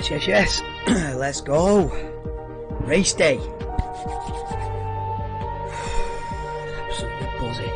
Yes. Let's go. Race day. Absolutely buzzing.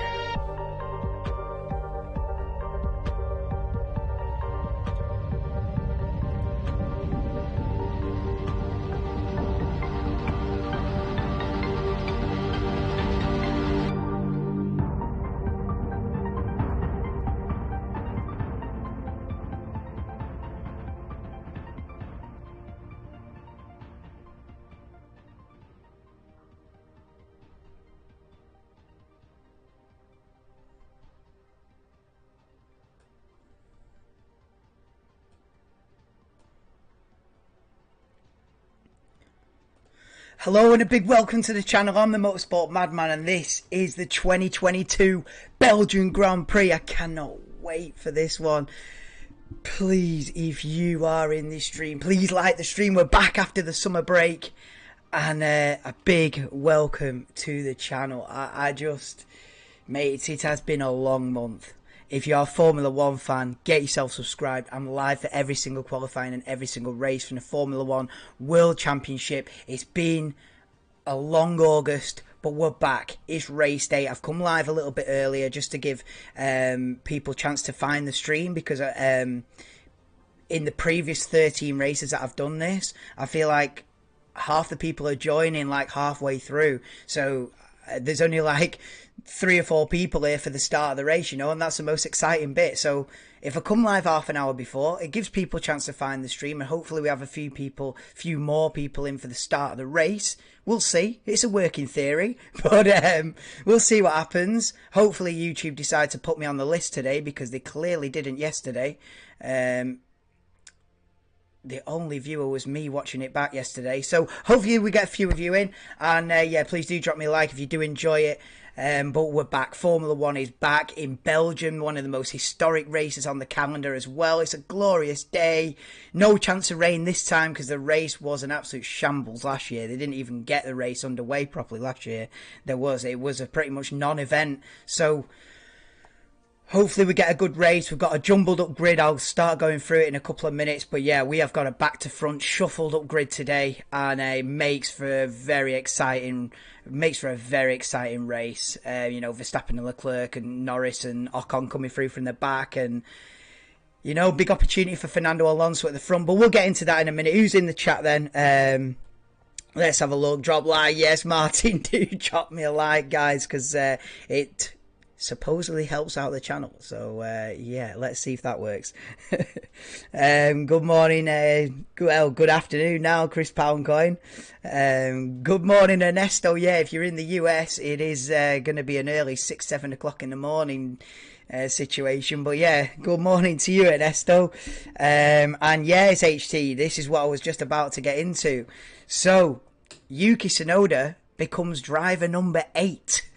Hello and a big welcome to the channel. I'm the Motorsport Madman and this is the 2022 Belgian Grand Prix. I cannot wait for this one. Please, if you are in this stream, please like the stream. We're back after the summer break and a big welcome to the channel. Mate, it has been a long month. If you are a Formula 1 fan, get yourself subscribed. I'm live for every single qualifying and every single race from the Formula 1 World Championship. It's been a long August, but we're back. It's race day. I've come live a little bit earlier just to give people a chance to find the stream because in the previous 13 races that I've done this, I feel like half the people are joining like halfway through. So there's only like 3 or 4 people here for the start of the race, you know, and that's the most exciting bit. So if I come live half an hour before, it gives people a chance to find the stream, and hopefully we have a few more people in for the start of the race. We'll see. It's a working theory, but we'll see what happens. Hopefully YouTube decide to put me on the list today because they clearly didn't yesterday. The only viewer was me watching it back yesterday. So hopefully we get a few of you in. And yeah, please do drop me a like if you do enjoy it. But we're back. Formula 1 is back in Belgium. One of the most historic races on the calendar as well. It's a glorious day. No chance of rain this time because the race was an absolute shambles last year. They didn't even get the race underway properly last year. It was a pretty much non-event. So hopefully we get a good race. We've got a jumbled up grid. I'll start going through it in a couple of minutes. But yeah, we have got a back to front shuffled up grid today. And it makes for a very exciting race. You know, Verstappen and Leclerc and Norris and Ocon coming through from the back. And, you know, big opportunity for Fernando Alonso at the front. But we'll get into that in a minute. Who's in the chat then? Let's have a look. Drop like. Yes, Martin, do drop me a like, guys, because it supposedly helps out the channel. So yeah, let's see if that works. Good morning, good afternoon now, Chris Poundcoin. Good morning, Ernesto. Yeah, if you're in the US, it is going to be an early 6-7 o'clock in the morning situation, but yeah, good morning to you, Ernesto. And yeah, it's HT. This is what I was just about to get into. So Yuki Tsunoda becomes driver number 8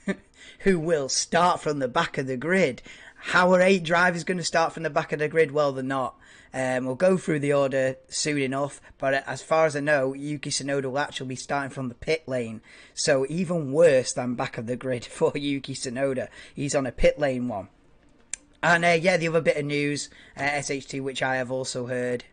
who will start from the back of the grid. How are 8 drivers going to start from the back of the grid? Well, they're not. We'll go through the order soon enough, but as far as I know, Yuki Tsunoda will actually be starting from the pit lane. So even worse than back of the grid for Yuki Tsunoda. He's on a pit lane one. And yeah, the other bit of news, SHT, which I have also heard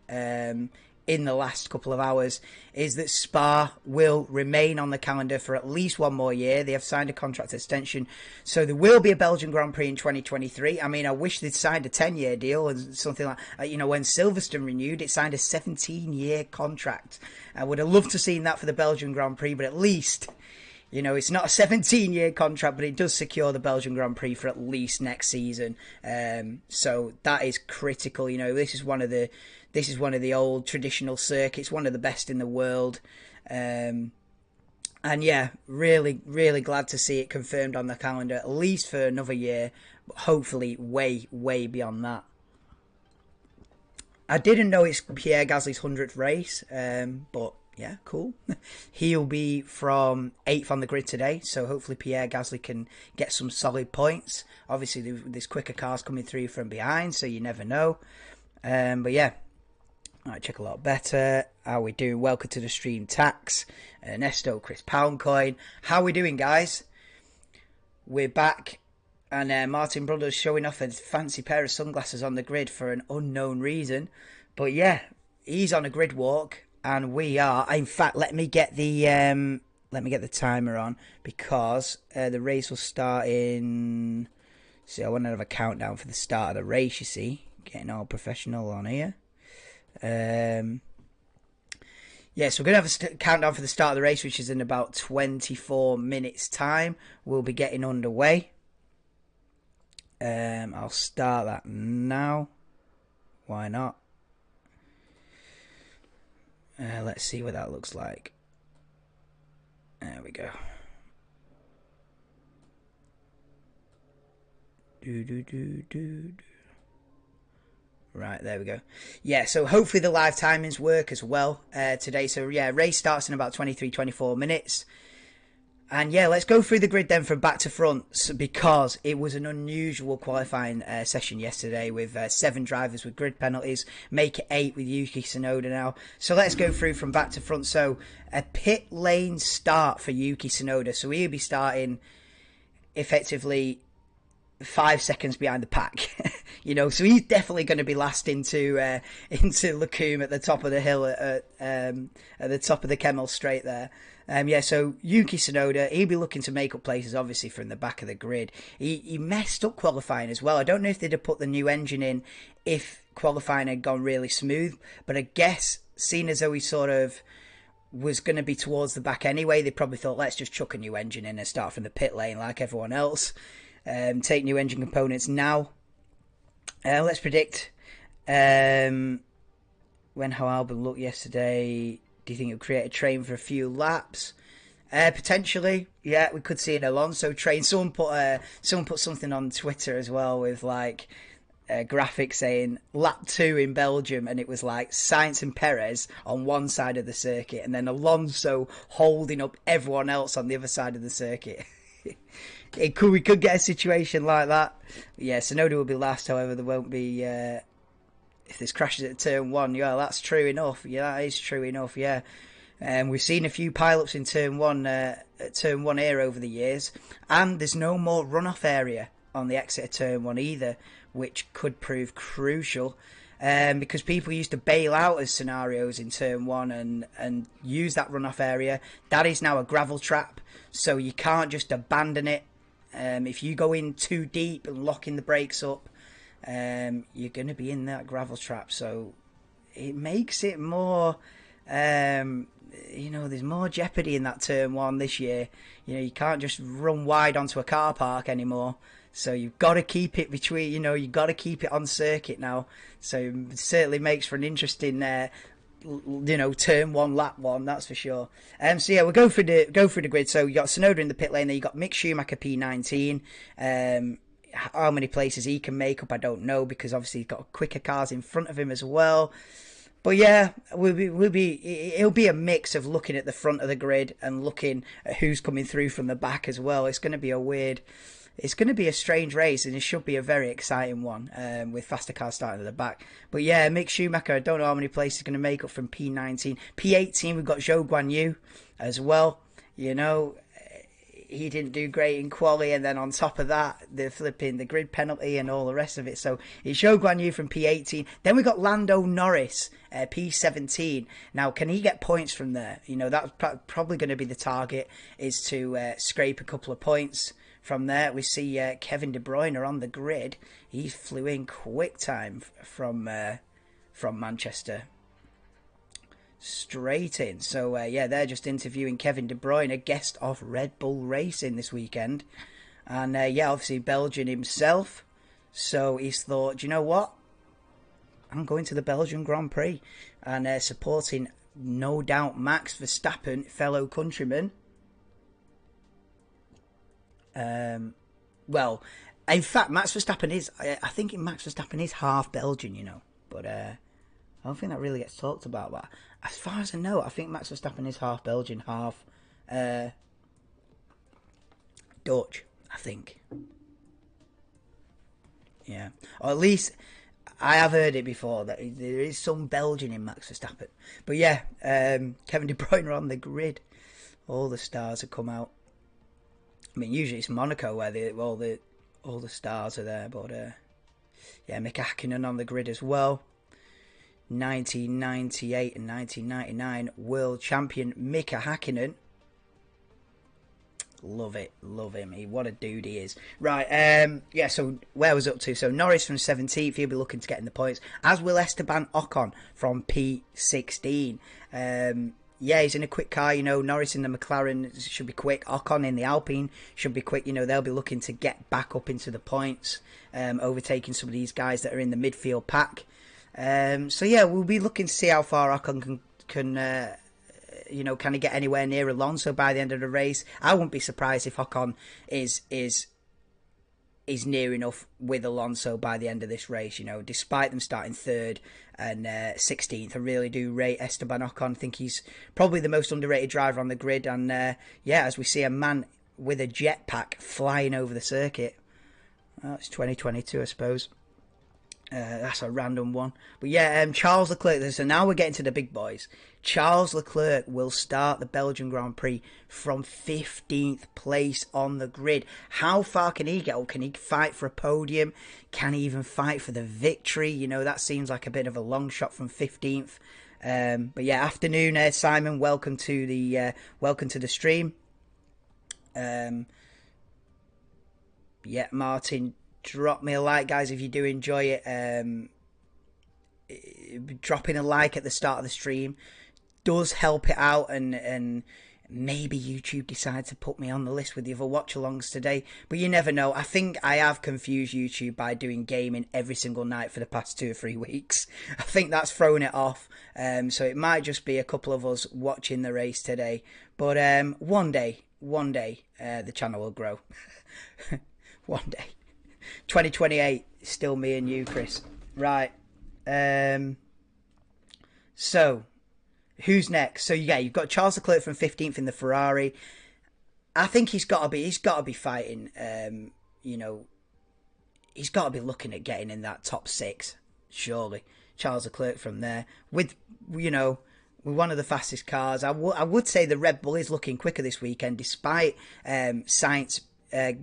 in the last couple of hours, is that Spa will remain on the calendar for at least 1 more year. They have signed a contract extension, so there will be a Belgian Grand Prix in 2023. I mean, I wish they'd signed a 10-year deal or something like, you know, when Silverstone renewed, it signed a 17-year contract. I would have loved to have seen that for the Belgian Grand Prix, but at least, you know, it's not a 17-year contract, but it does secure the Belgian Grand Prix for at least next season. So that is critical. You know, this is one of the old traditional circuits, one of the best in the world. And yeah, really, really glad to see it confirmed on the calendar, at least for another year, but hopefully way, way beyond that. I didn't know it's Pierre Gasly's 100th race, but yeah, cool. He'll be from 8th on the grid today, so hopefully Pierre Gasly can get some solid points. Obviously, there's quicker cars coming through from behind, so you never know. But yeah. Alright, check a lot better. How we doing? Welcome to the stream, Tax, Ernesto, Chris Poundcoin. How we doing, guys? We're back, and Martin Brothers showing off a fancy pair of sunglasses on the grid for an unknown reason. But yeah, he's on a grid walk, and we are. In fact, let me get the timer on, because the race will start in. See, I want to have a countdown for the start of the race. You see, getting all professional on here. Yeah, so we're going to have a countdown for the start of the race, which is in about 24 minutes' time. We'll be getting underway. I'll start that now. Why not? Let's see what that looks like. There we go. Right, there we go. Yeah, so hopefully the live timings work as well today. So yeah, race starts in about 24 minutes. And yeah, let's go through the grid then from back to front, because it was an unusual qualifying session yesterday with 7 drivers with grid penalties, make it 8 with Yuki Tsunoda now. So let's go through from back to front. So a pit lane start for Yuki Tsunoda. So he'll be starting effectively 5 seconds behind the pack. So he's definitely going to be last into Lacombe at the top of the hill at the top of the Kemmel Straight there. So Yuki Tsunoda, he'll be looking to make up places, obviously, from the back of the grid. He messed up qualifying as well. I don't know if they'd have put the new engine in if qualifying had gone really smooth, but I guess, seeing as though he sort of was going to be towards the back anyway, they probably thought, let's just chuck a new engine in and start from the pit lane like everyone else. Take new engine components now. Let's predict when how Albon looked yesterday. Do you think it'll create a train for a few laps? Potentially, yeah. We could see an Alonso train. Someone put something on Twitter as well with like a graphic saying lap 2 in Belgium, and it was like Sainz and Perez on one side of the circuit, and then Alonso holding up everyone else on the other side of the circuit. We could get a situation like that. Yeah, Tsunoda will be last. However, there won't be. If this crashes at turn 1, yeah, that's true enough. Yeah, that is true enough. Yeah, we've seen a few pileups in turn 1, at turn 1 here over the years, and there's no more runoff area on the exit of turn 1 either, which could prove crucial. Because people used to bail out as scenarios in turn 1 and use that runoff area. That is now a gravel trap, so you can't just abandon it. If you go in too deep and locking the brakes up, you're going to be in that gravel trap. So it makes it more, there's more jeopardy in that turn 1 this year. You can't just run wide onto a car park anymore. So you've got to keep it between, you've got to keep it on circuit now. So it certainly makes for an interesting, turn 1, lap 1, that's for sure. So yeah, we'll go through the grid. So you got Tsunoda in the pit lane there. You got Mick Schumacher P19. How many places he can make up, I don't know, because obviously he's got quicker cars in front of him as well. But yeah, it'll be a mix of looking at the front of the grid and looking at who's coming through from the back as well. It's going to be a strange race, and it should be a very exciting one, with faster cars starting at the back. But yeah, Mick Schumacher, I don't know how many places he's going to make up from P19. P18, we've got Zhou Guanyu as well. He didn't do great in quali, and then on top of that, the grid penalty and all the rest of it. So it's Zhou Guanyu from P18. Then we got Lando Norris, P17. Now, can he get points from there? That's probably going to be the target, is to scrape a couple of points from there. We see Kevin De Bruyne on the grid. He flew in quick time from Manchester. Straight in. So they're just interviewing Kevin De Bruyne, a guest of Red Bull Racing this weekend. And obviously Belgian himself. So he's thought, you know what? I'm going to the Belgian Grand Prix. And supporting, no doubt, Max Verstappen, fellow countryman. Well, in fact, Max Verstappen is half Belgian, But I don't think that really gets talked about. But as far as I know, I think Max Verstappen is half Belgian, half Dutch, I think. Yeah. Or at least I have heard it before that there is some Belgian in Max Verstappen. But yeah, Kevin De Bruyne on the grid. All the stars have come out. I mean, usually it's Monaco where all the stars are there. But Mick Hakkinen on the grid as well. 1998 and 1999 world champion Mika Hakkinen. Love it, love him. What a dude he is. Right, yeah, so where I was up to. So Norris from 17th, he'll be looking to get in the points, as will Esteban Ocon from P16. Yeah, he's in a quick car, Norris in the McLaren should be quick. Ocon in the Alpine should be quick. They'll be looking to get back up into the points, overtaking some of these guys that are in the midfield pack. So yeah, we'll be looking to see how far Ocon can can he get anywhere near Alonso by the end of the race? I wouldn't be surprised if Ocon is near enough with Alonso by the end of this race. Despite them starting 3rd and 16th, I really do rate Esteban Ocon. I think he's probably the most underrated driver on the grid. And as we see a man with a jetpack flying over the circuit. It's 2022, I suppose. That's a random one. But yeah, Charles Leclerc. So now we're getting to the big boys. Charles Leclerc will start the Belgian Grand Prix from 15th place on the grid. How far can he get? Can he fight for a podium? Can he even fight for the victory? That seems like a bit of a long shot from 15th. But yeah, afternoon, Simon. Welcome to the stream. Yeah, Martin. Drop me a like, guys, if you do enjoy it. Dropping a like at the start of the stream does help it out, and maybe YouTube decides to put me on the list with the other watch-alongs today. But you never know. I think I have confused YouTube by doing gaming every single night for the past 2 or 3 weeks. I think that's thrown it off. So it might just be a couple of us watching the race today. But one day, the channel will grow. One day. 2028, still me and you, Chris. Right. So, who's next? So yeah, you've got Charles Leclerc from 15th in the Ferrari. I think he's got to be fighting. He's got to be looking at getting in that top 6. Surely, Charles Leclerc from there with one of the fastest cars. I would say the Red Bull is looking quicker this weekend, despite Sainz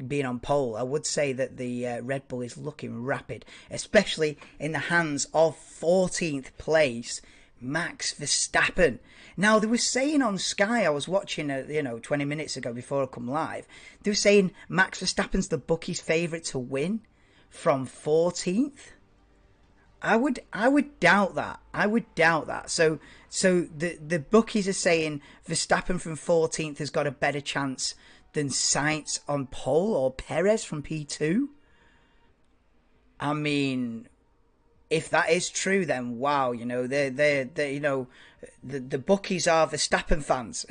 being on pole. I would say that the Red Bull is looking rapid, especially in the hands of 14th place Max Verstappen. Now, they were saying on Sky, I was watching 20 minutes ago before I come live, they were saying Max Verstappen's the bookies' favourite to win from 14th. I would doubt that. So the bookies are saying Verstappen from 14th has got a better chance than Sainz on pole, or Perez from P2. I mean, if that is true, then wow, they're the bookies are Verstappen fans.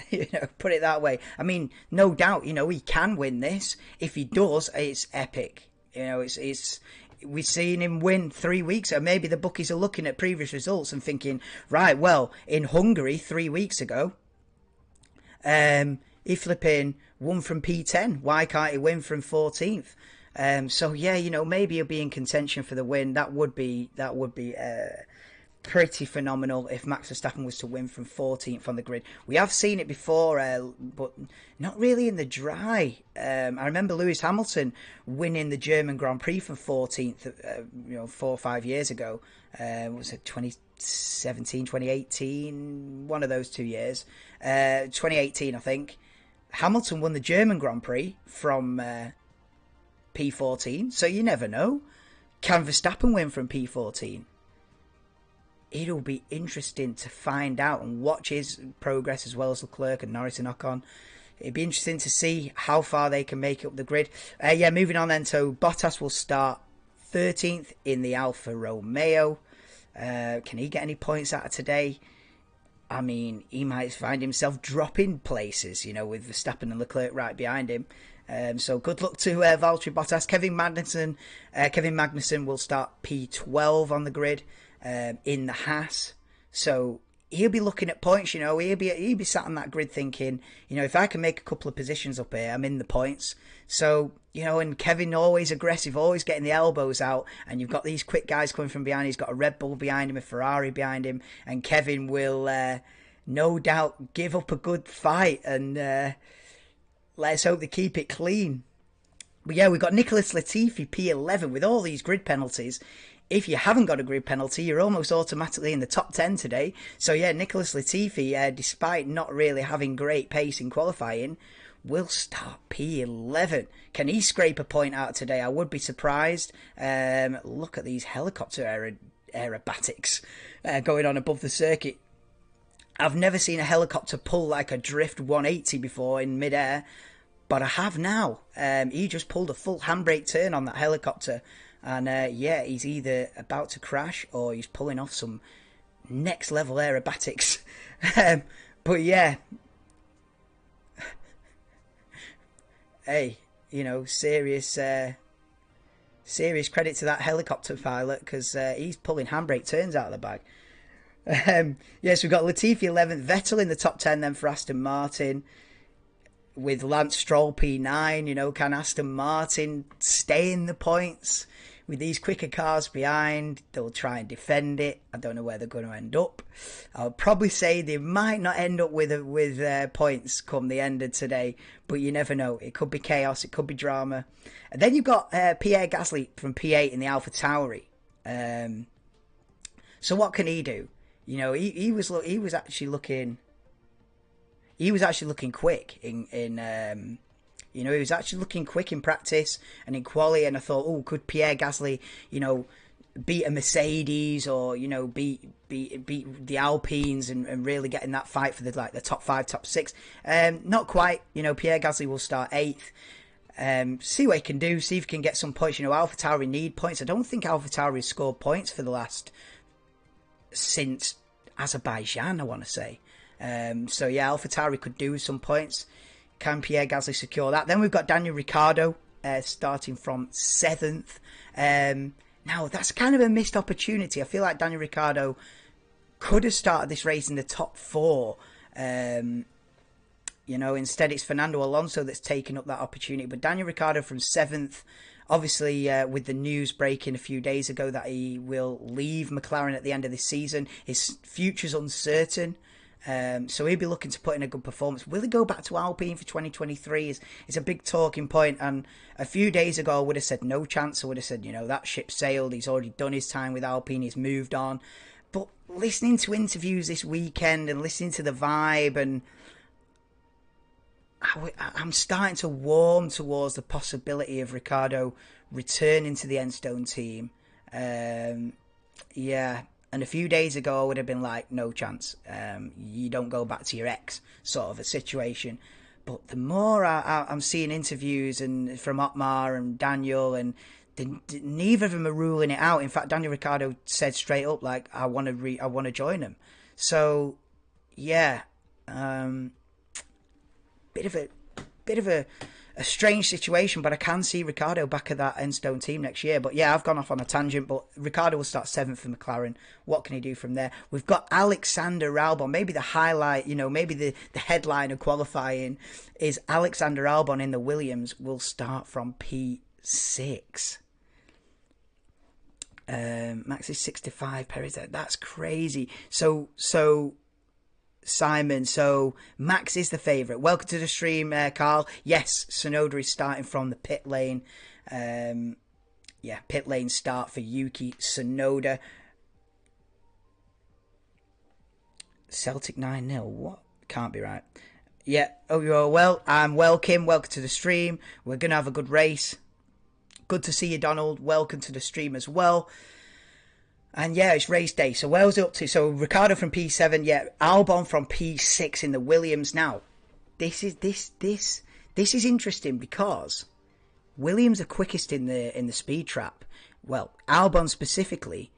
Put it that way. I mean, no doubt, he can win this. If he does, it's epic. It's we've seen him win 3 weeks ago. Maybe the bookies are looking at previous results and thinking, right, well, in Hungary 3 weeks ago, he flipping won from P10. Why can't he win from 14th? So yeah, maybe he'll be in contention for the win. That would be pretty phenomenal if Max Verstappen was to win from 14th on the grid. We have seen it before, but not really in the dry. I remember Lewis Hamilton winning the German Grand Prix from 14th, 4 or 5 years ago. Was it 2017, 2018? One of those 2 years. 2018, I think. Hamilton won the German Grand Prix from P14, so you never know. Can Verstappen win from P14? It'll be interesting to find out and watch his progress, as well as Leclerc and Norris and Ocon. It'd be interesting to see how far they can make up the grid. Moving on then. So Bottas will start 13th in the Alfa Romeo. Can he get any points out of today? I mean, he might find himself dropping places, with Verstappen and Leclerc right behind him. So good luck to Valtteri Bottas. Kevin Magnussen will start P12 on the grid in the Haas. So he'll be looking at points, he'll be sat on that grid thinking, if I can make a couple of positions up here, I'm in the points. So, and Kevin always aggressive, always getting the elbows out, and you've got these quick guys coming from behind. He's got a Red Bull behind him, a Ferrari behind him, and Kevin will no doubt give up a good fight, and let's hope they keep it clean. But yeah, we've got Nicholas Latifi, P11, with all these grid penalties. if you haven't got a grid penalty, you're almost automatically in the top 10 today. So yeah, Nicholas Latifi, despite not really having great pace in qualifying, will start P11. Can he scrape a point out today? I would be surprised. Look at these helicopter aerobatics going on above the circuit. I've never seen a helicopter pull like a drift 180 before in midair, but I have now. He just pulled a full handbrake turn on that helicopter, and yeah, he's either about to crash or he's pulling off some next level aerobatics. But yeah, hey, you know, serious credit to that helicopter pilot, because he's pulling handbrake turns out of the bag. Yes, we've got Latifi 11th, Vettel in the top 10 then for Aston Martin, with Lance Stroll P9. You know, can Aston Martin stay in the points with these quicker cars behind? They'll try and defend it. I don't know where they're going to end up. I'll probably say they might not end up with points come the end of today, but you never know. It could be chaos, it could be drama. And then you've got Pierre Gasly from P8 in the AlphaTauri. So what can he do? You know, he was actually looking quick in you know, he was actually looking quick in practice and in quali, and I thought, oh, could Pierre Gasly, you know, beat a Mercedes, or, you know, beat the Alpines and really get in that fight for the top 5, top 6. Not quite. You know, Pierre Gasly will start 8th. See what he can do, see if he can get some points. You know, AlphaTauri need points. I don't think AlphaTauri has scored points for the last, since Azerbaijan, I want to say. So yeah, AlphaTauri could do with some points. Can Pierre Gasly secure that? Then we've got Daniel Ricciardo starting from 7th. Now, that's kind of a missed opportunity. I feel like Daniel Ricciardo could have started this race in the top 4. You know, instead it's Fernando Alonso that's taken up that opportunity. But Daniel Ricciardo from 7th, obviously with the news breaking a few days ago that he will leave McLaren at the end of this season, his future's uncertain. So he'll be looking to put in a good performance. Will he go back to Alpine for 2023 is a big talking point. And a few days ago I would have said no chance. I would have said, you know, that ship sailed. He's already done his time with Alpine. He's moved on. But listening to interviews this weekend and listening to the vibe, and I'm starting to warm towards the possibility of Ricciardo returning to the Enstone team. Yeah. And a few days ago, I would have been like, no chance. You don't go back to your ex, sort of a situation. But the more I'm seeing interviews and from Otmar and Daniel, and neither of them are ruling it out. In fact, Daniel Ricciardo said straight up, like, I want to join them. So, yeah, bit of a strange situation, but I can see Ricciardo back at that Enstone team next year. But yeah, I've gone off on a tangent, but Ricciardo will start 7th for McLaren. What can he do from there? We've got Alexander Albon. Maybe the highlight, you know, maybe the headline of qualifying is Alexander Albon in the Williams will start from P6. Max is 65, Perez, that's crazy. So Simon, so Max is the favourite. Welcome to the stream, Carl. Yes, Tsunoda is starting from the pit lane. Yeah, pit lane start for Yuki Tsunoda. Celtic 9-0. What? Can't be right. Yeah. Oh, you're well. I'm welcome. Welcome to the stream. We're going to have a good race. Good to see you, Donald. Welcome to the stream as well. And yeah, it's race day. So where's it up to? So Ricciardo from P7, yeah. Albon from P6 in the Williams. Now, this is interesting because Williams are quickest in the speed trap. Well, Albon specifically,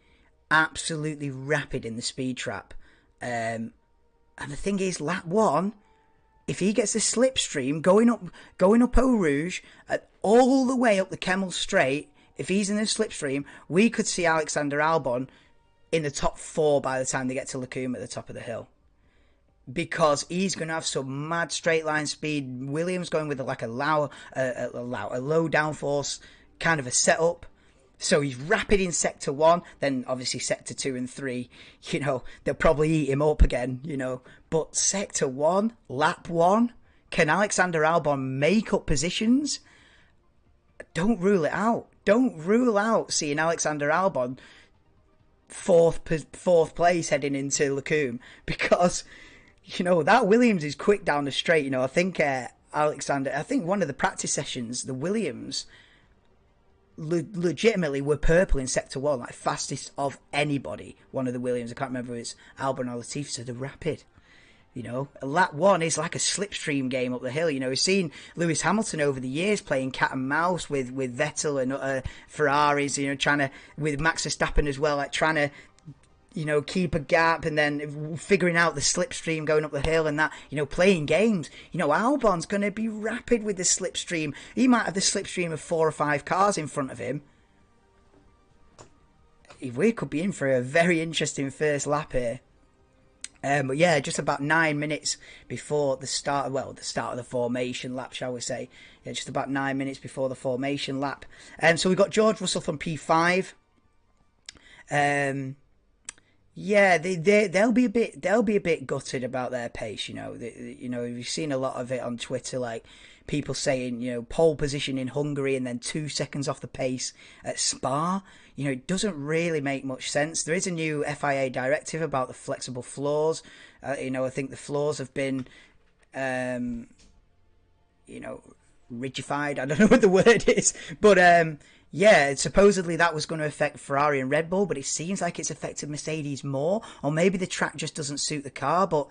absolutely rapid in the speed trap. And the thing is, lap 1, if he gets a slipstream going up Eau Rouge, all the way up the Kemmel Straight, if he's in a slipstream, we could see Alexander Albon in the top 4 by the time they get to Lacombe at the top of the hill. Because he's going to have some mad straight line speed. Williams going with a low downforce kind of a setup. So he's rapid in Sector 1, then obviously Sector 2 and 3, you know, they'll probably eat him up again, you know. But Sector 1, Lap 1, can Alexander Albon make up positions? Don't rule it out. Don't rule out seeing Alexander Albon fourth place heading into Lacombe, because that Williams is quick down the straight. I think Alexander, I think one of the practice sessions, the Williams legitimately were purple in sector 1, like fastest of anybody. One of the Williams, I can't remember if it's Albon or Latifi, so they're rapid. Lap 1 is like a slipstream game up the hill. We've seen Lewis Hamilton over the years playing cat and mouse with Vettel and Ferraris, trying to, with Max Verstappen as well, like trying to, keep a gap and then figuring out the slipstream going up the hill and that, playing games. Albon's going to be rapid with the slipstream. He might have the slipstream of 4 or 5 cars in front of him. We could be in for a very interesting first lap here. But yeah, just about 9 minutes before the start of the formation lap, shall we say. Yeah, just about 9 minutes before the formation lap. So we've got George Russell from P5. Yeah, they'll be a bit gutted about their pace. We've seen a lot of it on Twitter, like people saying, pole position in Hungary and then 2 seconds off the pace at Spa. It doesn't really make much sense. There is a new FIA directive about the flexible floors. I think the floors have been, rigidified. I don't know what the word is, but yeah, supposedly that was going to affect Ferrari and Red Bull, but it seems like it's affected Mercedes more, or maybe the track just doesn't suit the car. But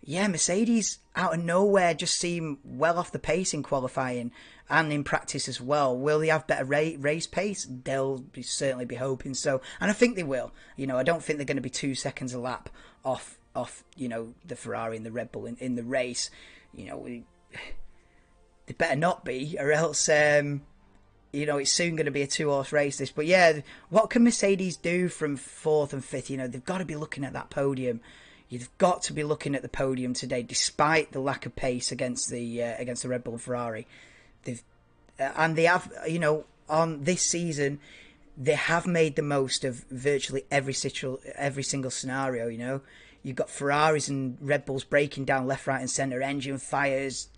yeah, Mercedes out of nowhere just seem well off the pace in qualifying and in practice as well. Will they have better race pace? They'll certainly be hoping so, and I think they will. I don't think they're going to be 2 seconds a lap off the Ferrari and the Red Bull in the race. They better not be, or else it's soon going to be a 2-horse race, this. But yeah, what can Mercedes do from 4th and 5th? They've got to be looking at that podium. You've got to be looking at the podium today, despite the lack of pace against the Red Bull and Ferrari. They have, on this season, they have made the most of virtually every single scenario. You've got Ferraris and Red Bulls breaking down left, right and centre, engine fires,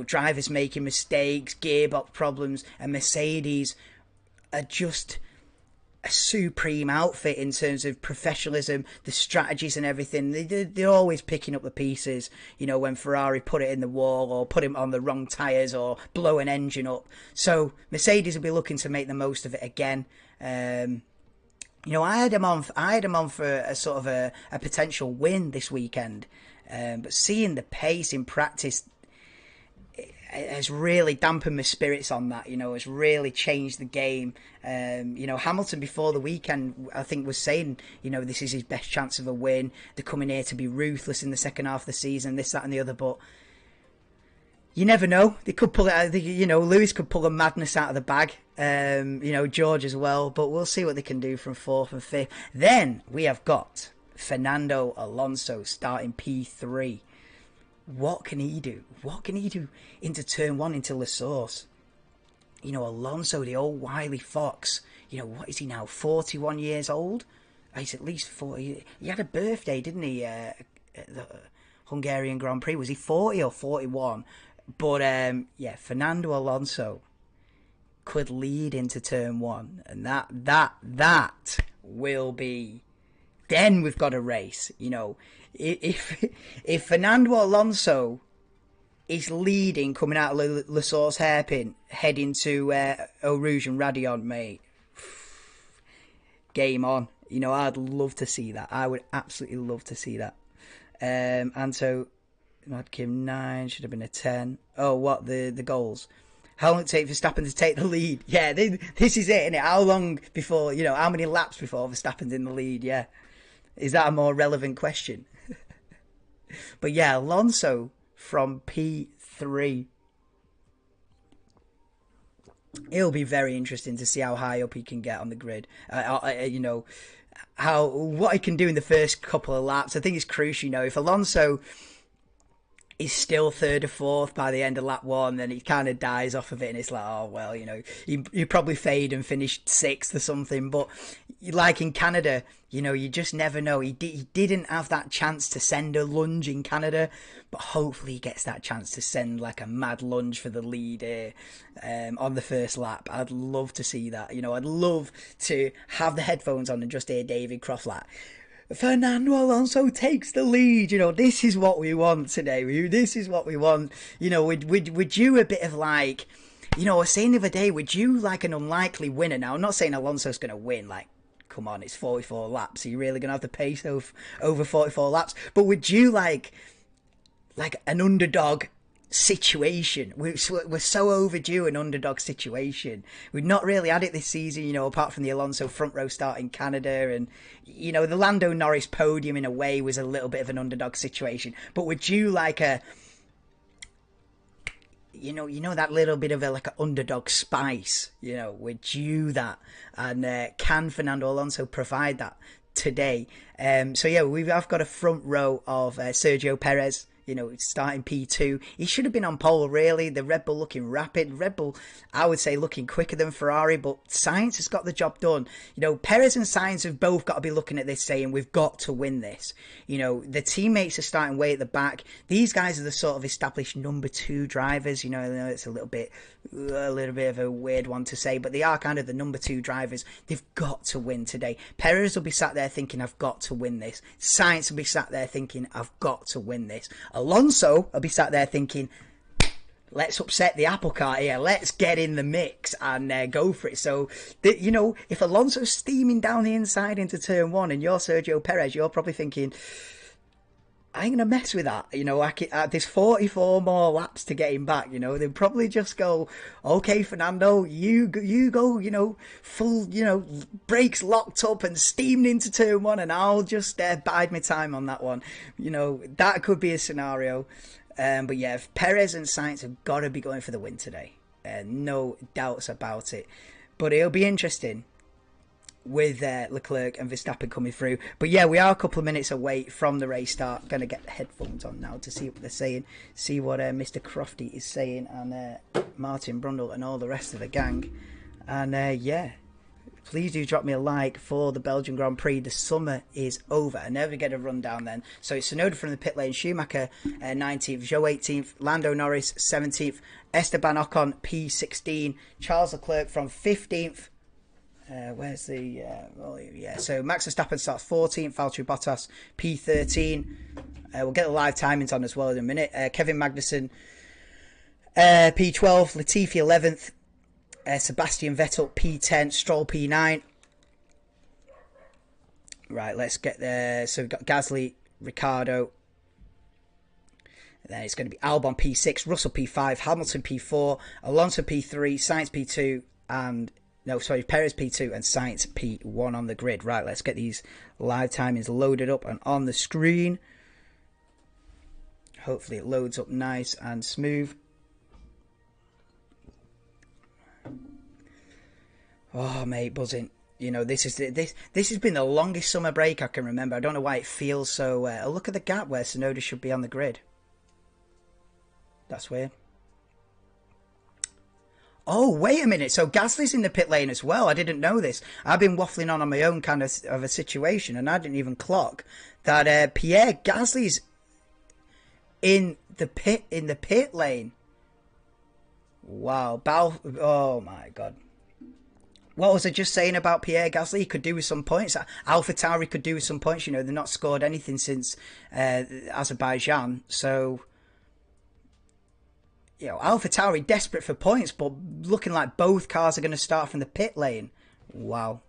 drivers making mistakes, gearbox problems, and Mercedes are just a supreme outfit in terms of professionalism, the strategies and everything. They're always picking up the pieces, when Ferrari put it in the wall or put him on the wrong tyres or blow an engine up. So Mercedes will be looking to make the most of it again. I had him on for a sort of a potential win this weekend, but seeing the pace in practice has really dampened my spirits on that. Has really changed the game. Hamilton before the weekend, I think, was saying, this is his best chance of a win. They're coming here to be ruthless in the second half of the season, this, that, and the other. But you never know. They could pull it out. Lewis could pull a madness out of the bag. George as well. But we'll see what they can do from 4th and 5th. Then we have got Fernando Alonso starting P3. What can he do? What can he do into turn 1, into La Source? Alonso, the old wily fox. What is he now? 41 years old? He's at least 40. He had a birthday, didn't he? At the Hungarian Grand Prix. Was he 40 or 41? But Fernando Alonso could lead into turn 1, and that will be. Then we've got a race. If Fernando Alonso is leading coming out of La Source hairpin, heading to Eau Rouge and Radion, mate, game on. I'd love to see that. I would absolutely love to see that. And so, Madkim 9 should have been a 10. Oh, what the goals? How long did it take Verstappen to take the lead? Yeah, this is it, isn't it? How long before? How many laps before Verstappen's in the lead? Yeah, is that a more relevant question? But yeah, Alonso from P3. It'll be very interesting to see how high up he can get on the grid. What he can do in the first couple of laps. I think it's crucial. If Alonso he's still third or fourth by the end of lap one, then he kind of dies off of it, and it's like, oh well, you know, you probably fade and finished sixth or something. But like in Canada, you know, you just never know. He didn't have that chance to send a lunge in Canada, but hopefully he gets that chance to send like a mad lunge for the lead here on the first lap. I'd love to see that. You know, I'd love to have the headphones on and just hear David Croft like, Fernando Alonso takes the lead. You know, this is what we want today. This is what we want. You know, would you a bit of like, you know, I was saying the other day, would you like an unlikely winner? Now, I'm not saying Alonso's going to win. Like, come on, it's 44 laps. Are you really going to have the pace of over 44 laps? But would you like an underdog situation? We're so overdue an underdog situation. We've not really had it this season, you know, apart from the Alonso front row start in Canada, and you know, the Lando Norris podium in a way was a little bit of an underdog situation. But would you like a, you know that little bit of a like an underdog spice, you know, would you that? And can Fernando Alonso provide that today? So yeah, I've got a front row of Sergio Perez, you know, starting P2. He should have been on pole, really. The Red Bull looking rapid. Red Bull, I would say, looking quicker than Ferrari, but Sainz has got the job done. You know, Perez and Sainz have both got to be looking at this saying, we've got to win this. You know, the teammates are starting way at the back. These guys are the sort of established number two drivers. You know, it's a little bit of a weird one to say, but they are kind of the number two drivers. They've got to win today. Perez will be sat there thinking, I've got to win this. Sainz will be sat there thinking, I've got to win this. Alonso will be sat there thinking, let's upset the apple cart here. Let's get in the mix and go for it. So, you know, if Alonso's steaming down the inside into turn one and you're Sergio Perez, you're probably thinking, I ain't going to mess with that. You know, there's 44 more laps to get him back. You know, they'll probably just go, okay, Fernando, you go, you know, full, you know, brakes locked up and steaming into turn one, and I'll just bide my time on that one. You know, that could be a scenario. But yeah, Perez and Sainz have got to be going for the win today. No doubts about it. But it'll be interesting with Leclerc and Verstappen coming through. But yeah, we are a couple of minutes away from the race start. Going to get the headphones on now to see what they're saying, see what Mr. Crofty is saying, and Martin Brundle and all the rest of the gang. And yeah, please do drop me a like for the Belgian Grand Prix. The summer is over. I never get a rundown then. So it's Tsunoda from the pit lane, Schumacher 19th, Zhou 18th, Lando Norris 17th, Esteban Ocon P16, Charles Leclerc from 15th. Where's the volume? Yeah, so Max Verstappen starts 14th, Valtteri Bottas P13. We'll get the live timings on as well in a minute. Kevin Magnussen P12, Latifi 11th, Sebastian Vettel P10, Stroll P9. Right, let's get there. So we've got Gasly, Ricciardo. Then it's going to be Albon P6, Russell P5, Hamilton P4, Alonso P3, Sainz P2, and Perez P2 and Sainz P1 on the grid. Right, let's get these live timings loaded up and on the screen. Hopefully it loads up nice and smooth. Oh, mate, buzzing. You know, this has been the longest summer break I can remember. I don't know why it feels so... look at the gap where Tsunoda should be on the grid. That's weird. Oh, wait a minute. So Gasly's in the pit lane as well. I didn't know this. I've been waffling on my own kind of a situation, and I didn't even clock that Pierre Gasly's in the pit lane. Wow. Oh, my God. What was I just saying about Pierre Gasly? He could do with some points. AlphaTauri could do with some points. You know, they've not scored anything since Azerbaijan. So... you know, AlphaTauri desperate for points, but looking like both cars are going to start from the pit lane. Wow.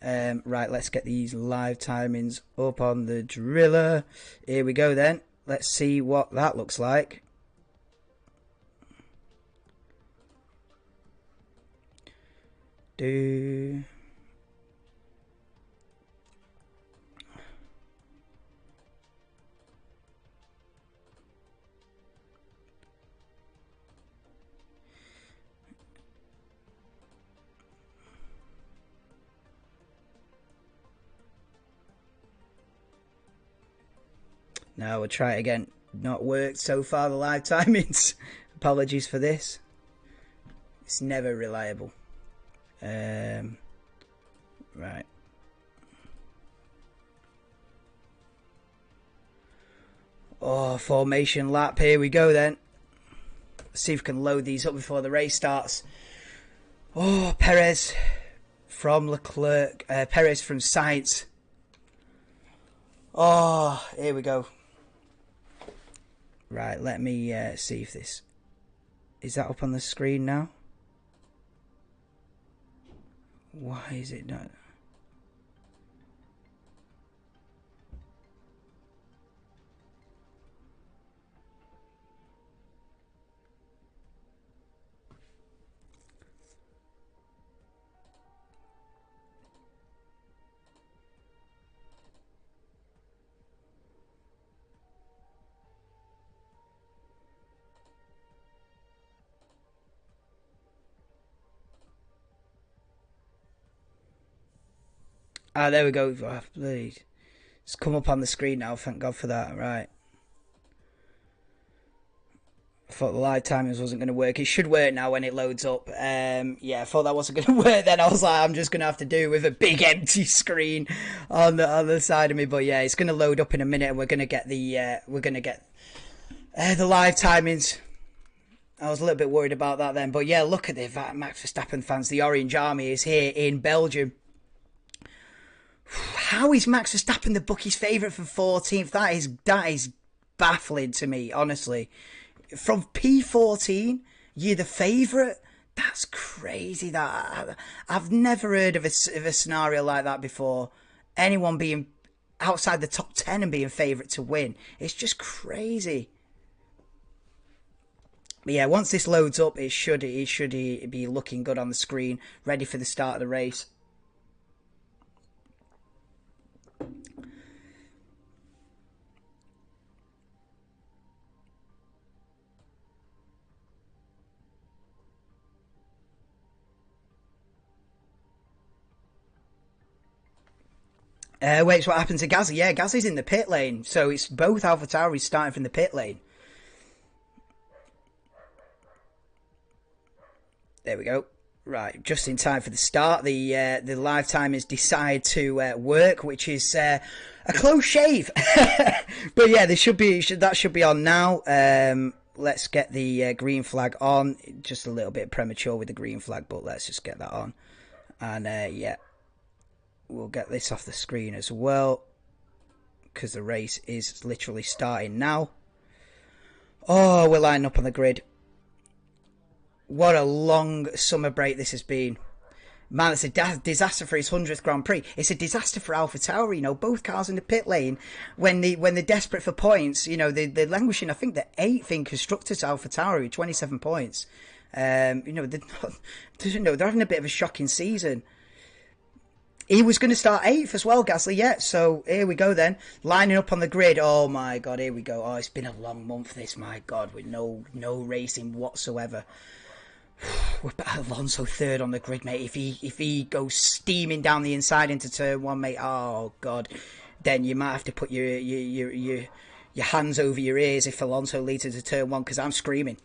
Right, let's get these live timings up on the driller. Here we go then. Let's see what that looks like. No, we'll try it again. not worked so far, the live timings. Apologies for this. It's never reliable. Right. Oh, formation lap. Here we go then. Let's see if we can load these up before the race starts. Oh, Perez from Leclerc. Perez from Sainz. Oh, here we go. Right, let me see if this... Is that up on the screen now? Why is it not? Ah, there we go. Oh, please. It's come up on the screen now. Thank God for that. Right. I thought the live timings wasn't going to work. It should work now when it loads up. Yeah, I thought that wasn't going to work. Then I was like, I'm just going to have to do with a big empty screen on the other side of me. But yeah, it's going to load up in a minute, and we're going to get the live timings. I was a little bit worried about that then. But yeah, look at the Max Verstappen fans. The Orange Army is here in Belgium. How is Max Verstappen the bookies' favourite for 14th? That is baffling to me, honestly. From P14, you're the favourite? That's crazy. That I've never heard of a scenario like that before. Anyone being outside the top 10 and being favourite to win. It's just crazy. But yeah, once this loads up, it should be looking good on the screen, ready for the start of the race. Wait, so what happened to Gasly? Yeah, Gasly's in the pit lane. So it's both AlphaTauri starting from the pit lane. There we go. Right, just in time for the start. The live timers decide to work, which is a close shave. But yeah, that should be on now. Let's get the green flag on. Just a little bit premature with the green flag, but let's just get that on. And yeah. We'll get this off the screen as well, because the race is literally starting now. Oh, we're lining up on the grid. What a long summer break this has been. Man, it's a disaster for his 100th Grand Prix. It's a disaster for AlphaTauri. You know, both cars in the pit lane, when they're desperate for points, you know, they're languishing. I think they're 8th in constructors, AlphaTauri, 27 points. You know, they're having a bit of a shocking season. He was going to start 8th as well, Gasly, yeah. So here we go then. Lining up on the grid. Oh my God, here we go. Oh, it's been a long month this, my God, with no racing whatsoever. We're Alonso 3rd on the grid, mate. If he goes steaming down the inside into turn 1, mate, oh God, then you might have to put your hands over your ears if Alonso leads into turn 1, because I'm screaming.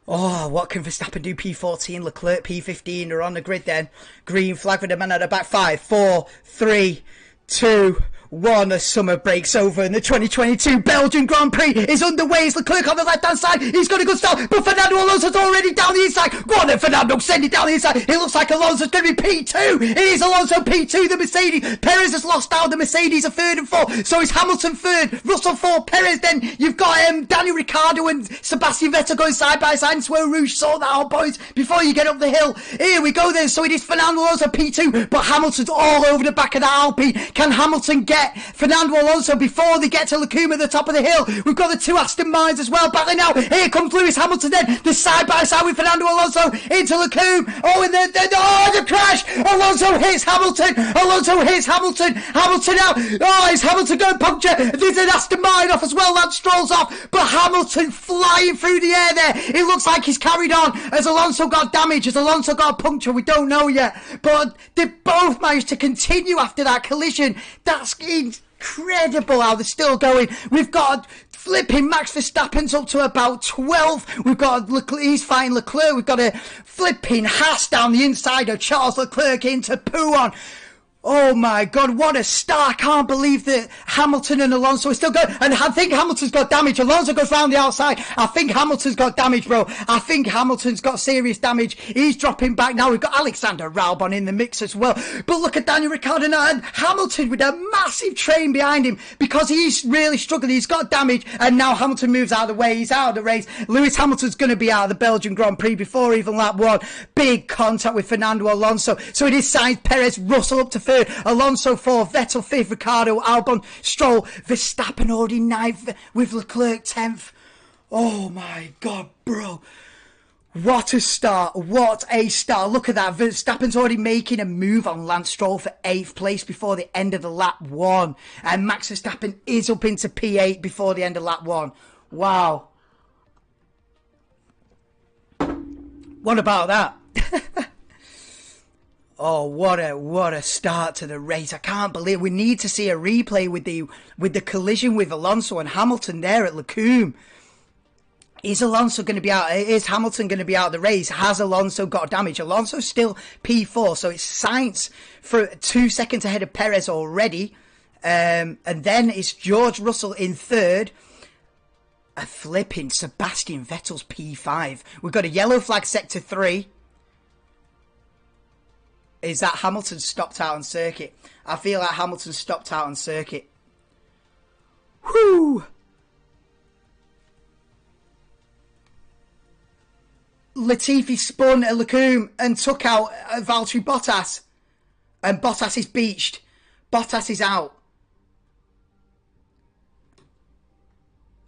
Oh, what can Verstappen do? P14, Leclerc P15 are on the grid then. Green flag for the man at the back. 5, 4, 3, 2, 1. A summer breaks over and the 2022 Belgian Grand Prix is underway. It's Leclerc on the left-hand side. He's got a good start, but Fernando Alonso's already down the inside. Go on then, Fernando, send it down the inside. It looks like Alonso's going to be P2. It is Alonso P2, the Mercedes. Perez has lost out. The Mercedes are 3rd and 4th. So is Hamilton 3rd, Russell 4th, Perez. Then you've got Daniel Ricciardo and Sebastian Vettel going side by side. Swerve Rouge, sort that out, boys, before you get up the hill. Here we go then. So it is Fernando Alonso P2, but Hamilton's all over the back of the Alpine. Can Hamilton get Fernando Alonso before they get to Leclerc at the top of the hill? We've got the 2 Aston Martins as well battling now. Here comes Lewis Hamilton then. The side by side with Fernando Alonso into Leclerc. Oh, and the crash. Alonso hits Hamilton. Alonso hits Hamilton. Hamilton out. Oh, is Hamilton going to puncture? There's an Aston Martin off as well. That strolls off. But Hamilton flying through the air there. It looks like he's carried on. Has Alonso got damage? Has Alonso got a puncture? We don't know yet. But they both managed to continue after that collision. That's incredible how they're still going. We've got flipping Max Verstappen's up to about 12th. We've got he's fighting Leclerc. We've got a flipping Haas down the inside of Charles Leclerc into Pouon. Oh my God, what a start. I can't believe that Hamilton and Alonso are still going. And I think Hamilton's got damage. Alonso goes round the outside. I think Hamilton's got damage, bro. I think Hamilton's got serious damage. He's dropping back now. We've got Alexander Albon in the mix as well. But look at Daniel Ricciardo and Hamilton with a massive train behind him because he's really struggling. He's got damage. And now Hamilton moves out of the way. He's out of the race. Lewis Hamilton's going to be out of the Belgian Grand Prix before even lap 1. Big contact with Fernando Alonso. So it is Sainz, Perez, Russell up to 3rd. Alonso 4th, Vettel 5th, Ricciardo, Albon, Stroll, Verstappen already 9th with Leclerc 10th. Oh my God, bro. What a start. What a start. Look at that. Verstappen's already making a move on Lance Stroll for 8th place before the end of the lap 1. And Max Verstappen is up into P8 before the end of lap 1. Wow. What about that? Oh, what a start to the race. I can't believe we need to see a replay with the collision with Alonso and Hamilton there at Lecombe. Is Alonso going to be out? Is Hamilton going to be out of the race? Has Alonso got damage? Alonso's still P4, so it's Sainz for 2 seconds ahead of Perez already. And then it's George Russell in 3rd. A flipping Sebastian Vettel's P5. We've got a yellow flag sector 3. Is that Hamilton stopped out on circuit? I feel like Hamilton stopped out on circuit. Whoo! Latifi spun at Lecombe and took out Valtteri Bottas. And Bottas is beached. Bottas is out.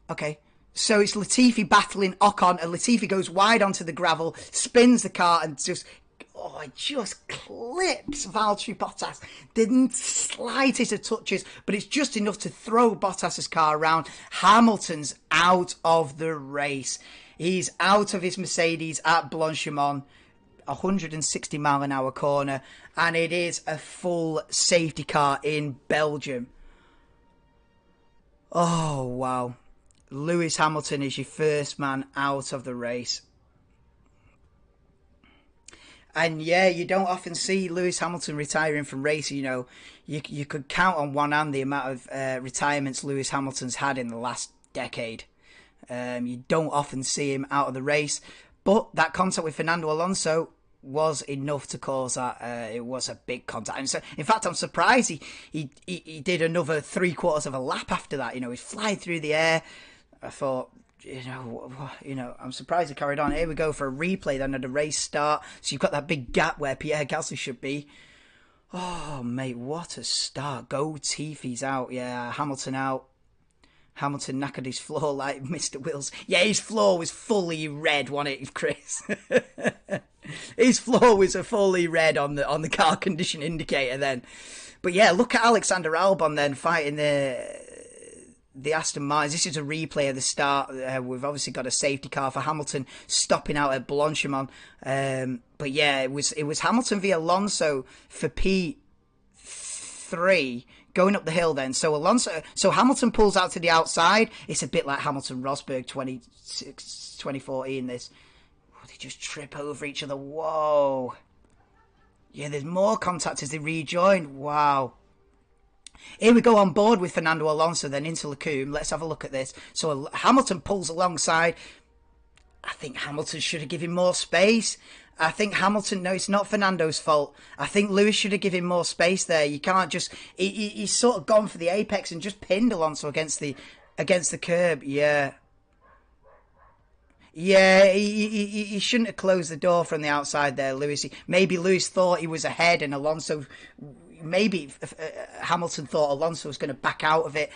Okay. So it's Latifi battling Ocon, and Latifi goes wide onto the gravel, spins the car and just clips Valtteri Bottas. Didn't slightest of touches, but it's just enough to throw Bottas's car around. Hamilton's out of the race. He's out of his Mercedes at Blanchimont. 160 mile an hour corner, and it is a full safety car in Belgium. Oh, wow. Lewis Hamilton is your first man out of the race. And yeah, you don't often see Lewis Hamilton retiring from racing. You know, you could count on one hand the amount of retirements Lewis Hamilton's had in the last decade. You don't often see him out of the race. But that contact with Fernando Alonso was enough to cause that. It was a big contact. And so, in fact, I'm surprised he did another 3/4 of a lap after that. You know, he's flying through the air. I thought, you know, I'm surprised he carried on. Here we go for a replay then at the race start. So you've got that big gap where Pierre Gasly should be. Oh, mate, what a start. Go Tiffy's out. Yeah, Hamilton out. Hamilton knackered his floor like Mr. Wills. Yeah, his floor was fully red, wasn't it, Chris? His floor was fully red on the car condition indicator then. But yeah, look at Alexander Albon then fighting the Aston Martins. This is a replay of the start. We've obviously got a safety car for Hamilton stopping out at Blanchimont. But yeah, it was Hamilton v Alonso for P3 going up the hill then. So Hamilton pulls out to the outside. It's a bit like Hamilton Rosberg 2014 this. Oh, they just trip over each other. Whoa. Yeah, there's more contact as they rejoin. Wow. Here we go on board with Fernando Alonso then into Lecombe. Let's have a look at this. So Hamilton pulls alongside. I think Hamilton should have given more space. I think Hamilton, no, it's not Fernando's fault. I think Lewis should have given more space there. You can't just, he's sort of gone for the apex and just pinned Alonso against the curb. Yeah. Yeah, he shouldn't have closed the door from the outside there, Lewis. Maybe Lewis thought he was ahead and Alonso... Maybe Hamilton thought Alonso was going to back out of it,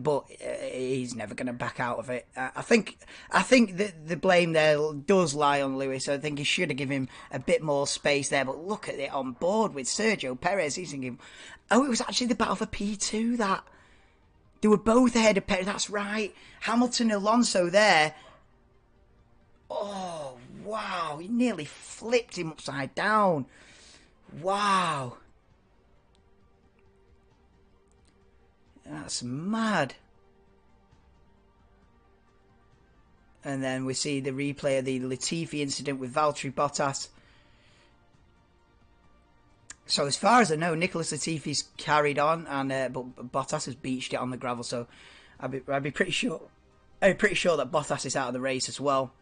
but he's never going to back out of it. I think the blame there does lie on Lewis. I think he should have given him a bit more space there. But look at it on board with Sergio Perez. He's thinking, oh, it was actually the battle for P2 that they were both ahead of Perez. That's right, Hamilton and Alonso there. Oh wow, he nearly flipped him upside down. Wow. That's mad. And then we see the replay of the Latifi incident with Valtteri Bottas. So as far as I know, Nicholas Latifi's carried on, and but Bottas has beached it on the gravel. So I'd be pretty sure. I'm pretty sure that Bottas is out of the race as well.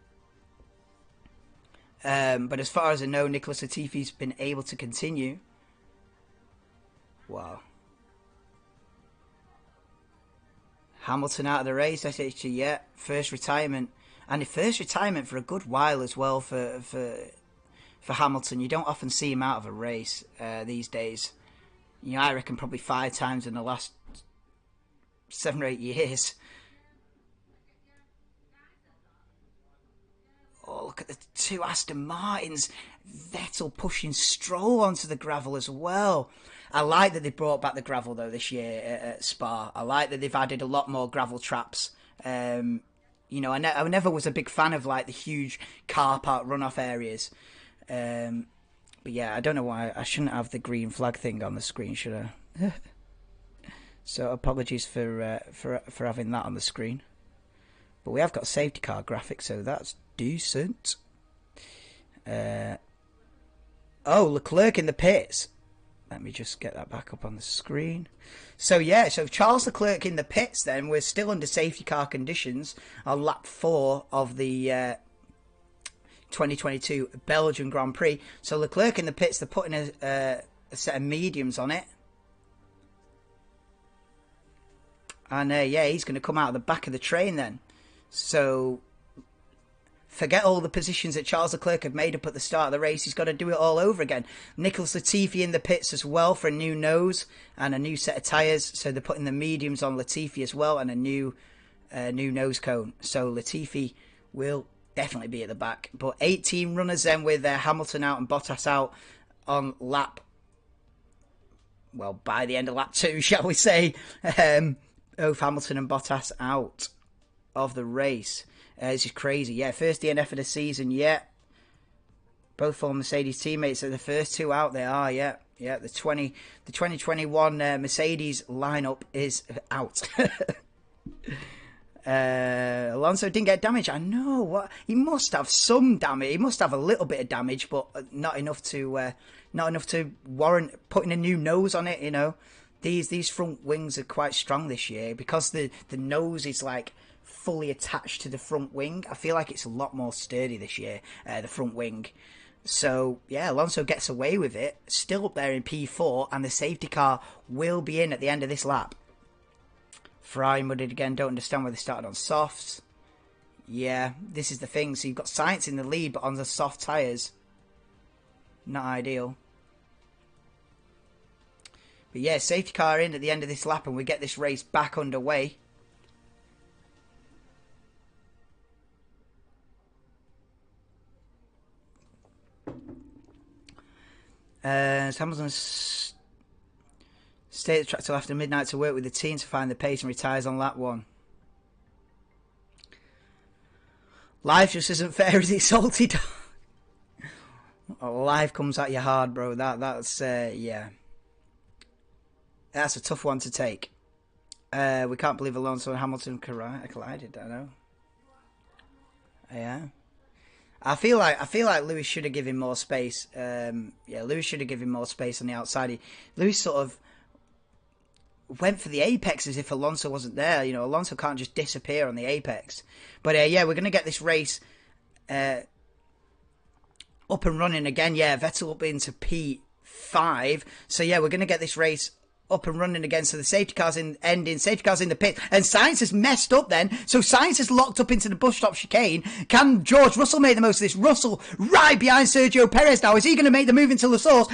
But as far as I know, Nicholas Latifi's been able to continue. Wow. Hamilton out of the race, SHG, yeah. First retirement. And the first retirement for a good while as well for Hamilton. You don't often see him out of a race these days. You know, I reckon probably 5 times in the last 7 or 8 years. Oh, look at the 2 Aston Martins. Vettel pushing Stroll onto the gravel as well. I like that they brought back the gravel though this year at Spa. I like that they've added a lot more gravel traps. You know, I never was a big fan of like the huge car park runoff areas. But yeah, I don't know why I shouldn't have the green flag thing on the screen, should I? So apologies for having that on the screen. But we have got safety car graphics, so that's decent. Oh, Leclerc in the pits. Let me just get that back up on the screen. So yeah, so Charles Leclerc in the pits then. We're still under safety car conditions on lap 4 of the 2022 Belgian Grand Prix. So Leclerc in the pits, they're putting a set of mediums on it. And yeah, he's going to come out of the back of the train then. So forget all the positions that Charles Leclerc had made up at the start of the race. He's got to do it all over again. Nicholas Latifi in the pits as well for a new nose and a new set of tyres. So they're putting the mediums on Latifi as well and a new nose cone. So Latifi will definitely be at the back. But 18 runners then with Hamilton out and Bottas out on lap... Well, by the end of lap 2, shall we say. Both Hamilton and Bottas out of the race. This is crazy. Yeah, first DNF of the season. Yeah, both former Mercedes teammates are the first 2 out. They are. Yeah. The 2021 Mercedes lineup is out. Alonso didn't get damage. I know what he must have some damage. He must have a little bit of damage, but not enough to warrant putting a new nose on it. You know, these front wings are quite strong this year because the nose is like fully attached to the front wing. I feel like it's a lot more sturdy this year, the front wing. So yeah, Alonso gets away with it, still up there in P4, and the safety car will be in at the end of this lap. Ferrari mudded again, don't understand why they started on softs. Yeah, this is the thing. So you've got Sainz in the lead, but on the soft tyres. Not ideal. But yeah, safety car in at the end of this lap, and we get this race back underway. Hamilton stayed at the track till after midnight to work with the team to find the pace and retires on lap 1. Life just isn't fair, is it, Salty Dog? Oh, life comes at you hard, bro. That's yeah. That's a tough one to take. We can't believe Alonso and Hamilton collided. I know. Yeah. I feel like Lewis should have given him more space. Yeah, Lewis should have given him more space on the outside. Lewis sort of went for the apex as if Alonso wasn't there. You know, Alonso can't just disappear on the apex. But yeah, we're going to get this race up and running again. Yeah, Vettel up into P5. So yeah, we're going to get this race up and running again. So the safety car's ending, safety car's in the pit, and Sainz has messed up then. So Sainz is locked up into the bus stop chicane. Can George Russell make the most of this? Russell right behind Sergio Perez now. Is he going to make the move into the source?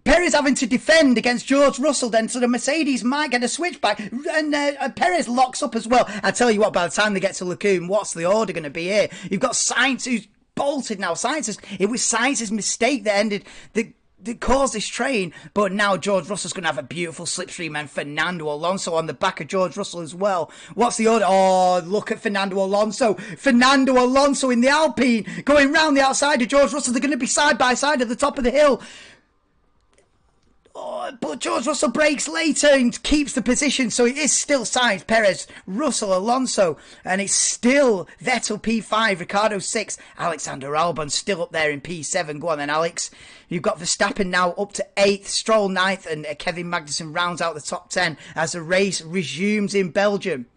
Perez having to defend against George Russell then, so the Mercedes might get a switchback, and Perez locks up as well. I tell you what, by the time they get to Leclerc, what's the order going to be here? You've got Sainz who's bolted now. It was Sainz's mistake that ended that caused this train, but now George Russell's going to have a beautiful slipstream, and Fernando Alonso on the back of George Russell as well. What's the order? Oh, look at Fernando Alonso. Fernando Alonso in the Alpine going round the outside of George Russell. They're going to be side by side at the top of the hill. Oh, but George Russell breaks later and keeps the position, so it is still Sainz, Perez, Russell, Alonso, and it's still Vettel P5, Ricciardo 6, Alexander Albon still up there in P7. Go on then, Alex. You've got Verstappen now up to 8th, Stroll 9th, and Kevin Magnussen rounds out the top 10 as the race resumes in Belgium.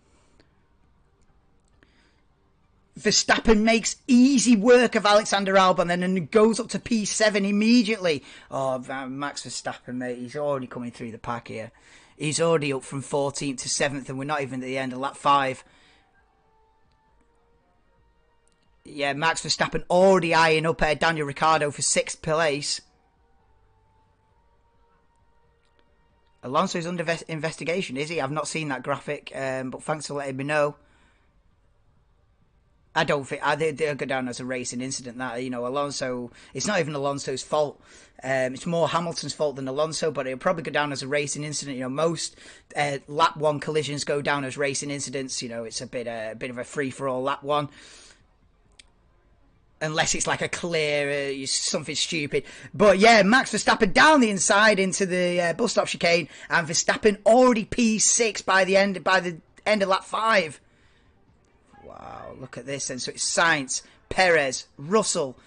Verstappen makes easy work of Alexander Albon and then goes up to P7 immediately. Oh, Max Verstappen, mate, he's already coming through the pack here. He's already up from 14th to 7th and we're not even at the end of lap 5. Yeah, Max Verstappen already eyeing up Daniel Ricciardo for 6th place. Alonso's under investigation, is he? I've not seen that graphic, but thanks for letting me know. I don't think they'll go down as a racing incident. That, you know, Alonso, it's not even Alonso's fault. It's more Hamilton's fault than Alonso, but it'll probably go down as a racing incident. You know, most lap 1 collisions go down as racing incidents. You know, it's a bit of a free for all lap 1, unless it's like a clear something stupid. But yeah, Max Verstappen down the inside into the bus stop chicane, and Verstappen already P6 by the end of lap 5. Wow, look at this then. So it's Sainz, Perez, Russell,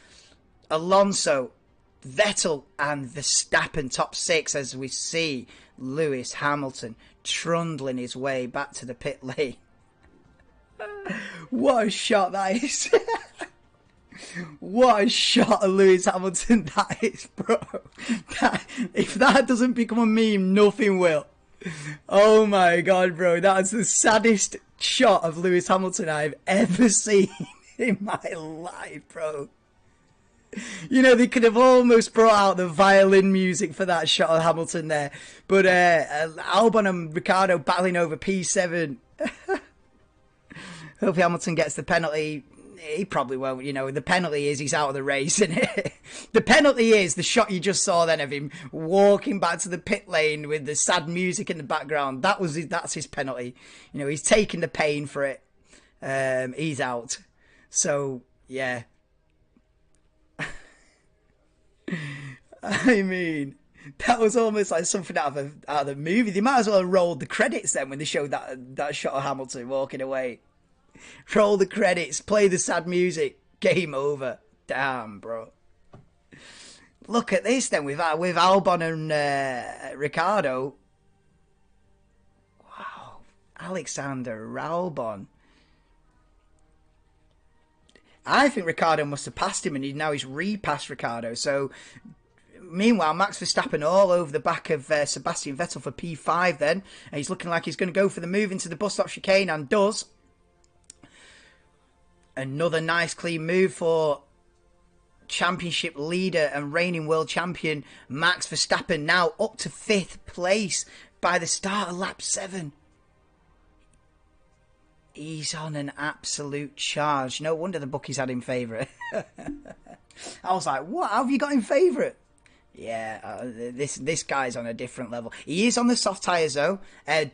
Alonso, Vettel and Verstappen top 6 as we see Lewis Hamilton trundling his way back to the pit lane. What a shot that is. What a shot of Lewis Hamilton that is, bro. If that doesn't become a meme, nothing will. Oh my god, bro. That's the saddest shot of Lewis Hamilton I've ever seen in my life, bro. You know, they could have almost brought out the violin music for that shot of Hamilton there. But Albon and Ricciardo battling over P7. Hope Hamilton gets the penalty. He probably won't. You know, the penalty is he's out of the race, isn't it? The penalty is the shot you just saw then of him walking back to the pit lane with the sad music in the background. That's his penalty. You know, he's taking the pain for it. He's out. So yeah. I mean, that was almost like something out of the movie. They might as well have rolled the credits then when they showed that shot of Hamilton walking away. Roll the credits, play the sad music, game over. Damn, bro. Look at this then with Albon and Ricciardo. Wow, Alexander Albon. I think Ricciardo must have passed him, and now he's repassed Ricciardo. So, meanwhile, Max Verstappen all over the back of Sebastian Vettel for P5 then. And he's looking like he's going to go for the move into the bus stop chicane, and does. Another nice clean move for championship leader and reigning world champion Max Verstappen, now up to 5th place by the start of lap 7. He's on an absolute charge. No wonder the bookies had him favourite. I was like, what? How have you got him favourite? Yeah, this guy's on a different level. He is on the soft tyres though.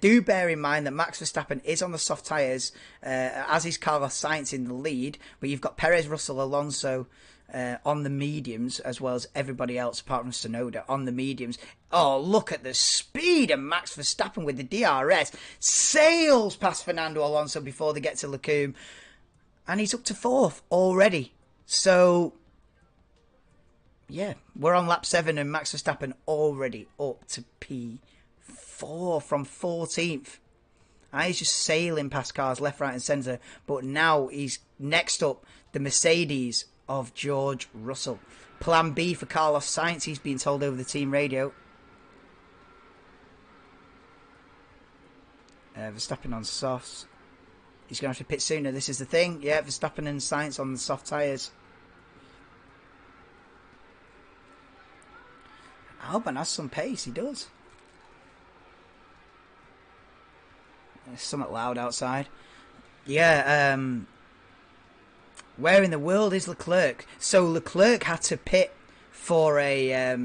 Do bear in mind that Max Verstappen is on the soft tyres, as is Carlos Sainz in the lead. But you've got Perez, Russell, Alonso on the mediums, as well as everybody else apart from Tsunoda on the mediums. Oh, look at the speed of Max Verstappen with the DRS. Sails past Fernando Alonso before they get to Lecumbe. And he's up to 4th already. So yeah, we're on lap 7 and Max Verstappen already up to P4 from 14th. And he's just sailing past cars left, right and centre. But now he's next up, the Mercedes of George Russell. Plan B for Carlos Sainz, he's been told over the team radio. Verstappen on softs. He's going to have to pit sooner, this is the thing. Yeah, Verstappen and Sainz on the soft tyres. Albon has some pace, he does. There's something loud outside. Yeah, where in the world is Leclerc? So Leclerc had to pit for a,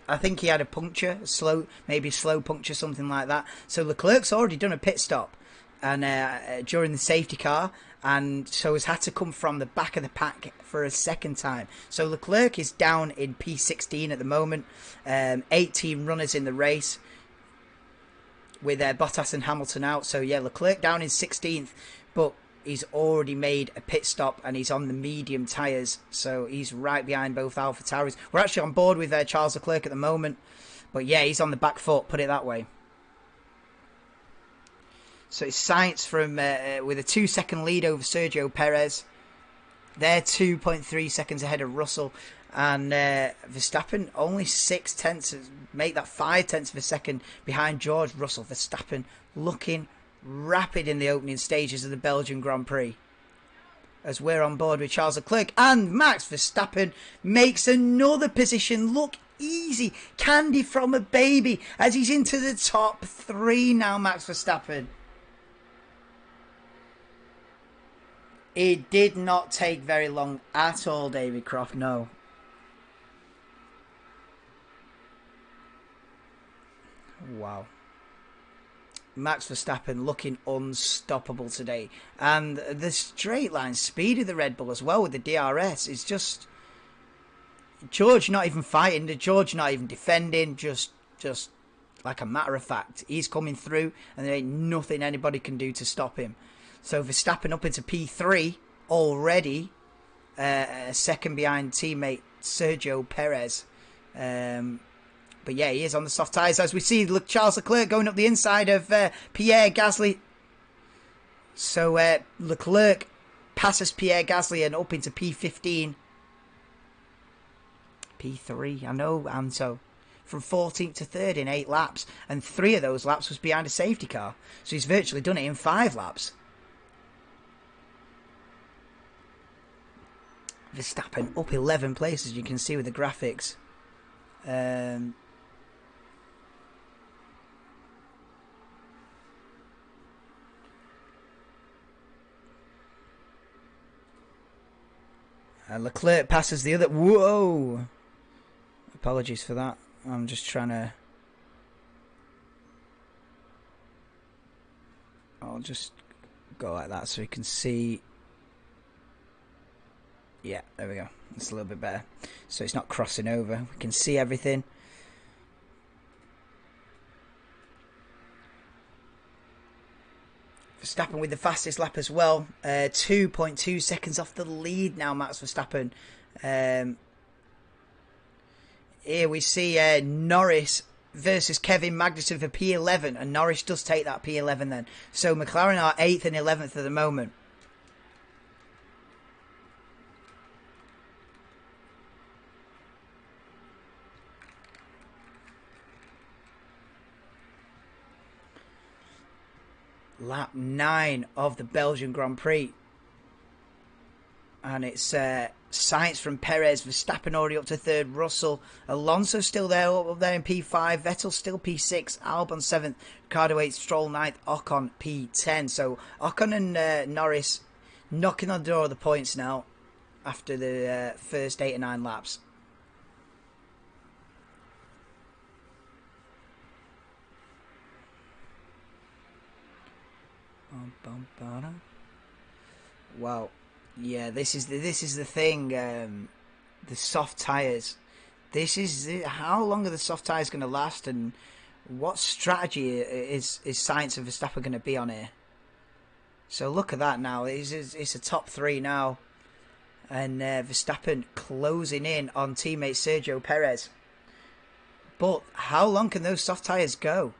I think he had a puncture, maybe a slow puncture, something like that. So Leclerc's already done a pit stop and during the safety car, and so has had to come from the back of the pack for a second time. So Leclerc is down in P16 at the moment. 18 runners in the race with Bottas and Hamilton out. So yeah, Leclerc down in 16th, but he's already made a pit stop and he's on the medium tyres. So he's right behind both AlphaTauris. We're actually on board with Charles Leclerc at the moment. But yeah, he's on the back foot, put it that way. So it's Sainz from with a 2-second lead over Sergio Perez. They're 2.3 seconds ahead of Russell. And Verstappen only 6 tenths, make that 5 tenths of a second behind George Russell. Verstappen looking rapid in the opening stages of the Belgian Grand Prix. As we're on board with Charles Leclerc, and Max Verstappen makes another position look easy. Candy from a baby as he's into the top 3 now, Max Verstappen. It did not take very long at all, David Croft, no. Wow. Max Verstappen looking unstoppable today. And the straight line speed of the Red Bull as well with the DRS is just... George not even fighting, George not even defending, just like a matter of fact. He's coming through and there ain't nothing anybody can do to stop him. So Verstappen up into P3 already, second behind teammate Sergio Perez. But yeah, he is on the soft tyres as we see Charles Leclerc going up the inside of Pierre Gasly. So Leclerc passes Pierre Gasly and up into P15. P3, I know, Anto. From 14th to 3rd in 8 laps. And 3 of those laps was behind a safety car. So he's virtually done it in 5 laps. Verstappen up 11 places, you can see with the graphics. And Leclerc passes the other. Whoa! Apologies for that. I'm just trying to... I'll just go like that so you can see... Yeah, there we go. It's a little bit better. So it's not crossing over. We can see everything. Verstappen with the fastest lap as well. 2.2 seconds off the lead now, Max Verstappen. Here we see Norris versus Kevin Magnussen for P11. And Norris does take that P11 then. So McLaren are 8th and 11th at the moment. Lap 9 of the Belgian Grand Prix. And it's Sainz from Perez, Verstappen already up to 3rd, Russell, Alonso still there, up there in P5, Vettel still P6, Albon 7th, Ricciardo 8th, Stroll 9th, Ocon P10. So Ocon and Norris knocking on the door of the points now after the first 8 or 9 laps. Wow, yeah, this is the thing. The soft tires. This is how long are the soft tires going to last, and what strategy is Sainz and Verstappen going to be on here? So look at that now. It's a top 3 now, and Verstappen closing in on teammate Sergio Perez. But how long can those soft tires go?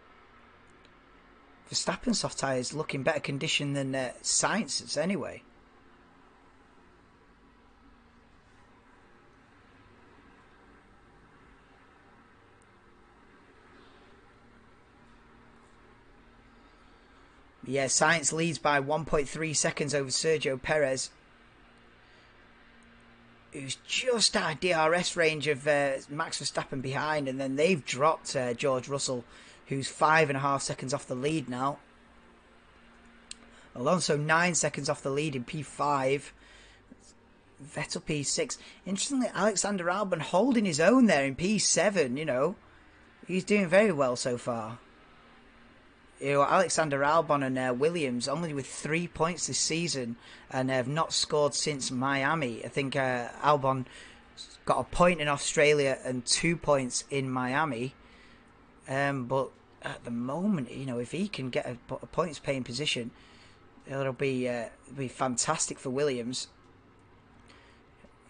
Verstappen's soft tyres look in better condition than Sainz's anyway. Yeah, Sainz leads by 1.3 seconds over Sergio Perez, who's just out of DRS range of Max Verstappen behind, and then they've dropped George Russell, who's 5.5 seconds off the lead now. Alonso 9 seconds off the lead in P5. Vettel P6. Interestingly, Alexander Albon holding his own there in P7, you know. He's doing very well so far. You know, Alexander Albon and Williams only with 3 points this season and have not scored since Miami. I think Albon got a point in Australia and 2 points in Miami. But at the moment, you know, if he can get a points-paying position, it'll be fantastic for Williams.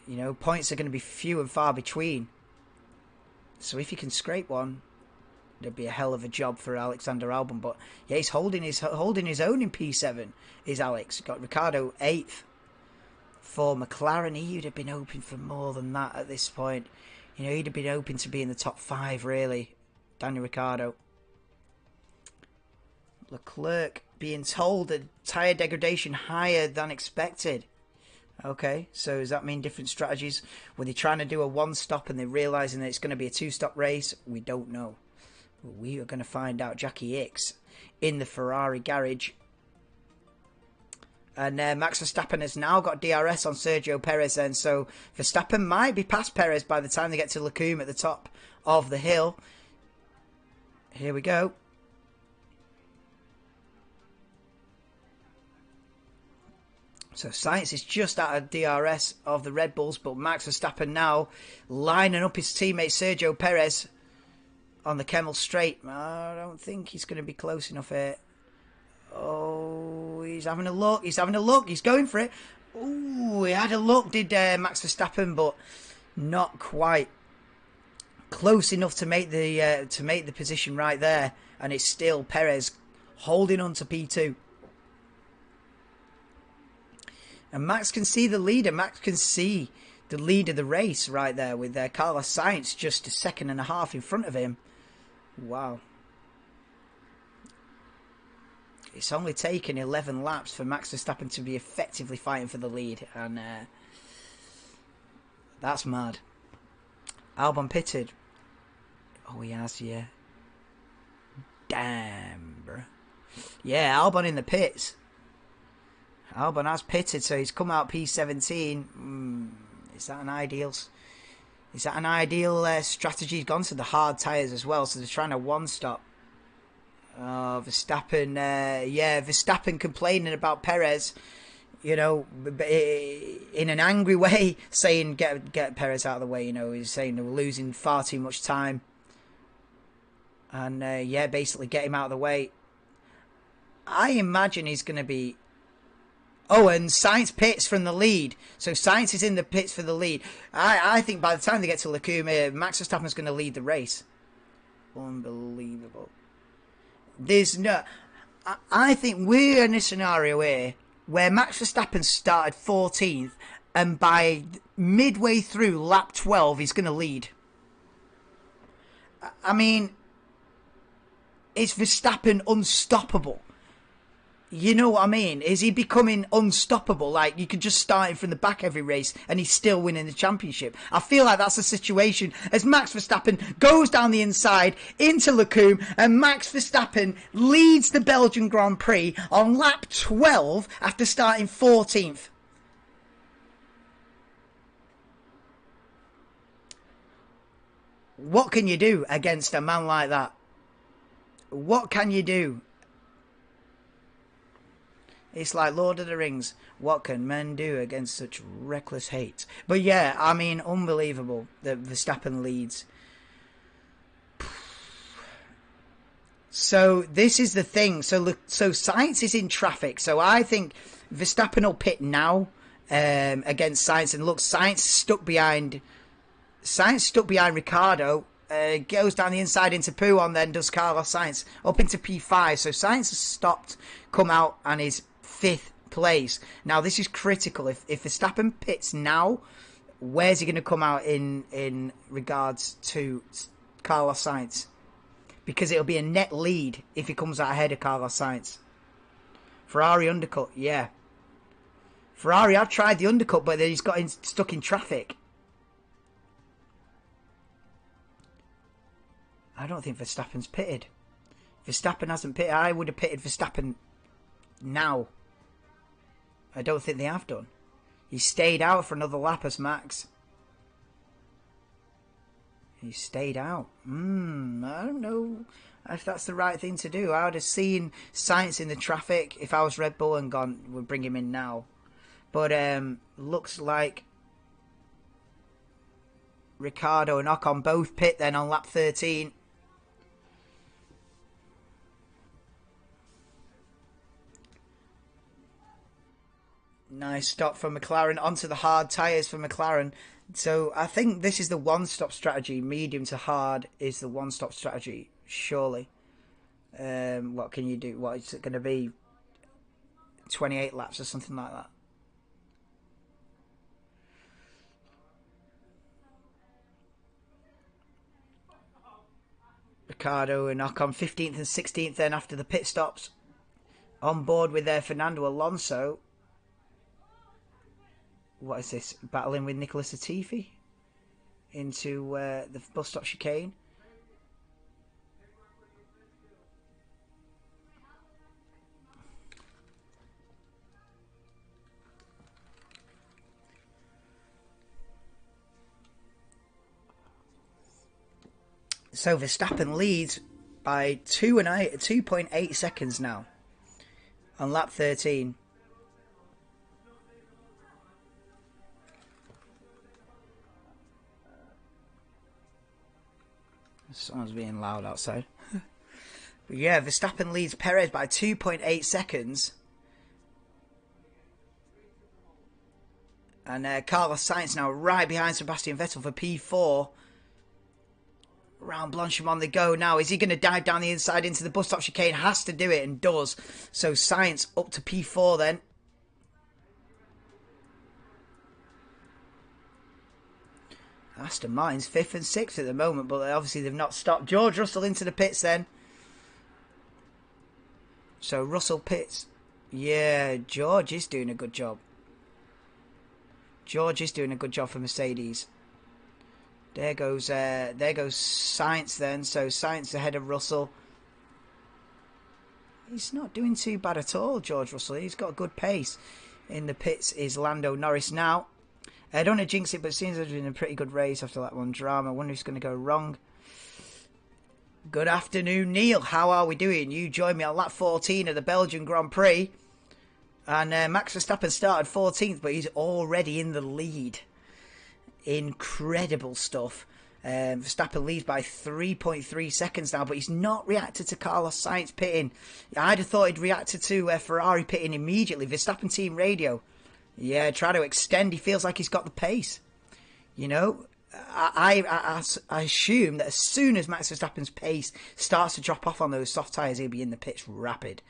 You know, points are going to be few and far between. So if he can scrape one, it'd be a hell of a job for Alexander Albon. But yeah, he's holding his own in P7. Is Alex got Ricciardo 8th for McLaren? He would have been hoping for more than that at this point. You know, he'd have been hoping to be in the top 5 really. Daniel Ricciardo. Leclerc being told that tyre degradation higher than expected. Okay, so does that mean different strategies? Were they trying to do a one-stop and they're realising that it's going to be a two-stop race? We don't know. But we are going to find out. Jackie Hicks in the Ferrari garage. And Max Verstappen has now got DRS on Sergio Perez then. So Verstappen might be past Perez by the time they get to Leclerc at the top of the hill. Here we go. So Sainz is just out of DRS of the Red Bulls, but Max Verstappen now lining up his teammate Sergio Perez on the Kemmel Straight. I don't think he's going to be close enough here. Oh, he's having a look. He's having a look. He's going for it. Oh, he had a look, did Max Verstappen, but not quite close enough to make the position right there. And it's still Perez holding on to P2. And Max can see the leader. Max can see the lead of the race right there with Carlos Sainz just a second and a half in front of him. Wow. It's only taken 11 laps for Max Verstappen to be effectively fighting for the lead. And that's mad. Albon pitted. Oh, he has, yeah. Damn, bro. Yeah, Albon in the pits. Albon has pitted, so he's come out P17. Is that an ideal? Is that an ideal strategy? He's gone to the hard tyres as well, so they're trying a one-stop. Oh, Verstappen, yeah, Verstappen complaining about Perez, you know, in an angry way, saying get Perez out of the way. You know, he's saying we're losing far too much time, and yeah, basically get him out of the way. I imagine he's going to be. Oh, and Sainz pits from the lead. So Sainz is in the pits for the lead. I think by the time they get to Leclerc, Max Verstappen's going to lead the race. Unbelievable. There's no... I think we're in a scenario here where Max Verstappen started 14th and by midway through lap 12, he's going to lead. I mean, is Verstappen unstoppable? You know what I mean? Is he becoming unstoppable? Like, you could just start him from the back every race and he's still winning the championship. I feel like that's the situation as Max Verstappen goes down the inside into Leclerc and Max Verstappen leads the Belgian Grand Prix on lap 12 after starting 14th. What can you do against a man like that? What can you do? It's like Lord of the Rings. What can men do against such reckless hate? But yeah, I mean, unbelievable that Verstappen leads. So this is the thing. So Sainz is in traffic. So I think Verstappen will pit now against Sainz. And look, Sainz stuck behind Ricciardo. Goes down the inside into P1, then does Carlos Sainz up into P5. So Sainz has stopped, come out, and is 5th place. Now this is critical. If Verstappen pits now, where's he going to come out in regards to Carlos Sainz? Because it'll be a net lead if he comes out ahead of Carlos Sainz. Ferrari undercut, yeah. Ferrari have tried the undercut, but then he's got stuck in traffic. I don't think Verstappen's pitted. Verstappen hasn't pitted. I would have pitted Verstappen now. I don't think they have done. He stayed out for another lap as Max. He stayed out. I don't know if that's the right thing to do. I would have seen Sainz in the traffic if I was Red Bull and gone, we'll bring him in now. But looks like Ricciardo and Ocon both pit then on lap 13. Nice stop from McLaren onto the hard tyres for McLaren. So I think this is the one-stop strategy. Medium to hard is the one-stop strategy, surely. What can you do? What is it going to be? 28 laps or something like that. Ricciardo and Ocon 15th and 16th then after the pit stops. On board with Fernando Alonso. What is this? Battling with Nicholas Latifi into the bus stop chicane. So Verstappen leads by 2.8 seconds now on lap 13. Someone's being loud outside. But yeah, Verstappen leads Perez by 2.8 seconds. And Carlos Sainz now right behind Sebastian Vettel for P4. Round Blanchard on the go now. Is he going to dive down the inside into the bus stop chicane? Has to do it and does. So Sainz up to P4 then. Aston Martin's 5th and 6th at the moment, but obviously they've not stopped. George Russell into the pits then. So Russell pits. Yeah, George is doing a good job. George is doing a good job for Mercedes. There goes Sainz then. So Sainz ahead of Russell. He's not doing too bad at all, George Russell. He's got a good pace. In the pits is Lando Norris now. I don't want to jinx it, but it seems it's been a pretty good race after that one drama. I wonder who's going to go wrong. Good afternoon, Neil. How are we doing? You joined me on lap 14 of the Belgian Grand Prix. And Max Verstappen started 14th, but he's already in the lead. Incredible stuff. Verstappen leads by 3.3 seconds now, but he's not reacted to Carlos Sainz pitting. I'd have thought he'd reacted to Ferrari pitting immediately. Verstappen team radio. Yeah, try to extend. He feels like he's got the pace. You know, I assume that as soon as Max Verstappen's pace starts to drop off on those soft tyres, he'll be in the pits rapid.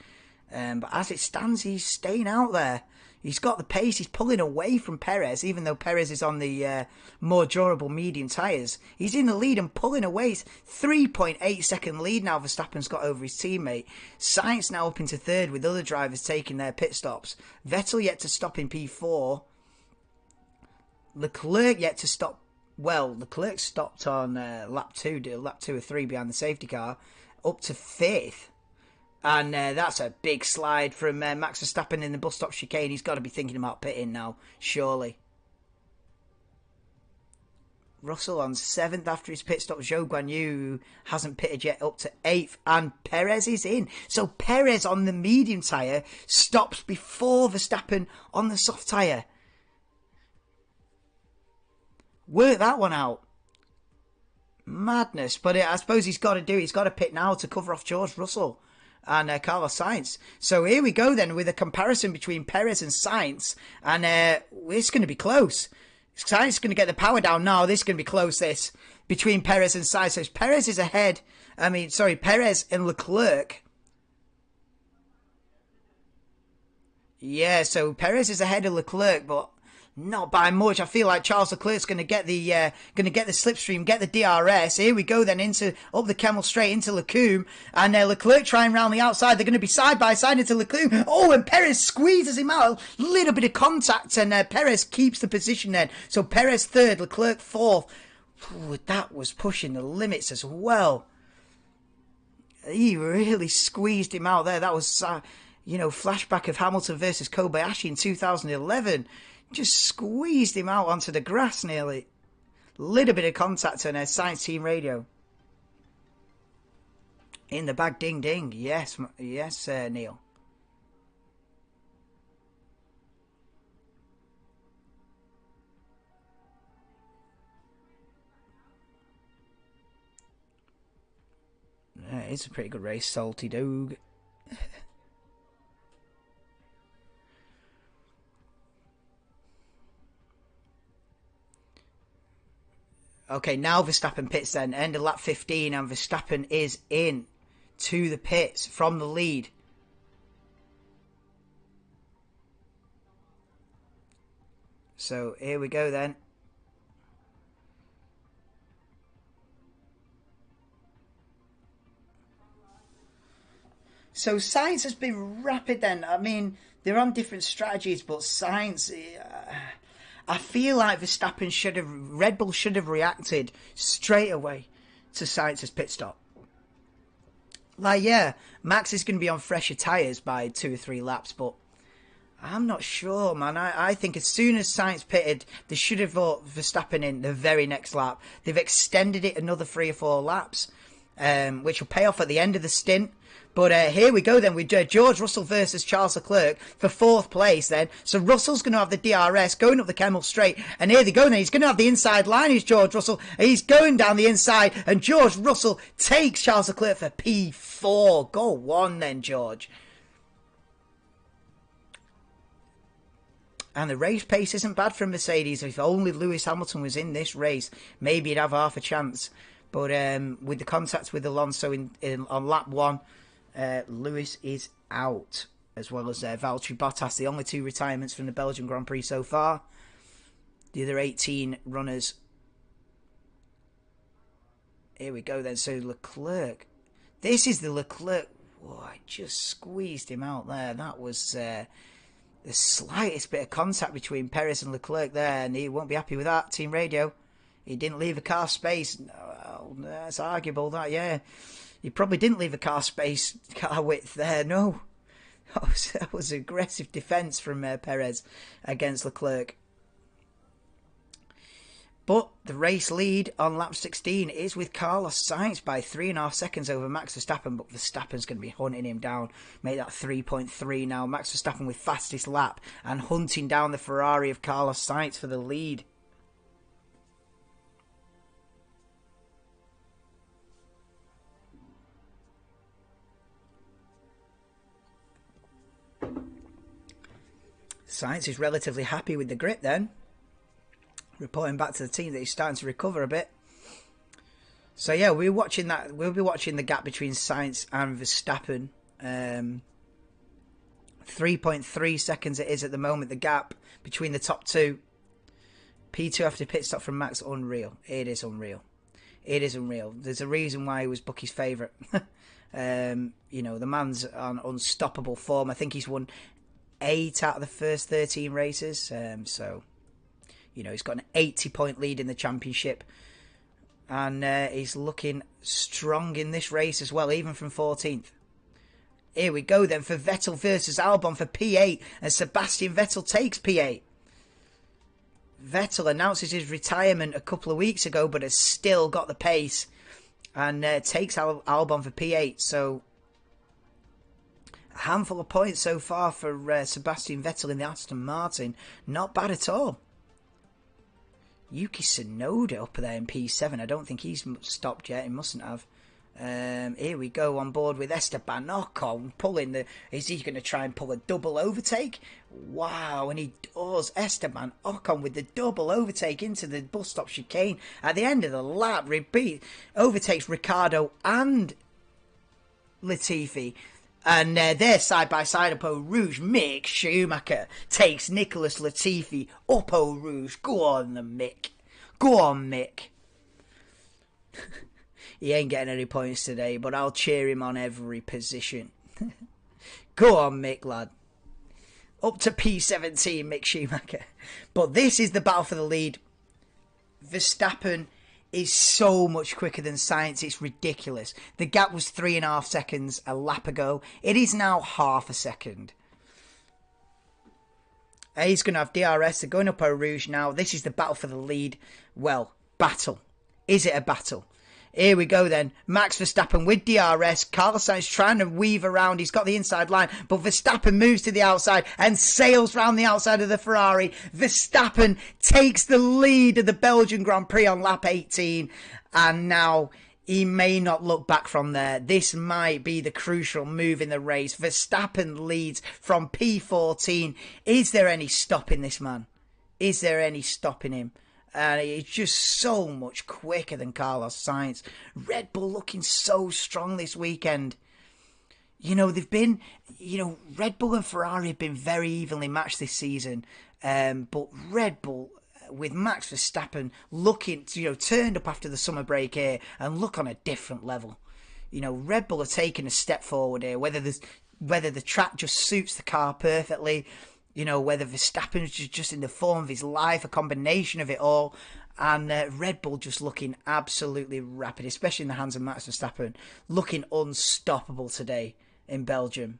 But as it stands, he's staying out there. He's got the pace. He's pulling away from Perez, even though Perez is on the more durable medium tyres. He's in the lead and pulling away. It's 3.8 second lead now Verstappen's got over his teammate. Sainz now up into third with other drivers taking their pit stops. Vettel yet to stop in P4. Leclerc yet to stop. Well, Leclerc stopped on lap 2 or 3 behind the safety car. Up to 5th. And that's a big slide from Max Verstappen in the bus stop chicane. He's got to be thinking about pitting now, surely. Russell on 7th after his pit stop. Zhou Guanyu hasn't pitted yet, up to 8th. And Perez is in. So Perez on the medium tyre stops before Verstappen on the soft tyre. Work that one out. Madness. But I suppose he's got to pit now to cover off George Russell and Carlos Sainz. So here we go then with a comparison between Perez and Sainz. And it's going to be close. Sainz is going to get the power down now. This is going to be close, this. Between Perez and Sainz. So Perez is ahead. Perez and Leclerc. Yeah, so Perez is ahead of Leclerc, but not by much. I feel like Charles Leclerc's going to get the slipstream, get the DRS. Here we go then up the Kemmel straight into Leclerc, and Leclerc trying round the outside. They're going to be side by side into Leclerc. Oh, and Perez squeezes him out. A little bit of contact, and Perez keeps the position then. So Perez third, Leclerc fourth. Ooh, that was pushing the limits as well. He really squeezed him out there. That was, flashback of Hamilton versus Kobayashi in 2011. Just squeezed him out onto the grass nearly. Little bit of contact on Science Team Radio. In the bag, ding ding. Yes, yes, Neil. It's a pretty good race, Salty Dog. Okay, now Verstappen pits then. End of lap 15 and Verstappen is in to the pits from the lead. So here we go then. So Sainz has been rapid then. I mean, they're on different strategies, but Sainz... I feel like Red Bull should have reacted straight away to Sainz's pit stop. Like, yeah, Max is going to be on fresher tyres by 2 or 3 laps, but I'm not sure, man. I think as soon as Sainz pitted, they should have brought Verstappen in the very next lap. They've extended it another 3 or 4 laps, which will pay off at the end of the stint. But here we go then with George Russell versus Charles Leclerc for 4th place then. So Russell's going to have the DRS going up the Kemmel Straight. And here they go then. He's going to have the inside line, who's George Russell. He's going down the inside. And George Russell takes Charles Leclerc for P4. Go on then, George. And the race pace isn't bad for Mercedes. If only Lewis Hamilton was in this race, maybe he'd have half a chance. But with the contacts with Alonso on lap 1, Lewis is out, as well as Valtteri Bottas, the only 2 retirements from the Belgian Grand Prix so far. The other 18 runners. Here we go then. So Leclerc. This is the Leclerc. Whoa, I just squeezed him out there. That was the slightest bit of contact between Perez and Leclerc there, and he won't be happy with that. Team Radio. He didn't leave a car space. Well, that's arguable, that, yeah. He probably didn't leave a car width there, no. That was aggressive defence from Perez against Leclerc. But the race lead on lap 16 is with Carlos Sainz by 3.5 seconds over Max Verstappen, but Verstappen's going to be hunting him down. Make that 3.3 now. Max Verstappen with fastest lap and hunting down the Ferrari of Carlos Sainz for the lead. Sainz is relatively happy with the grip then. Reporting back to the team that he's starting to recover a bit. So yeah, we'll be watching the gap between Sainz and Verstappen. 3.3 seconds it is at the moment, the gap between the top 2. P2 after pit stop from Max, unreal. It is unreal. It is unreal. There's a reason why he was Bucky's favourite. You know, the man's on unstoppable form. I think he's won 8 out of the first 13 races. So, you know, he's got an 80-point lead in the championship. And he's looking strong in this race as well, even from 14th. Here we go then for Vettel versus Albon for P8. And Sebastian Vettel takes P8. Vettel announces his retirement a couple of weeks ago, but has still got the pace. And takes Albon for P8. So a handful of points so far for Sebastian Vettel in the Aston Martin. Not bad at all. Yuki Tsunoda up there in P7. I don't think he's stopped yet. He mustn't have. Here we go on board with Esteban Ocon pulling the... Is he going to try and pull a double overtake? Wow, and he does. Esteban Ocon with the double overtake into the bus stop chicane at the end of the lap. Overtakes Ricciardo and Latifi. And they're side by side up Eau Rouge. Mick Schumacher takes Nicholas Latifi up Eau Rouge. Go on, Mick. Go on, Mick. He ain't getting any points today, but I'll cheer him on every position. Go on, Mick, lad. Up to P17, Mick Schumacher. But this is the battle for the lead. Verstappen is so much quicker than Sainz. It's ridiculous. The gap was 3.5 seconds a lap ago. It is now half a second. He's going to have DRS. They're going up Eau Rouge now. This is the battle for the lead. Well, battle. Is it a battle? Here we go then. Max Verstappen with DRS. Carlos Sainz trying to weave around. He's got the inside line, but Verstappen moves to the outside and sails round the outside of the Ferrari. Verstappen takes the lead of the Belgian Grand Prix on lap 18, and now he may not look back from there. This might be the crucial move in the race. Verstappen leads from P14. Is there any stopping this man? Is there any stopping him? And he's just so much quicker than Carlos Sainz. Red Bull looking so strong this weekend. You know, they've been, Red Bull and Ferrari have been very evenly matched this season. But Red Bull, with Max Verstappen looking, turned up after the summer break here and look on a different level. Red Bull are taking a step forward here, whether the track just suits the car perfectly, whether Verstappen is just in the form of his life, a combination of it all, and Red Bull just looking absolutely rapid, especially in the hands of Max Verstappen, looking unstoppable today in Belgium.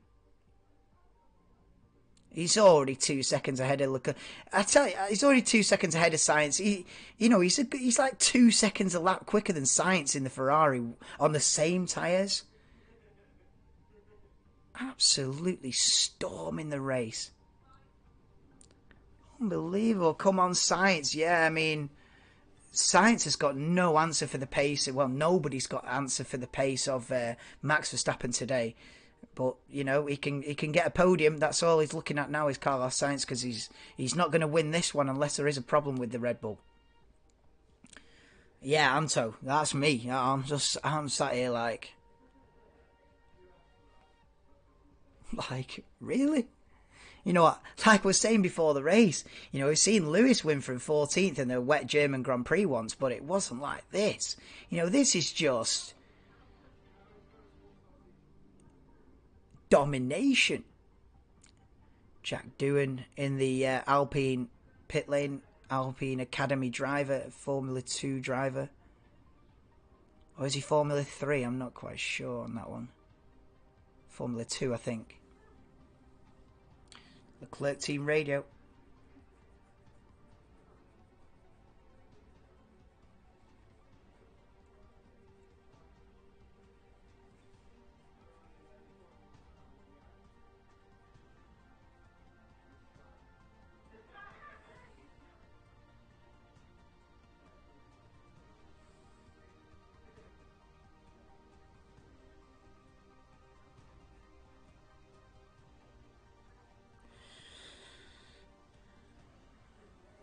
He's already 2 seconds ahead of Leclerc. I tell you, he's already 2 seconds ahead of Sainz. He's like 2 seconds a lap quicker than Sainz in the Ferrari on the same tyres. Absolutely storming the race. Unbelievable. Come on, Sainz. Yeah, I mean, Sainz has got no answer for the pace. Well, nobody's got answer for the pace of Max Verstappen today. But, he can get a podium. That's all he's looking at now is Carlos Sainz, because he's not going to win this one unless there is a problem with the Red Bull. Yeah, Anto, that's me. I'm sat here like, really? You know what? Like I was saying before the race, we've seen Lewis win from 14th in the wet German Grand Prix once, but it wasn't like this. This is just domination. Jack Doohan in the Alpine pit lane, Alpine Academy driver, Formula 2 driver. Or is he Formula 3? I'm not quite sure on that one. Formula 2, I think. Leclerc team radio.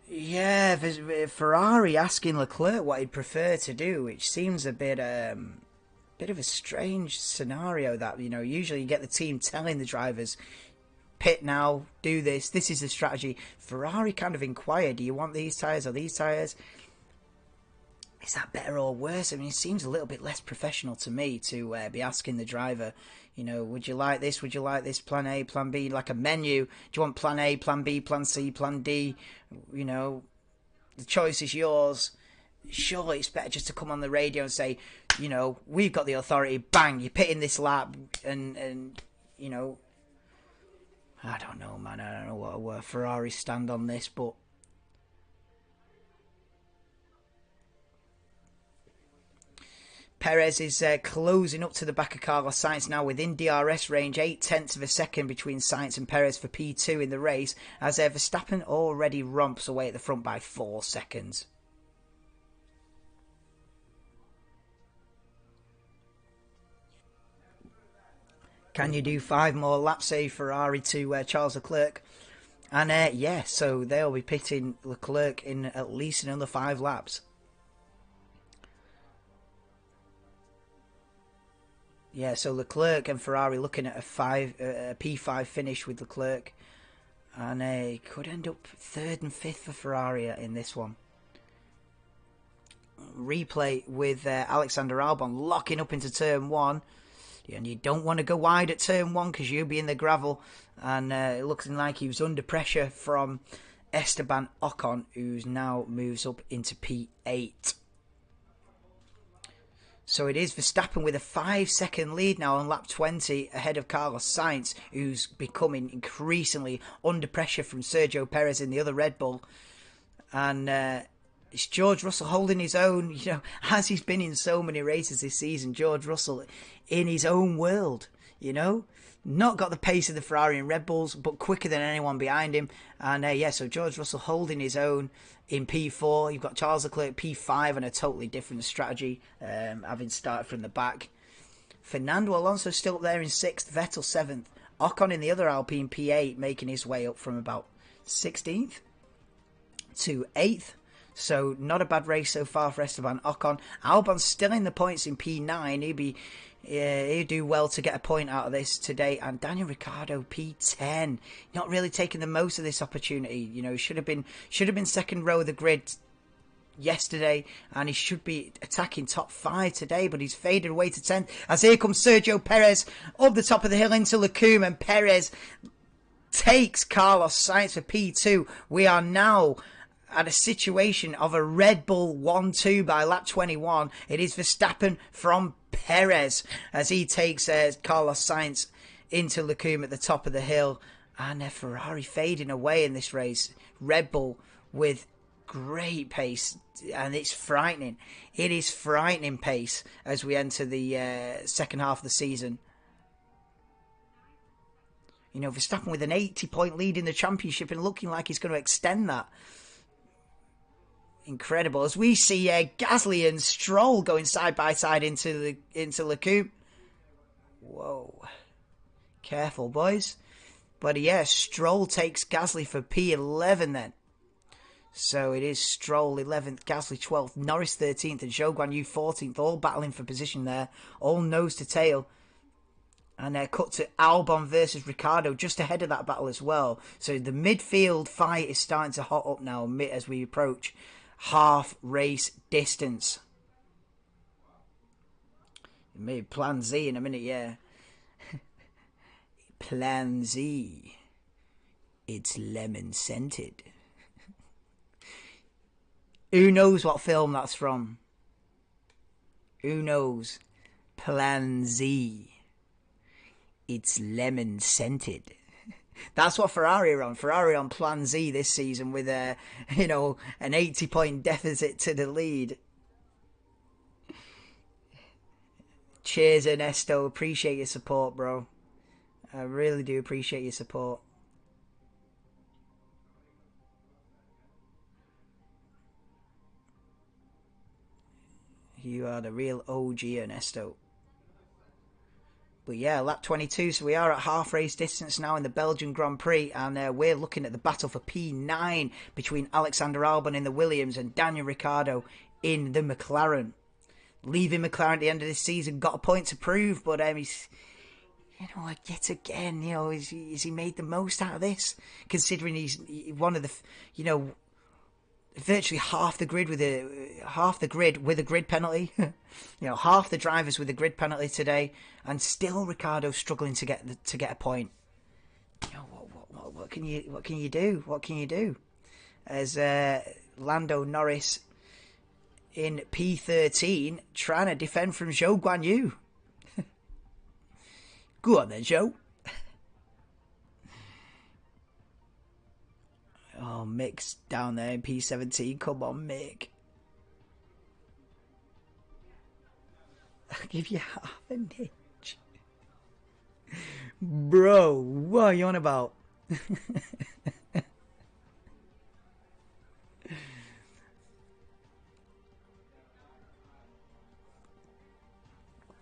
Yeah, Ferrari asking Leclerc what he'd prefer to do, which seems a bit of a strange scenario. That usually you get the team telling the drivers, pit now, do this. This is the strategy. Ferrari kind of inquire, do you want these tyres or these tyres? Is that better or worse? I mean, it seems a little bit less professional to me to be asking the driver, would you like this? Would you like this? Plan A, plan B, like a menu. Do you want plan A, plan B, plan C, plan D? The choice is yours. Surely it's better just to come on the radio and say, we've got the authority. Bang, you're pitting this lap, and I don't know, man. I don't know where Ferrari stand on this, but Perez is closing up to the back of Carlos Sainz now within DRS range, 0.8 of a second between Sainz and Perez for P2 in the race, as Verstappen already romps away at the front by 4 seconds. Can you do 5 more laps, say Ferrari to Charles Leclerc? And so they'll be pitting Leclerc in at least another 5 laps. Yeah, so Leclerc and Ferrari looking at a P5 finish with Leclerc. And it could end up 3rd and 5th for Ferrari in this one. Replay with Alexander Albon locking up into turn 1. And you don't want to go wide at turn 1 because you'll be in the gravel. And it looks like he was under pressure from Esteban Ocon, who's now moves up into P8. So it is Verstappen with a 5-second lead now on lap 20 ahead of Carlos Sainz, who's becoming increasingly under pressure from Sergio Perez in the other Red Bull. And It's George Russell holding his own, as he's been in so many races this season. George Russell in his own world, Not got the pace of the Ferrari and Red Bulls, but quicker than anyone behind him. And so George Russell holding his own in P4. You've got Charles Leclerc P5 and a totally different strategy, having started from the back. Fernando Alonso still up there in 6th, Vettel 7th. Ocon in the other Alpine P8, making his way up from about 16th to 8th. So not a bad race so far for Esteban Ocon. Albon's still in the points in P9. He'd do well to get a point out of this today. And Daniel Ricciardo P10, not really taking the most of this opportunity. He should have been second row of the grid yesterday, and he should be attacking top 5 today, but he's faded away to 10th. As here comes Sergio Perez up the top of the hill into Leclerc, and Perez takes Carlos Sainz for P2. We are now at a situation of a Red Bull 1-2 by lap 21. It is Verstappen from Perez as he takes Carlos Sainz into Leclerc at the top of the hill, and Ferrari fading away in this race. Red Bull with great pace, and it's frightening. It is frightening pace as we enter the second half of the season. Verstappen with an 80-point lead in the championship and looking like he's going to extend that. Incredible. As we see Gasly and Stroll going side by side into Leclerc. Whoa. Careful, boys. But Stroll takes Gasly for P11 then. So it is Stroll 11th, Gasly 12th, Norris 13th, and Zhou Guanyu 14th, all battling for position there, all nose to tail. And cut to Albon versus Ricciardo just ahead of that battle as well. So the midfield fight is starting to hot up now as we approach half race distance. Maybe Plan Z in a minute, yeah. Plan Z. It's lemon scented. Who knows what film that's from? Who knows? Plan Z. It's lemon scented. That's what Ferrari are on. Ferrari on Plan Z this season with an 80-point deficit to the lead. Cheers, Ernesto. Appreciate your support, bro. I really do appreciate your support. You are the real OG, Ernesto. But yeah, lap 22, so we are at half race distance now in the Belgian Grand Prix, and we're looking at the battle for P9 between Alexander Albon in the Williams and Daniel Ricciardo in the McLaren. Leaving McLaren at the end of this season, got a point to prove, but he's, yet again, is he made the most out of this? Considering he's one of the, virtually half the grid with a grid penalty. Half the drivers with a grid penalty today, and still Ricciardo struggling to get a point. What can you do? What can you do? As Lando Norris in P13 trying to defend from Zhou Guanyu. Go on then, Zhou. Oh, Mick's down there in P17. Come on, Mick. I'll give you half an inch. Bro, what are you on about?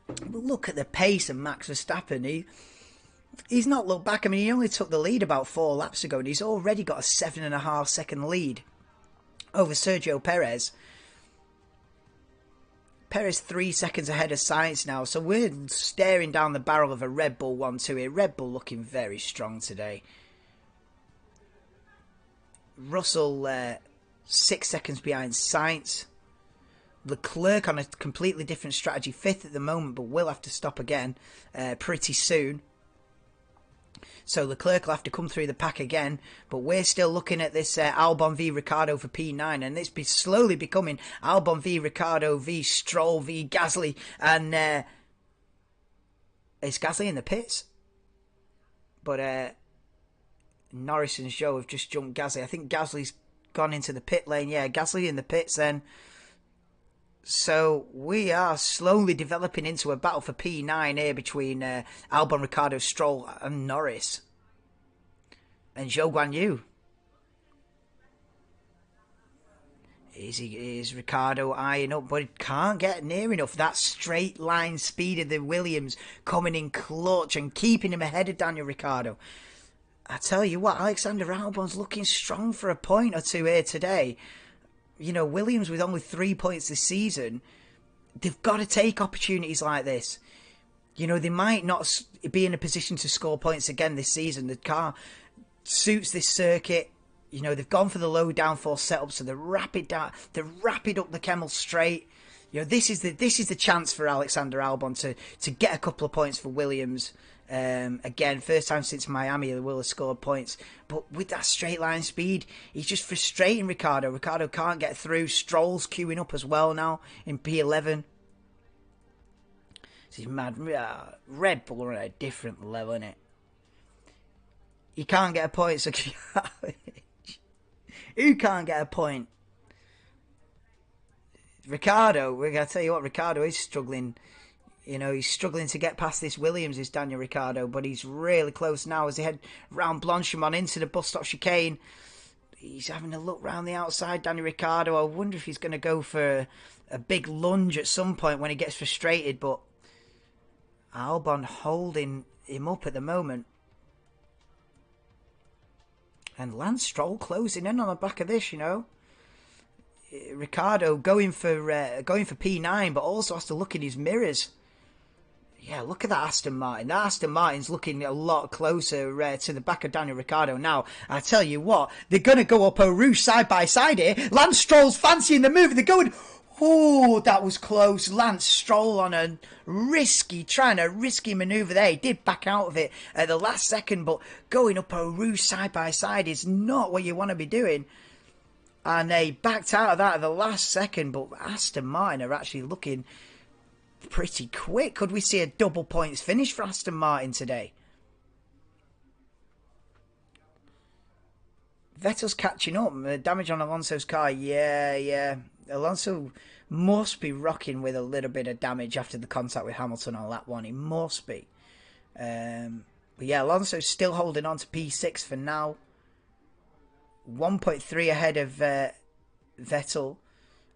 But look at the pace of Max Verstappen. He's not looked back. I mean, he only took the lead about 4 laps ago, and he's already got a 7.5 second lead over Sergio Perez. Perez 3 seconds ahead of Sainz now, so we're staring down the barrel of a Red Bull 1-2 here. Red Bull looking very strong today. Russell 6 seconds behind Sainz. Leclerc on a completely different strategy, 5th at the moment, but will have to stop again pretty soon. So Leclerc will have to come through the pack again, but we're still looking at this Albon v Ricciardo for P9, and it's slowly becoming Albon v Ricciardo v Stroll v Gasly, and is Gasly in the pits? But Norris and Zhou have just jumped Gasly. I think Gasly's gone into the pit lane. Yeah, Gasly in the pits then. So we are slowly developing into a battle for P9 here between Albon, Ricciardo, Stroll and Norris. And Zhou Guan Yu. Is Ricciardo eyeing up, but it can't get near enough. That straight line speed of the Williams coming in clutch and keeping him ahead of Daniel Ricciardo. I tell you what, Alexander Albon's looking strong for a point or two here today. You know, Williams with only 3 points this season, they've got to take opportunities like this. You know, they might not be in a position to score points again this season. The car suits this circuit. You know, they've gone for the low downforce setup, so they're rapid up the Kemmel straight. You know, this is the chance for Alexander Albon to get a couple of points for Williams. Again, first time since Miami they will have scored points, but with that straight line speed, he's just frustrating Ricciardo. Ricciardo can't get through. Stroll's queuing up as well now in P11. This is mad. Red Bull are on a different level, innit? He can't get a point, so who can't get a point? Ricciardo. We're going to tell you what, Ricciardo is struggling. You know, he's struggling to get past this Williams, this Daniel Ricciardo, but he's really close now as they head round Blanchimont into the bus stop chicane. He's having a look round the outside, Daniel Ricciardo. I wonder if he's going to go for a big lunge at some point when he gets frustrated, but Albon holding him up at the moment. And Lance Stroll closing in on the back of this, you know. Ricciardo going for P9, but also has to look in his mirrors. Yeah, look at that Aston Martin. That Aston Martin's looking a lot closer to the back of Daniel Ricciardo now. I tell you what, they're going to go up Eau Rouge side by side here. Lance Stroll's fancying the move. They're going... Oh, that was close. Lance Stroll on a trying a risky manoeuvre there. He did back out of it at the last second, but going up Eau Rouge side by side is not what you want to be doing. And they backed out of that at the last second, but Aston Martin are actually looking pretty quick. Could we see a double points finish for Aston Martin today? Vettel's catching up. Damage on Alonso's car. Yeah. Alonso must be rocking with a little bit of damage after the contact with Hamilton on lap 1. He must be. But yeah, Alonso's still holding on to P6 for now. 1.3 ahead of Vettel.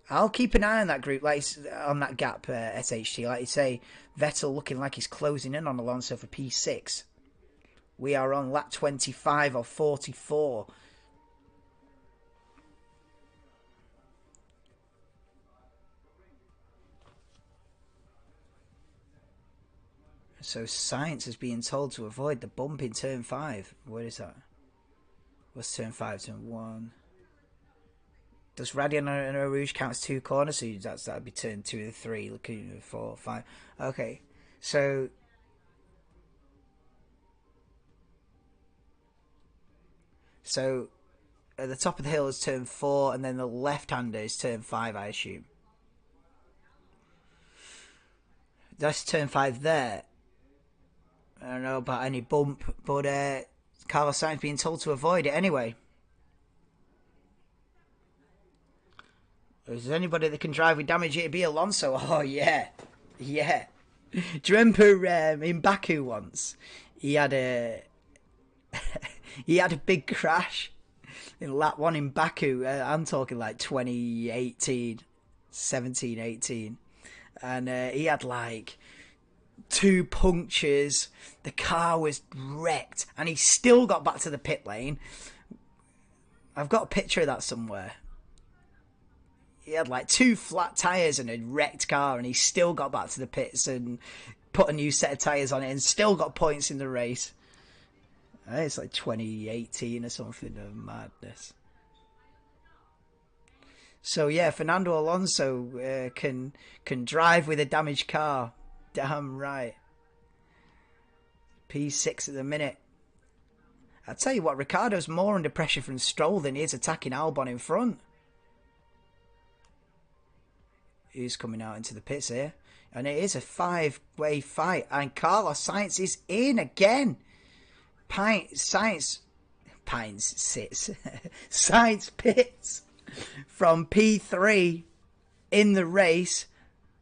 I'll keep an eye on that group, on that gap, SHT. Like you say, Vettel looking like he's closing in on Alonso for P6. We are on lap 25 or 44. So Science is being told to avoid the bump in turn 5. What is that? What's turn 5? Turn 1. Does Radion and Eau Rouge count as 2 corners? So that'd be turn 2 and 3. Looking at 4, 5. Okay. So at the top of the hill is turn 4, and then the left-hander is turn 5, I assume. That's turn 5 there. I don't know about any bump, but Carlos Sainz being told to avoid it anyway. Is there anybody that can drive with damage? It'd be Alonso. Oh, yeah. Do you remember in Baku once? He had a big crash in lap 1 in Baku. I'm talking like 2018, 17, 18. And he had like 2 punctures. The car was wrecked, and he still got back to the pit lane. I've got a picture of that somewhere. He had like 2 flat tyres and a wrecked car, and he still got back to the pits and put a new set of tyres on it and still got points in the race. It's like 2018 or something of madness. So yeah, Fernando Alonso can drive with a damaged car. Damn right. P6 at the minute. I'll tell you what, Ricciardo's more under pressure from Stroll than he is attacking Albon in front. Who's coming out into the pits here? And it is a 5-way fight. And Carlos Sainz is in again. Sainz Pines sits. Sainz pits from P3 in the race.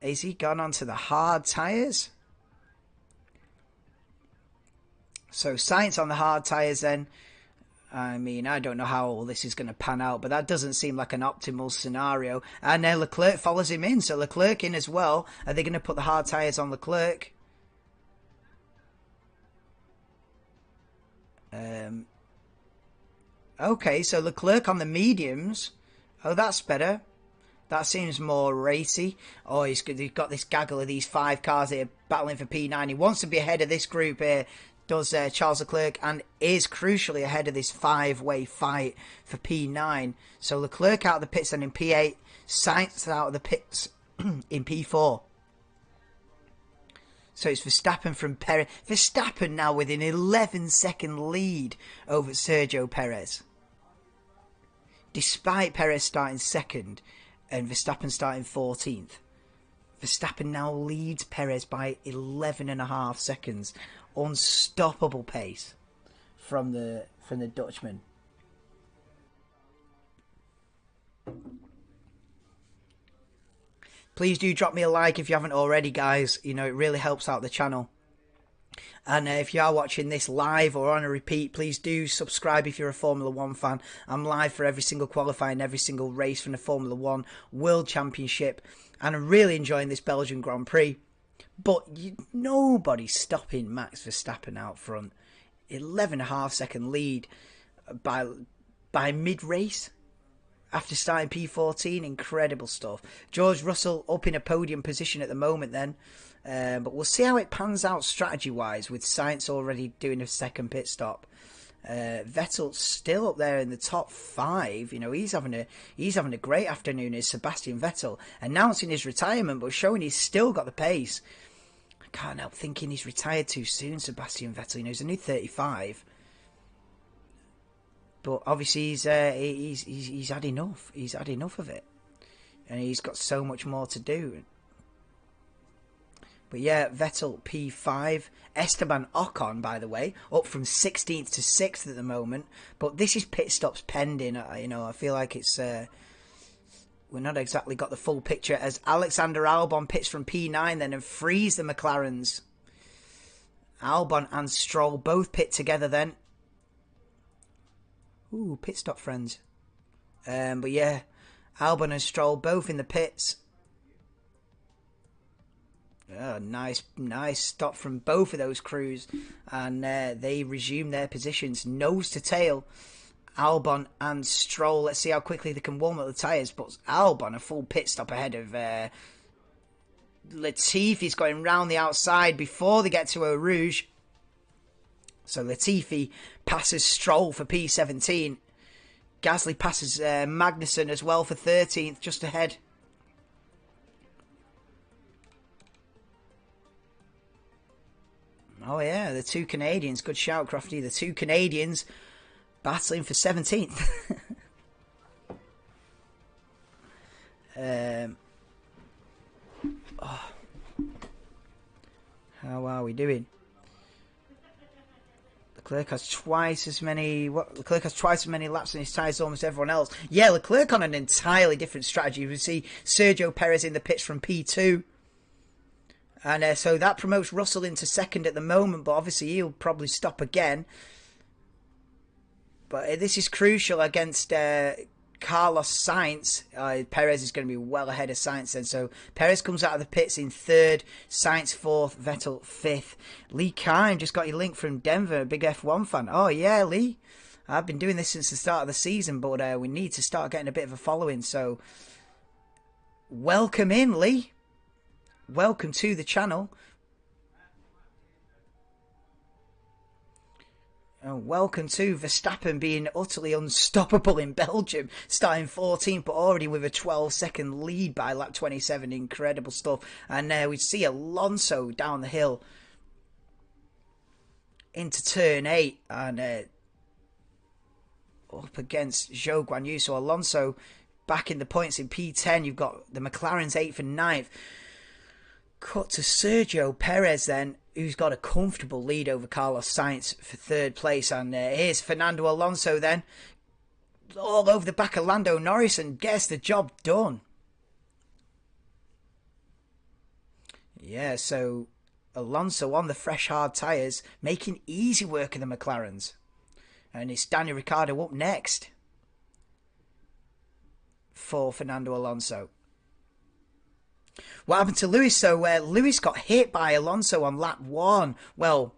Is he gone onto the hard tyres? So Sainz on the hard tyres then. I mean, I don't know how all this is going to pan out, but that doesn't seem like an optimal scenario. And Leclerc follows him in, so Leclerc in as well. Are they going to put the hard tyres on Leclerc? Okay, so Leclerc on the mediums. Oh, that's better. That seems more racy. Oh, he's got this gaggle of these 5 cars here battling for P9. He wants to be ahead of this group here, does Charles Leclerc, and is crucially ahead of this 5-way fight for P9. So Leclerc out of the pits then in P8, Sainz out of the pits in P4. So it's Verstappen from Perez. Verstappen now with an 11-second lead over Sergio Perez. Despite Perez starting second and Verstappen starting 14th. Verstappen now leads Perez by 11.5 seconds. Unstoppable pace from the Dutchman. Please do drop me a like if you haven't already, guys. You know, it really helps out the channel. And if you are watching this live or on a repeat, please do subscribe if you're a Formula 1 fan. I'm live for every single qualifying, every single race from the Formula 1 World Championship. And I'm really enjoying this Belgian Grand Prix. But nobody's stopping Max Verstappen out front. 11.5 second lead by mid-race. After starting P14, incredible stuff. George Russell up in a podium position at the moment then. But we'll see how it pans out strategy-wise with Sainz already doing a second pit stop. Vettel still up there in the top 5. You know, he's having a great afternoon, is Sebastian Vettel. Announcing his retirement, but showing he's still got the pace. I can't help thinking he's retired too soon, Sebastian Vettel. You know, he's only 35. But obviously he's had enough. He's had enough of it. And he's got so much more to do. But yeah, Vettel P5. Esteban Ocon, by the way, up from 16th to 6th at the moment. But this is pit stops pending. You know, I feel like it's... we're not exactly got the full picture as Alexander Albon pits from P9 then and frees the McLarens. Albon and Stroll both pit together then. Ooh, pit stop friends. But yeah, Albon and Stroll both in the pits. Oh, nice stop from both of those crews. And they resume their positions nose to tail. Albon and Stroll. Let's see how quickly they can warm up the tyres. But Albon, a full pit stop ahead of Latifi's going round the outside before they get to Eau Rouge. So Latifi passes Stroll for P17. Gasly passes Magnussen as well for 13th, just ahead. Oh yeah, the 2 Canadians. Good shout, Crofty. The 2 Canadians battling for 17th. How are we doing? Leclerc has twice as many laps in his tyres as almost everyone else. Yeah, Leclerc on an entirely different strategy. You can see Sergio Perez in the pits from P2. And so that promotes Russell into second at the moment, but obviously he'll probably stop again. But this is crucial against Carlos Sainz. Perez is going to be well ahead of Sainz then. So Perez comes out of the pits in 3rd, Sainz 4th, Vettel 5th. Lee Kime just got your link from Denver, a big F1 fan. Oh yeah, Lee. I've been doing this since the start of the season, but we need to start getting a bit of a following. So welcome in, Lee. Welcome to the channel. Welcome to Verstappen being utterly unstoppable in Belgium, starting 14th, but already with a 12-second lead by lap 27. Incredible stuff. And we see Alonso down the hill into turn 8 and up against Zhou Guanyu. So Alonso back in the points in P10. You've got the McLaren's 8th and 9th. Cut to Sergio Perez then, who's got a comfortable lead over Carlos Sainz for third place. And here's Fernando Alonso then, all over the back of Lando Norris, and gets the job done. Yeah, so Alonso on the fresh hard tyres, making easy work of the McLarens. And it's Daniel Ricciardo up next for Fernando Alonso. What happened to Lewis? So Lewis got hit by Alonso on lap 1. Well,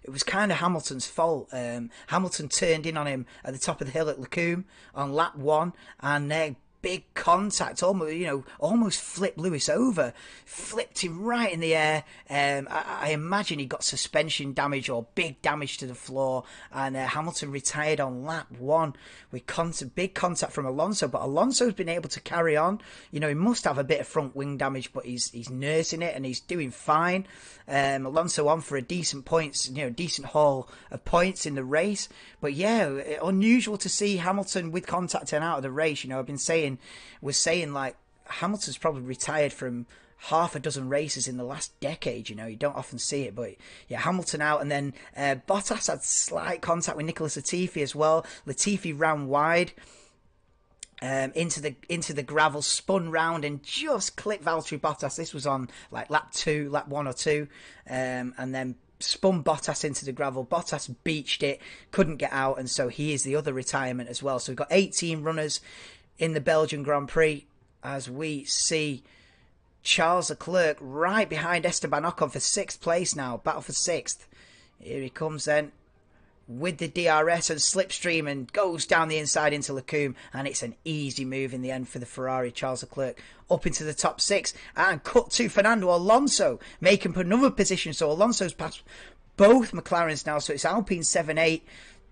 it was kind of Hamilton's fault. Hamilton turned in on him at the top of the hill at Lecombe on lap 1, and big contact, almost flipped Lewis over, flipped him right in the air. I imagine he got suspension damage or big damage to the floor, and Hamilton retired on lap 1 with big contact from Alonso. But Alonso's been able to carry on. He must have a bit of front wing damage, but he's nursing it and he's doing fine. Alonso on for a decent points, decent haul of points in the race. But yeah, unusual to see Hamilton with contact and out of the race. I've been saying like Hamilton's probably retired from half a dozen races in the last decade. You don't often see it, but yeah, Hamilton out. And then Bottas had slight contact with Nicholas Latifi as well. Latifi ran wide into the gravel, spun round and just clipped Valtteri Bottas. This was on like lap 1 or 2, and then spun Bottas into the gravel. Bottas beached it, couldn't get out, and so he is the other retirement as well. So we've got 18 runners in the Belgian Grand Prix, as we see Charles Leclerc right behind Esteban Ocon for 6th place now, battle for 6th. Here he comes then with the DRS and slipstream, and goes down the inside into Lecombe, and it's an easy move in the end for the Ferrari. Charles Leclerc up into the top 6 and cut to Fernando Alonso, making another position. So Alonso's passed both McLarens now, so it's Alpine 7-8,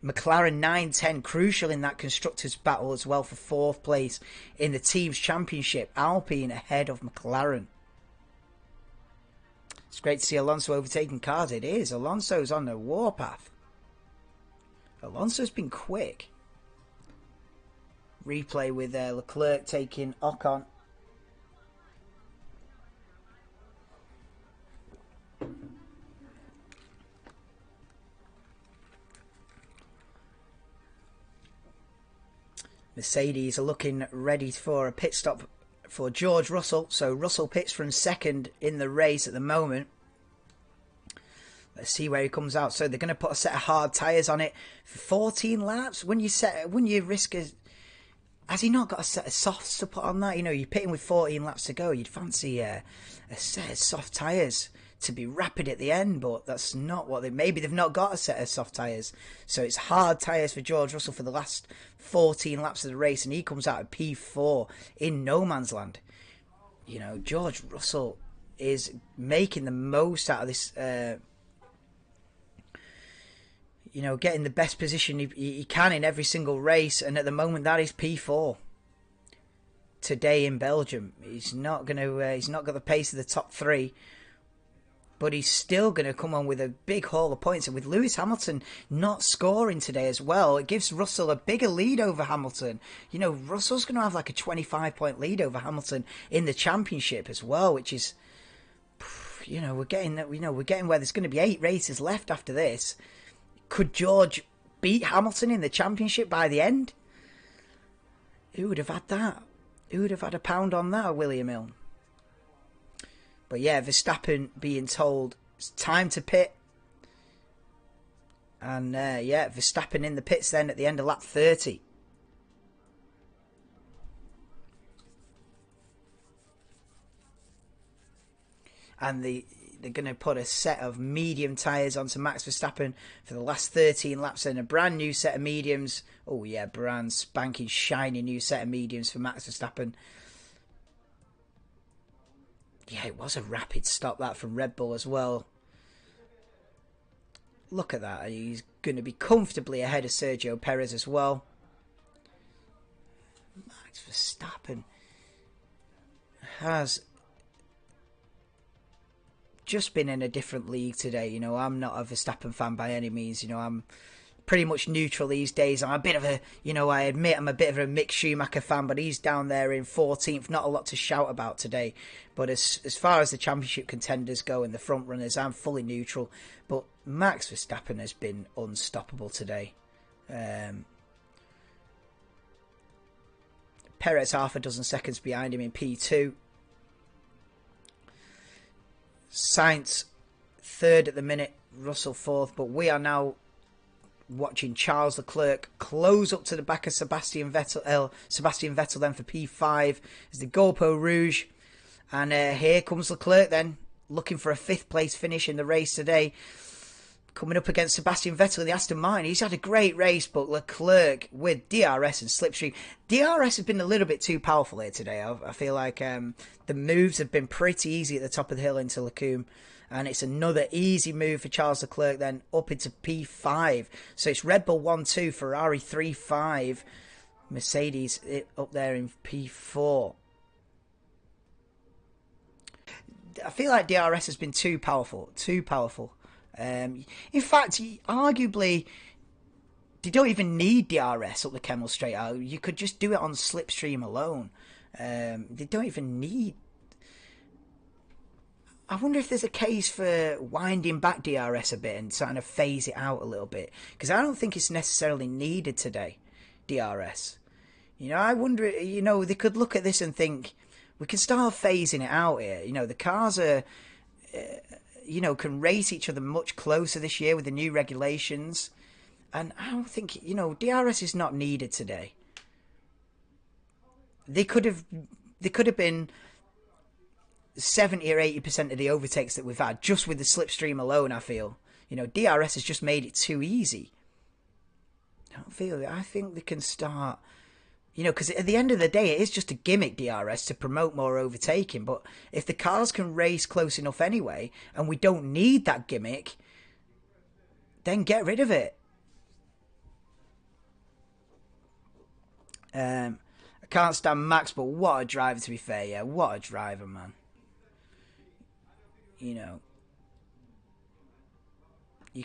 McLaren 9-10, crucial in that constructors battle as well for 4th place in the team's championship. Alpine ahead of McLaren. It's great to see Alonso overtaking cars. It is. Alonso's on the warpath. Alonso's been quick. Replay with Leclerc taking Ocon. Mercedes are looking ready for a pit stop for George Russell. So Russell pits from 2nd in the race at the moment. Let's see where he comes out. So they're going to put a set of hard tyres on it for 14 laps. When you risk has he not got a set of softs to put on that? You're pitting with 14 laps to go. You'd fancy a set of soft tyres to be rapid at the end, but that's not what maybe they've not got a set of soft tyres. So it's hard tyres for George Russell for the last 14 laps of the race, and he comes out at P4 in no man's land. George Russell is making the most out of this, getting the best position he can in every single race, and at the moment that is P4 today in Belgium. He's not got the pace of the top 3, but he's still going to come on with a big haul of points. And with Lewis Hamilton not scoring today as well, it gives Russell a bigger lead over Hamilton. Russell's going to have like a 25-point lead over Hamilton in the championship as well, which is, we're getting where there's going to be 8 races left after this. Could George beat Hamilton in the championship by the end? Who would have had that? Who would have had a pound on that, William Hill? But yeah, Verstappen being told it's time to pit. And Verstappen in the pits then at the end of lap 30. And they're going to put a set of medium tyres onto Max Verstappen for the last 13 laps, and a brand new set of mediums. Oh yeah, brand spanking shiny new set of mediums for Max Verstappen. Yeah, it was a rapid stop that from Red Bull as well. Look at that. He's going to be comfortably ahead of Sergio Perez as well. Max Verstappen has just been in a different league today. I'm not a Verstappen fan by any means. I'm pretty much neutral these days. I'm a bit of a, I admit I'm a bit of a Mick Schumacher fan, but he's down there in 14th. Not a lot to shout about today. But as far as the championship contenders go and the front runners, I'm fully neutral. But Max Verstappen has been unstoppable today. Perez half a dozen seconds behind him in P2. Sainz third at the minute, Russell fourth, but we are now watching Charles Leclerc close up to the back of Sebastian Vettel then for P5 as the Golpo Rouge, and here comes Leclerc then, looking for a 5th place finish in the race today, coming up against Sebastian Vettel in the Aston Martin. He's had a great race, but Leclerc with DRS and slipstream. DRS has been a little bit too powerful here today. I feel like the moves have been pretty easy at the top of the hill into Lecumbe. And it's another easy move for Charles Leclerc then up into P5. So it's Red Bull 1-2, Ferrari 3-5, Mercedes up there in P4. I feel like DRS has been too powerful. In fact, arguably, they don't even need DRS up the Kemmel straight out. You could just do it on slipstream alone. They don't even need... I wonder if there's a case for winding back DRS a bit and trying to phase it out a little bit. Because I don't think it's necessarily needed today, DRS. I wonder, they could look at this and think, we can start phasing it out here. The cars are, can race each other much closer this year with the new regulations. And I don't think, DRS is not needed today. They could have been 70 or 80% of the overtakes that we've had just with the slipstream alone. I feel DRS has just made it too easy. I think they can start, because at the end of the day it is just a gimmick, DRS, to promote more overtaking. But if the cars can race close enough anyway and we don't need that gimmick, then get rid of it. I can't stand Max, but what a driver, to be fair. Yeah, what a driver, man. You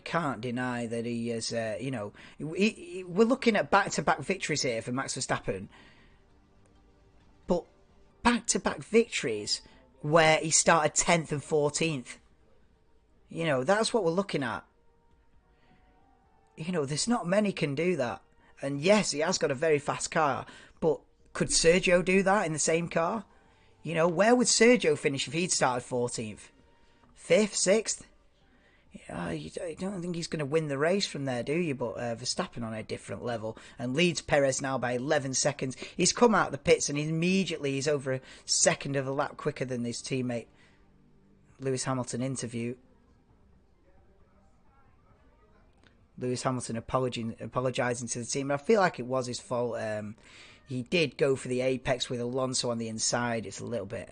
can't deny that he is, we're looking at back-to-back victories here for Max Verstappen. But back-to-back victories where he started 10th and 14th. That's what we're looking at. There's not many can do that. And yes, he has got a very fast car. But could Sergio do that in the same car? Where would Sergio finish if he'd started 14th? 5th, 6th? You don't think he's going to win the race from there, do you? But Verstappen on a different level and leads Perez now by 11 seconds. He's come out of the pits and immediately he's over a second of a lap quicker than his teammate. Lewis Hamilton interview. Lewis Hamilton apologising to the team. I feel like it was his fault. He did go for the apex with Alonso on the inside. It's a little bit...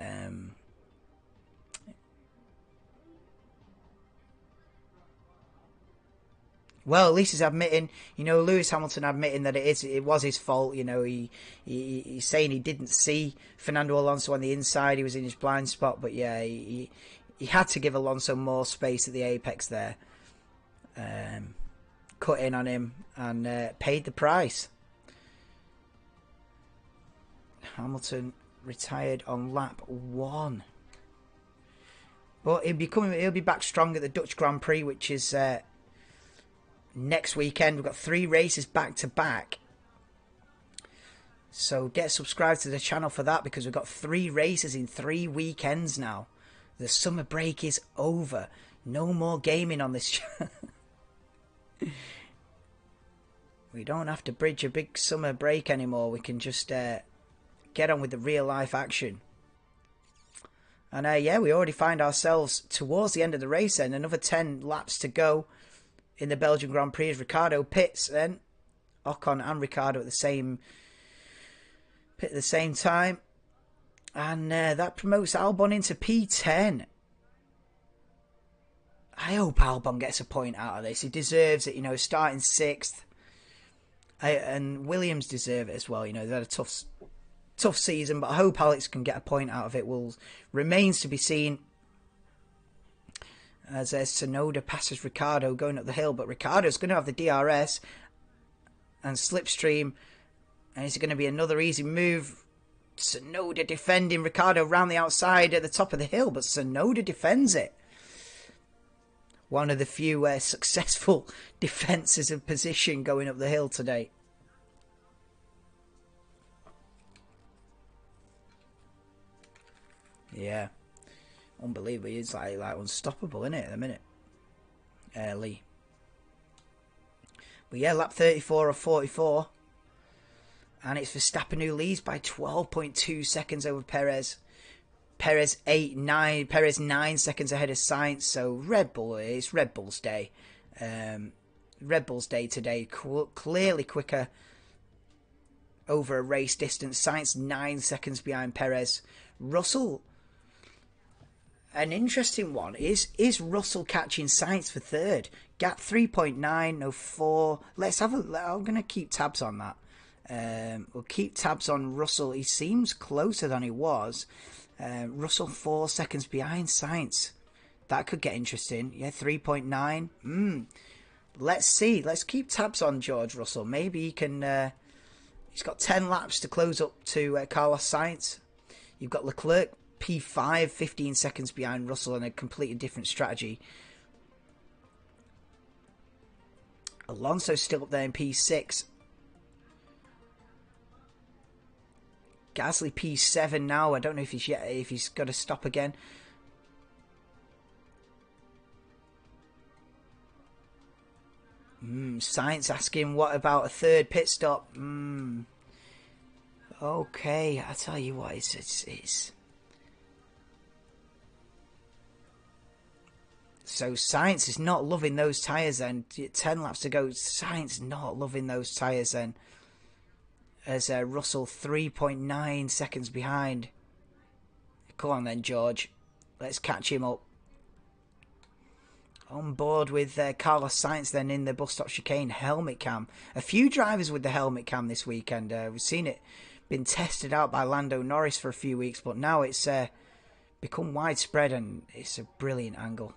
Well, at least he's admitting, Lewis Hamilton admitting that it was his fault. He's saying he didn't see Fernando Alonso on the inside. He was in his blind spot. But yeah, he had to give Alonso more space at the apex there. Cut in on him and paid the price. Hamilton retired on lap 1. But he'll be back strong at the Dutch Grand Prix, which is... next weekend. We've got 3 races back to back, so get subscribed to the channel for that, because we've got 3 races in 3 weekends now. The summer break is over. No more gaming on this channel. We don't have to bridge a big summer break anymore. We can just get on with the real life action. And yeah, we already find ourselves towards the end of the race then. Another 10 laps to go in the Belgian Grand Prix as Ricciardo pits then. Ocon and Ricciardo at the same pit at the same time. And that promotes Albon into P10. I hope Albon gets a point out of this. He deserves it, starting 6th. And Williams deserve it as well. They've had a tough season, but I hope Alex can get a point out of it. Remains to be seen. As Tsunoda passes Ricciardo going up the hill, but Ricciardo's going to have the DRS, and slipstream. And is it going to be another easy move? Tsunoda defending Ricciardo round the outside at the top of the hill, but Tsunoda defends it. One of the few successful defences of position going up the hill today. Yeah. Unbelievable. He's like unstoppable, isn't it, at the minute? Lee. But yeah, lap 34 of 44. And it's Verstappen who leads by 12.2 seconds over Perez. Perez 9 seconds ahead of Sainz. So Red Bull, it's Red Bull's day. Red Bull's day today. Clearly quicker over a race distance. Sainz 9 seconds behind Perez. Russell, an interesting one. Is Russell catching Sainz for third? Gap 3.9, no 4. Let's have a. I'm going to keep tabs on that. We'll keep tabs on Russell. He seems closer than he was. Russell 4 seconds behind Sainz. That could get interesting. Yeah, 3.9. Let's see. Let's keep tabs on George Russell. Maybe he can. He's got 10 laps to close up to Carlos Sainz. You've got Leclerc P5, 15 seconds behind Russell, and a completely different strategy. Alonso's still up there in P6. Gasly P7 now. I don't know if he's got to stop again. Sainz asking what about a third pit stop. Okay, I tell you what, it's so Sainz is not loving those tyres then. 10 laps to go. Sainz not loving those tyres then. As Russell 3.9 seconds behind. Come on then, George. Let's catch him up. On board with Carlos Sainz then in the bus stop chicane helmet cam. A few drivers with the helmet cam this weekend. We've seen it been tested out by Lando Norris for a few weeks, but now it's become widespread and it's a brilliant angle.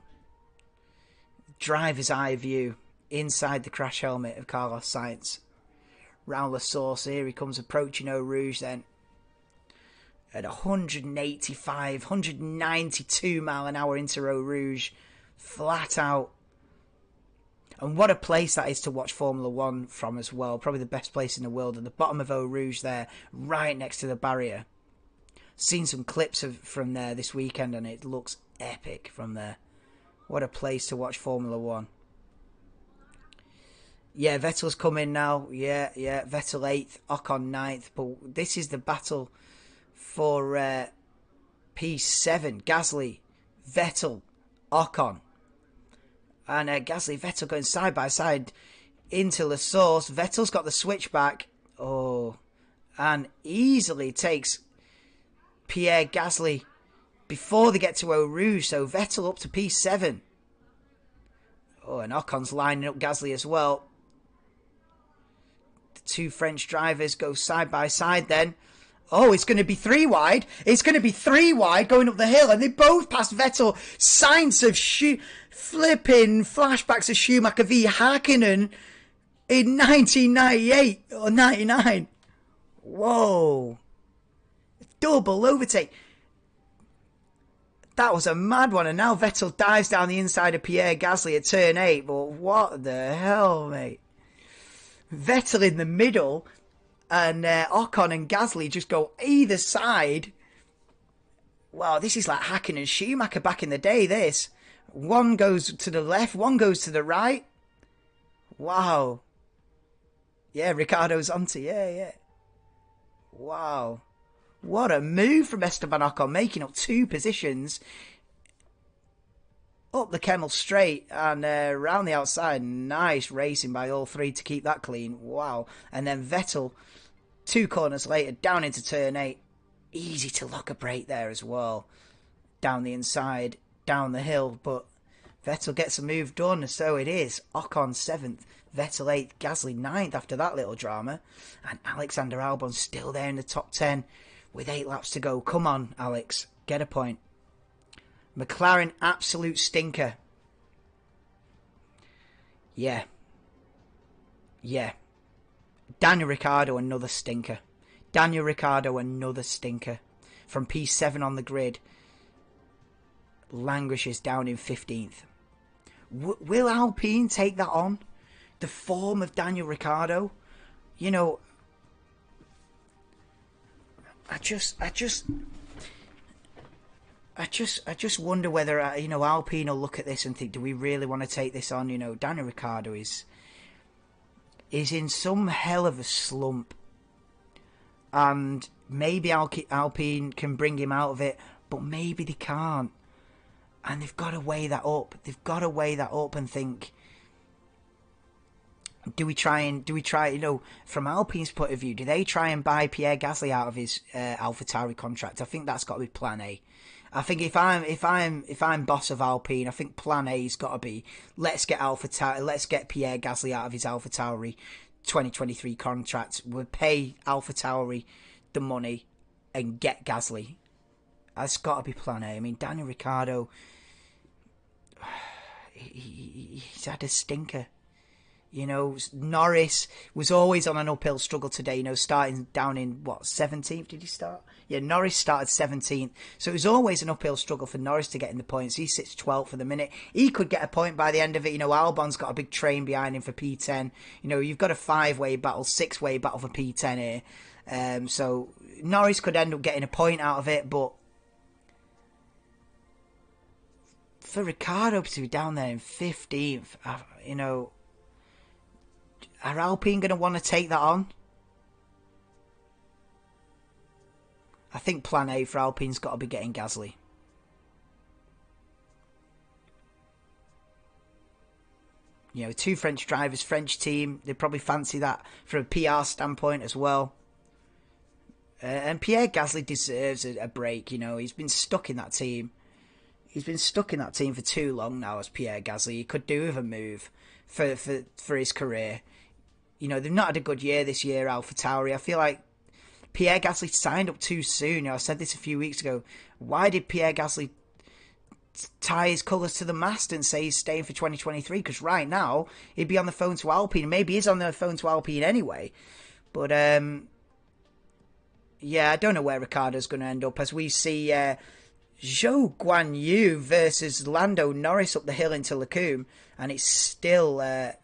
Driver's eye view inside the crash helmet of Carlos Sainz. Round the source here, he comes approaching Eau Rouge then. At 185, 192 mile an hour into Eau Rouge. Flat out. And what a place that is to watch Formula 1 from as well. Probably the best place in the world. At the bottom of Eau Rouge there, right next to the barrier. Seen some clips from there this weekend and it looks epic from there. What a place to watch Formula 1. Yeah, Vettel's coming now. Yeah. Vettel 8th, Ocon 9th. But this is the battle for P7. Gasly, Vettel, Ocon. And Gasly, Vettel going side by side into the source. Vettel's got the switchback. Oh. And easily takes Pierre Gasly before they get to Eau Rouge. So Vettel up to P7. Oh, and Ocon's lining up Gasly as well. The two French drivers go side by side then. Oh, it's going to be 3 wide. It's going to be 3 wide going up the hill. And they both passed Vettel. Signs of flipping flashbacks of Schumacher v Hakkinen in 1998 or 99. Whoa. Double overtake. That was a mad one. And now Vettel dives down the inside of Pierre Gasly at turn 8. But what the hell, mate? Vettel in the middle. And Ocon and Gasly just go either side. Wow, this is like Hakkinen and Schumacher back in the day, this. One goes to the left, one goes to the right. Wow. Yeah, Ricciardo's onto, yeah. Wow. What a move from Esteban Ocon, making up 2 positions. Up the Kemmel straight and round the outside. Nice racing by all 3 to keep that clean. Wow. And then Vettel, 2 corners later, down into turn 8. Easy to lock a brake there as well. Down the inside, down the hill. But Vettel gets a move done. So it is. Ocon 7th, Vettel 8th, Gasly 9th after that little drama. And Alexander Albon still there in the top 10 with 8 laps to go. Come on, Alex. Get a point. McLaren, absolute stinker. Yeah. Daniel Ricciardo, another stinker. Daniel Ricciardo, another stinker. From P7 on the grid, languishes down in 15th. Will Alpine take that on? The form of Daniel Ricciardo? You know, I just wonder whether Alpine will look at this and think, do we really want to take this on? Daniel Ricciardo is in some hell of a slump, and maybe Alpine can bring him out of it, but maybe they can't, and they've got to weigh that up. They've got to weigh that up and think, do we try, from Alpine's point of view, do they try and buy Pierre Gasly out of his AlphaTauri contract? I think that's got to be plan A. I think if I'm boss of Alpine, I think plan A's got to be, let's get Pierre Gasly out of his AlphaTauri 2023 contract. We'll pay AlphaTauri the money and get Gasly. That's got to be plan A. I mean, Daniel Ricciardo, he's had a stinker. Norris was always on an uphill struggle today, starting down in, 17th, did he start? Yeah, Norris started 17th. So it was always an uphill struggle for Norris to get in the points. He sits 12th for the minute. He could get a point by the end of it. Albon's got a big train behind him for P10. You've got a 5-way battle, 6-way battle for P10 here. So Norris could end up getting a point out of it, but for Ricciardo to be down there in 15th, are Alpine going to want to take that on? I think plan A for Alpine's got to be getting Gasly. Two French drivers, French team. They probably fancy that from a PR standpoint as well. And Pierre Gasly deserves a break. He's been stuck in that team. He's been stuck in that team for too long now as Pierre Gasly. He could do with a move for his career. They've not had a good year this year, AlphaTauri. I feel like Pierre Gasly signed up too soon. I said this a few weeks ago. Why did Pierre Gasly tie his colours to the mast and say he's staying for 2023? Because right now, he'd be on the phone to Alpine. Maybe he's on the phone to Alpine anyway. But, yeah, I don't know where Ricciardo's going to end up. As we see Zhou Guanyu versus Lando Norris up the hill into Lecombe, and it's still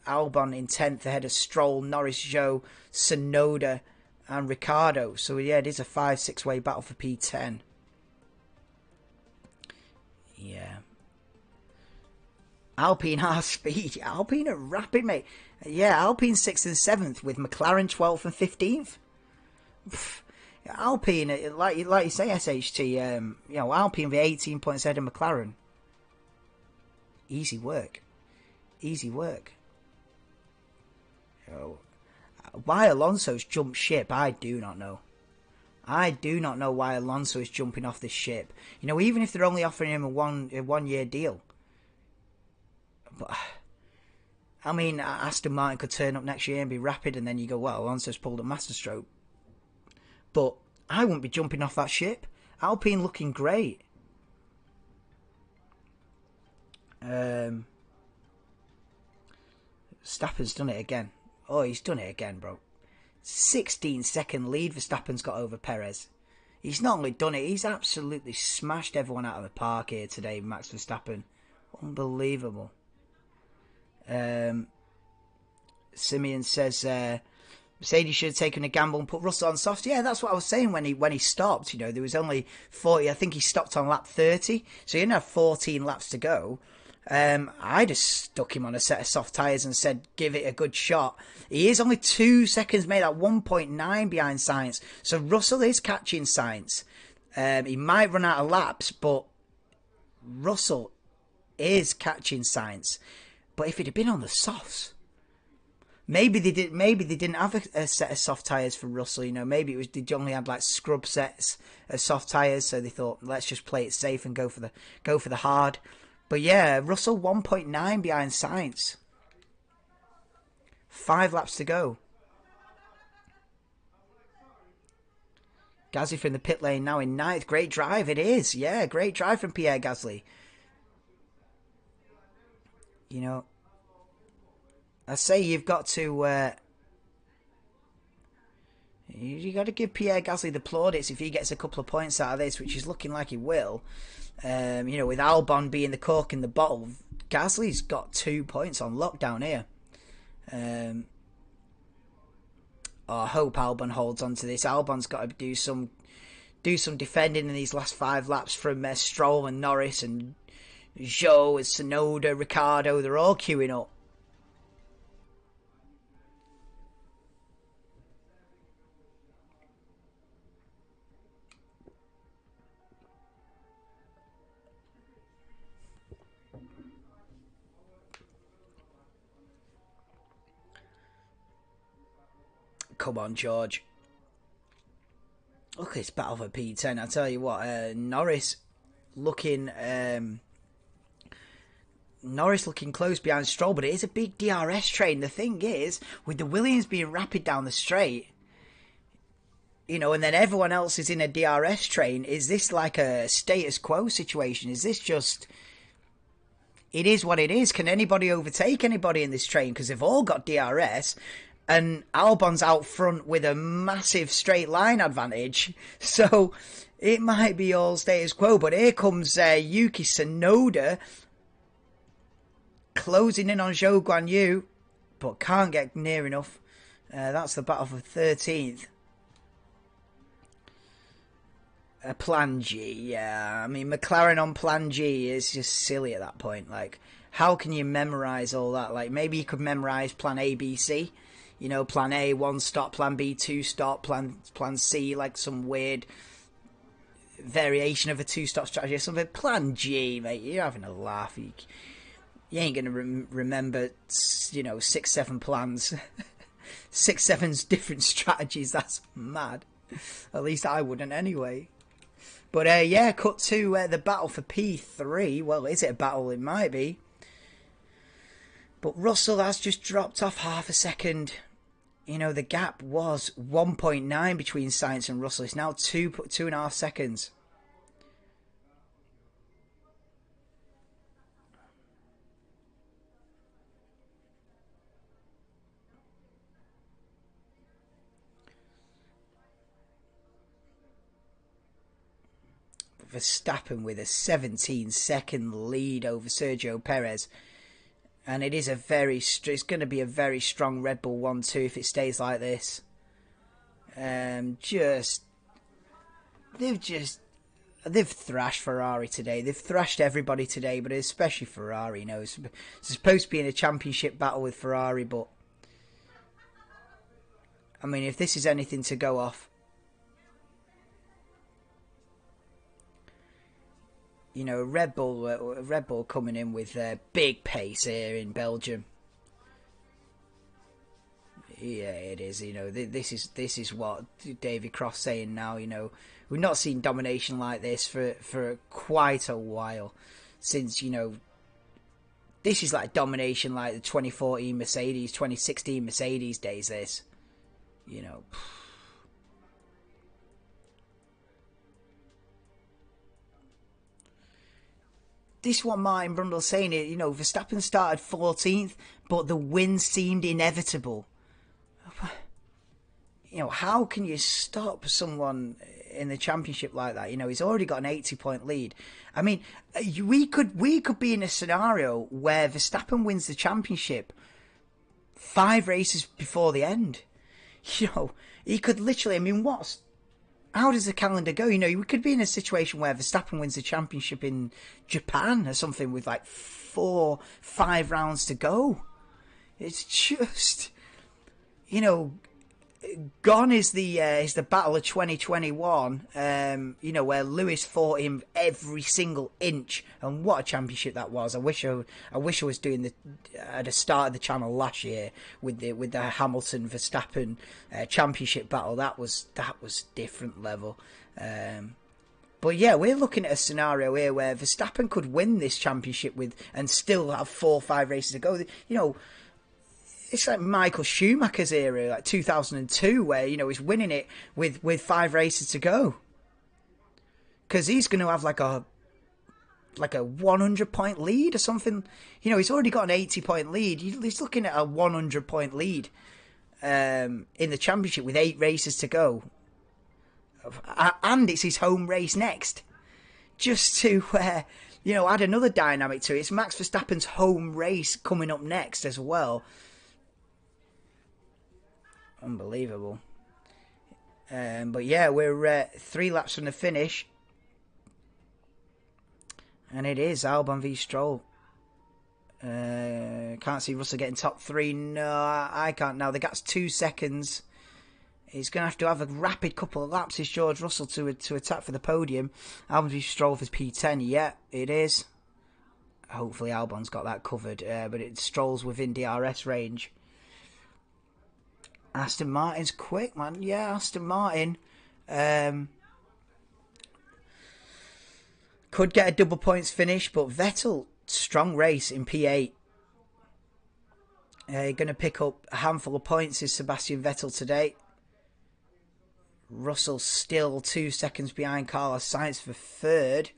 Albon in 10th ahead of Stroll, Norris, Zhou, Tsunoda and Ricciardo. So yeah, it is a 5-6-way battle for P10. Yeah. Alpine are speed. Alpine are rapid, mate. Yeah, Alpine 6th and 7th with McLaren 12th and 15th. Alpine, like you say, SHT, Alpine be 18 points ahead of McLaren. Easy work. Why Alonso's jumped ship, I do not know. I do not know why Alonso is jumping off this ship. Even if they're only offering him a one-year deal. But, I mean, Aston Martin could turn up next year and be rapid, and then you go, well, Alonso's pulled a masterstroke. But I wouldn't be jumping off that ship. Alpine looking great. Verstappen's done it again. Oh, he's done it again, bro. 16-second lead Verstappen's got over Perez. He's not only done it, he's absolutely smashed everyone out of the park here today, Max Verstappen. Unbelievable. Simeon says Mercedes should have taken a gamble and put Russell on softs. Yeah, that's what I was saying when he stopped. There was only 40. I think he stopped on lap 30, so he didn't have 14 laps to go. I just stuck him on a set of soft tyres and said, give it a good shot. He is only 2 seconds made at 1.9 behind Sainz. So Russell is catching Sainz. He might run out of laps, but Russell is catching Sainz. But if it had been on the softs, maybe they didn't have a set of soft tyres for Russell. Maybe they only had like scrub sets of soft tyres, so they thought, let's just play it safe and go for the hard. But yeah, Russell 1.9 behind Sainz. 5 laps to go. Gasly from the pit lane now in 9th. Great drive, it is. Yeah, great drive from Pierre Gasly. I say you've got to You got to give Pierre Gasly the plaudits if he gets a couple of points out of this, which is looking like he will. With Albon being the cork in the bottle, Gasly's got 2 points on lockdown here. I hope Albon holds on to this. Albon's got to do some defending in these last 5 laps from Stroll and Norris and Zhou and Tsunoda, Ricciardo. They're all queuing up. Come on, George. Look at this battle for P10. I tell you what, Norris looking close behind Stroll, but it is a big DRS train. The thing is, with the Williams being rapid down the straight, and then everyone else is in a DRS train, is this like a status quo situation? Is this just... It is what it is. Can anybody overtake anybody in this train? Because they've all got DRS... And Albon's out front with a massive straight line advantage. So it might be all status quo. But here comes Yuki Tsunoda closing in on Zhou Guanyu. But can't get near enough. That's the battle for 13th. Plan G, yeah. I mean, McLaren on Plan G is just silly at that point. Like, how can you memorise all that? Like, maybe you could memorise Plan A, B, C. Plan A, 1 stop, Plan B, 2 stop, Plan C, like some weird variation of a 2-stop strategy or something. Plan G, mate, you're having a laugh. You ain't going to remember, 6, 7 plans. 6, 7 different strategies, that's mad. At least I wouldn't anyway. But, cut to the battle for P3. Well, is it a battle? It might be. But Russell has just dropped off half a second. The gap was 1.9 between Sainz and Russell. It's now 2.5 seconds. Verstappen with a 17-second lead over Sergio Perez. And it is it's going to be a very strong Red Bull 1-2 if it stays like this. They've thrashed Ferrari today. They've thrashed everybody today, but especially Ferrari. It's supposed to be in a championship battle with Ferrari, but I mean, if this is anything to go off, Red Bull coming in with big pace here in Belgium. Yeah, it is. This is what David Cross saying now. We've not seen domination like this for quite a while. Since this is like domination like the 2014 Mercedes, 2016 Mercedes days. This, This is what Martin Brundle's saying. Verstappen started 14th, but the win seemed inevitable. How can you stop someone in the championship like that? He's already got an 80-point lead. I mean, we could be in a scenario where Verstappen wins the championship 5 races before the end. He could literally. I mean, how does the calendar go? We could be in a situation where Verstappen wins the championship in Japan or something with like 4, 5 rounds to go. It's just, gone is the battle of 2021. Where Lewis fought him every single inch, and what a championship that was. I wish I was doing at the start of the channel last year with the Hamilton Verstappen championship battle. That was different level. But yeah, we're looking at a scenario here where Verstappen could win this championship and still have 4 or 5 races to go. It's like Michael Schumacher's era, like 2002, where he's winning it with 5 races to go, because he's going to have like a 100-point lead or something. He's already got an 80-point lead. He's looking at a 100-point lead. in the championship with 8 races to go. And it's his home race next. Just to, add another dynamic to it. It's Max Verstappen's home race coming up next as well. Unbelievable. But yeah, we're 3 laps from the finish. And it is Albon v Stroll. Can't see Russell getting top 3. No, I can't now. The gap's 2 seconds. He's going to have a rapid couple of laps, is George Russell, to attack for the podium. Albon v Stroll for P10. Yeah, it is. Hopefully Albon's got that covered. But it Stroll's within DRS range. Aston Martin's quick, man. Yeah, Aston Martin. Could get a double points finish, but Vettel, strong race in P8. Going to pick up a handful of points is Sebastian Vettel today. Russell still 2 seconds behind Carlos Sainz for 3rd.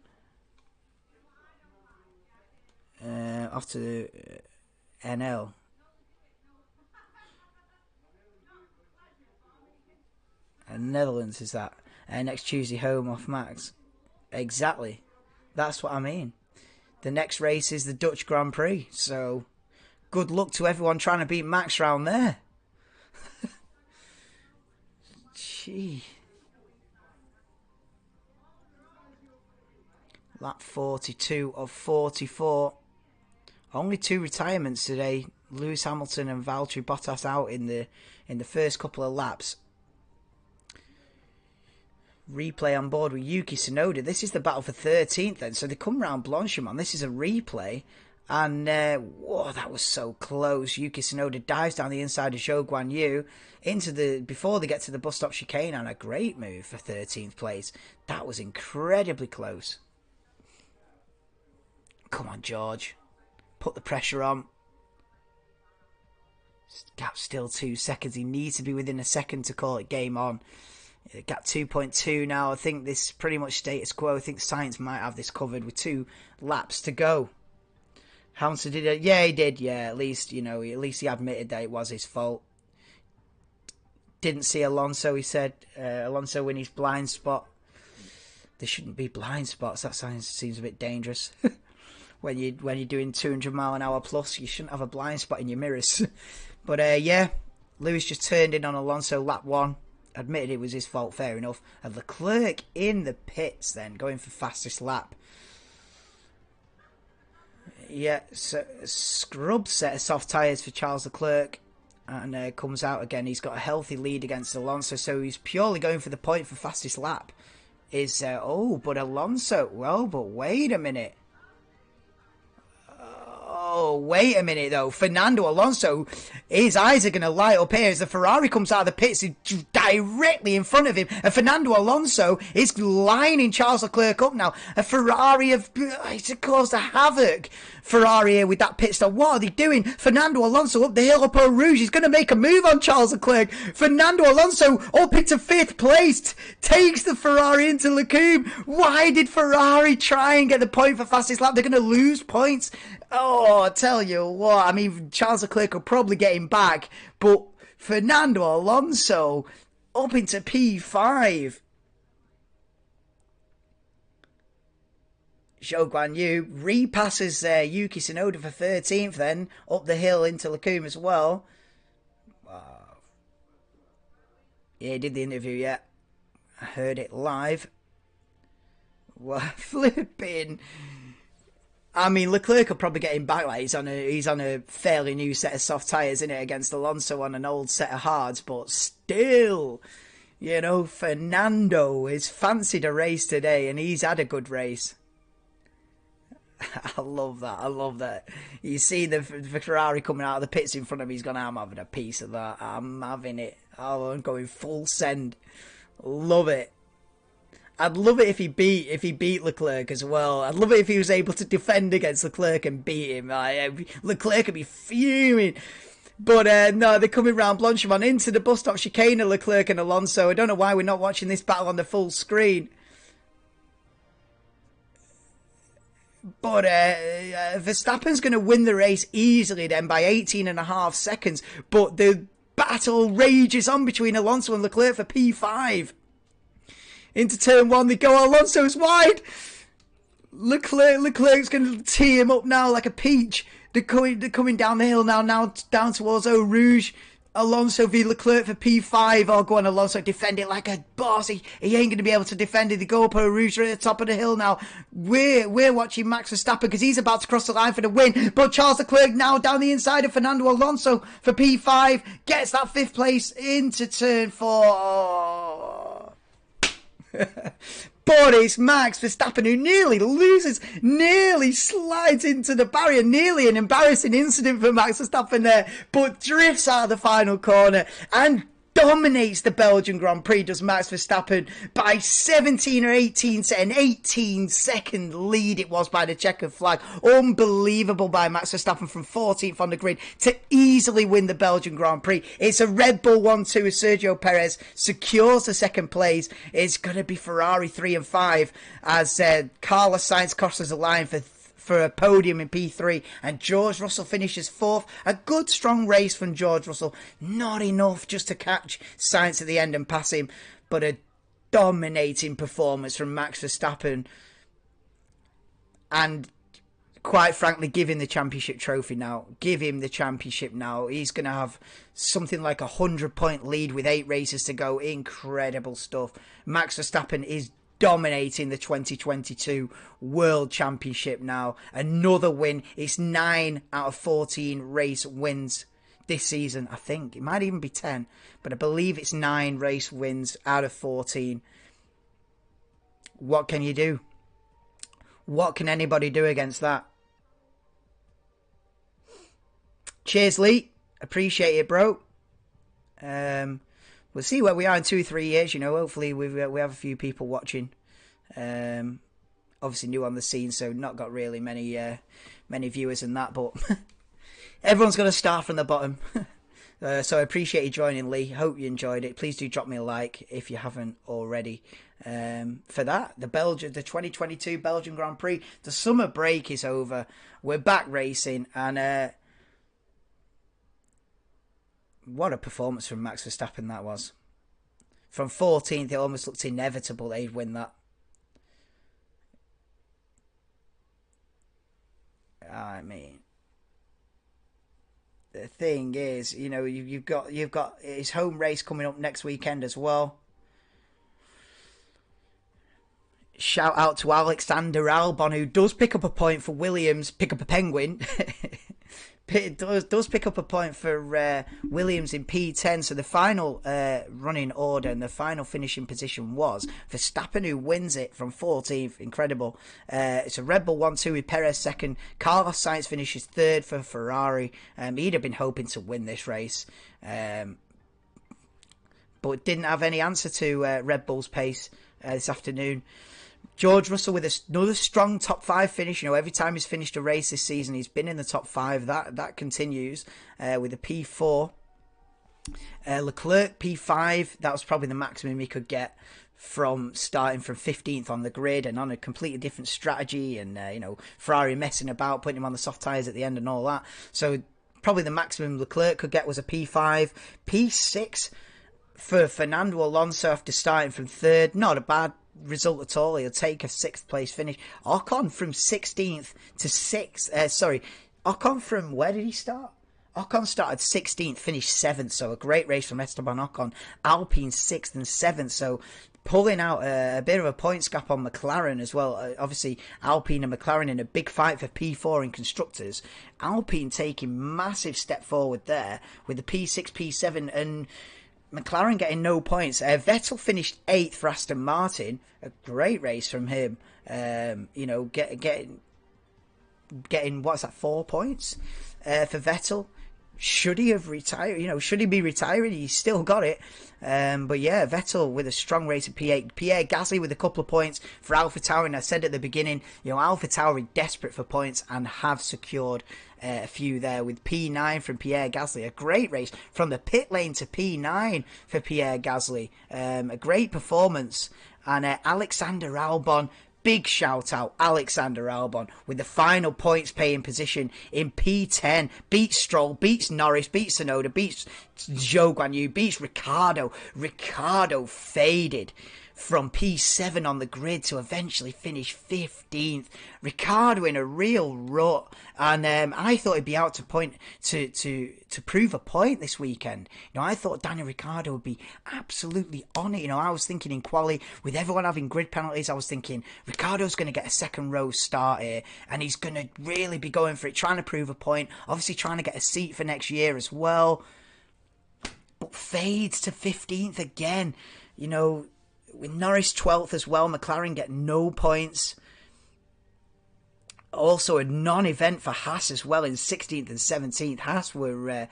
Off to NL. And Netherlands is that. Next Tuesday home off Max. Exactly. That's what I mean. The next race is the Dutch Grand Prix. So, good luck to everyone trying to beat Max round there. Gee. Lap 42 of 44. Only 2 retirements today. Lewis Hamilton and Valtteri Bottas out in the first couple of laps. Replay on board with Yuki Tsunoda. This is the battle for 13th then. So they come round Blanchimont. This is a replay. And, whoa, that was so close. Yuki Tsunoda dives down the inside of Zhou Guanyu before they get to the bus stop chicane, and a great move for 13th place. That was incredibly close. Come on, George. Put the pressure on. Gap still 2 seconds. He needs to be within a second to call it game on. Gap 2.2 now. I think this is pretty much status quo. I think Sainz might have this covered with 2 laps to go. Hamilton did it. Yeah, he did. Yeah, at least he admitted that it was his fault. Didn't see Alonso, he said. Alonso win his blind spot. There shouldn't be blind spots. That seems a bit dangerous. when you're doing 200 mile an hour plus, you shouldn't have a blind spot in your mirrors. But yeah, Lewis just turned in on Alonso lap 1. Admitted it was his fault, fair enough. And Leclerc in the pits then, going for fastest lap. Yeah, so scrub set of soft tyres for Charles Leclerc. And comes out again. He's got a healthy lead against Alonso, so he's purely going for the point for fastest lap. But Alonso, well, but wait a minute. Oh, wait a minute, though. Fernando Alonso, his eyes are going to light up here as the Ferrari comes out of the pits directly in front of him. And Fernando Alonso is lining Charles Leclerc up now. A Ferrari it's caused a havoc. Ferrari here with that pit stop. What are they doing? Fernando Alonso up the hill up Eau Rouge. He's going to make a move on Charles Leclerc. Fernando Alonso up into 5th place. Takes the Ferrari into Leclerc. Why did Ferrari try and get the point for fastest lap? They're going to lose points. Oh, I tell you what. I mean, Charles Leclerc will probably get him back. But Fernando Alonso up into P5. Zhou Guanyu repasses Yuki Tsunoda for 13th then, up the hill into Leclerc as well. Wow. Yeah, he did the interview, yeah. I heard it live. Well, flipping. I mean, Leclerc will probably get him back. Like he's on a fairly new set of soft tyres, isn't it, against Alonso on an old set of hards, but still, Fernando has fancied a race today, and he's had a good race. I love that. You see the Ferrari coming out of the pits in front of me. He's gone, I'm having a piece of that. I'm having it. Oh, I'm going full send. Love it. I'd love it if he beat Leclerc as well. I'd love it if he was able to defend against Leclerc and beat him. Leclerc would be fuming. But no, they're coming round Blanchimont into the bus stop chicane of Leclerc and Alonso. I don't know why we're not watching this battle on the full screen. But Verstappen's going to win the race easily then by 18.5 seconds. But the battle rages on between Alonso and Leclerc for P5. Into turn 1 they go. Alonso's wide. Leclerc's going to tee him up now like a peach. They're coming down the hill now down towards Eau Rouge. Alonso v Leclerc for P5. Oh, go on, Alonso, defend it like a boss. He ain't going to be able to defend it. They go up Eau Rouge, right at the top of the hill now. We're watching Max Verstappen because he's about to cross the line for the win. But Charles Leclerc now down the inside of Fernando Alonso for P5. Gets that 5th place into turn 4. But it's Max Verstappen who nearly slides into the barrier. Nearly an embarrassing incident for Max Verstappen there, but drifts out of the final corner and dominates the Belgian Grand Prix, does Max Verstappen, by 17 or 18, an 18-second lead it was by the checkered flag. Unbelievable by Max Verstappen from 14th on the grid to easily win the Belgian Grand Prix. It's a Red Bull 1-2 as Sergio Perez secures the 2nd place. It's going to be Ferrari 3 and 5 as Carlos Sainz crosses the line for a podium in P3, and George Russell finishes 4th. A good strong race from George Russell, not enough just to catch Sainz at the end and pass him, but a dominating performance from Max Verstappen, and quite frankly, give him the championship trophy now. Give him the championship now. He's going to have something like 100-point lead with 8 races to go. Incredible stuff. Max Verstappen is dominating the 2022 World Championship now. Another win. It's 9 out of 14 race wins this season. I think it might even be 10, but I believe it's 9 race wins out of 14. What can you do? What can anybody do against that? Cheers, Lee. Appreciate it, bro. We'll see where we are in 2-3 years. You know, hopefully we have a few people watching. Obviously new on the scene, so not got really many viewers in that, but everyone's going to start from the bottom. So I appreciate you joining, Lee. Hope you enjoyed it. Please do drop me a like if you haven't already. For that, the 2022 Belgian Grand Prix, the summer break is over. We're back racing, and what a performance from Max Verstappen that was. From 14th, it almost looked inevitable they'd win that. I mean, the thing is, you know, you've got his home race coming up next weekend as well. Shout out to Alexander Albon, who does pick up a point for Williams, pick up a penguin. does pick up a point for Williams in P10. So the final running order and the final finishing position was Verstappen, who wins it from 14th. Incredible. It's a Red Bull 1-2 with Perez 2nd. Carlos Sainz finishes 3rd for Ferrari. He'd have been hoping to win this race, but didn't have any answer to Red Bull's pace this afternoon. George Russell with another strong top 5 finish. You know, every time he's finished a race this season, he's been in the top 5. That continues with a P4. Leclerc P5. That was probably the maximum he could get from starting from 15th on the grid and on a completely different strategy. And you know, Ferrari messing about, putting him on the soft tyres at the end and all that. So probably the maximum Leclerc could get was a P5. P6 for Fernando Alonso after starting from 3rd. Not a bad result at all. He'll take a 6th place finish. Ocon from 16th to 6th. Ocon from, where did he start? Ocon started 16th, finished 7th. So a great race from Esteban Ocon. Alpine 6th and 7th. So pulling out a bit of a points gap on McLaren as well. Obviously, Alpine and McLaren in a big fight for P4 in constructors. Alpine taking massive step forward there with the P6, P7 and McLaren getting no points. Vettel finished 8th for Aston Martin. A great race from him. You know, getting what's that, 4 points for Vettel. Should he have retired? You know, should he be retiring? He's still got it. But yeah, Vettel with a strong race at P8. Pierre Gasly with a couple of points for AlphaTauri. And I said at the beginning, you know, AlphaTauri desperate for points and have secured a few there with P9 from Pierre Gasly. A great race from the pit lane to P9 for Pierre Gasly. A great performance. And Alexander Albon big shout out Alexander Albon with the final points paying position in P10. Beats Stroll, beats Norris, beats Tsunoda, beats Zhou Guanyu, beats Ricciardo. Ricciardo faded from P7 on the grid to eventually finish 15th. Ricciardo in a real rut, and I thought he'd be out to prove a point this weekend. You know, I thought Daniel Ricciardo would be absolutely on it. You know, I was thinking in quali, with everyone having grid penalties, I was thinking Ricciardo's going to get a second row start here, and he's going to really be going for it, trying to prove a point, obviously trying to get a seat for next year as well. But fades to 15th again. You know, with Norris 12th as well, McLaren get no points. Also a non-event for Haas as well in 16th and 17th. Haas were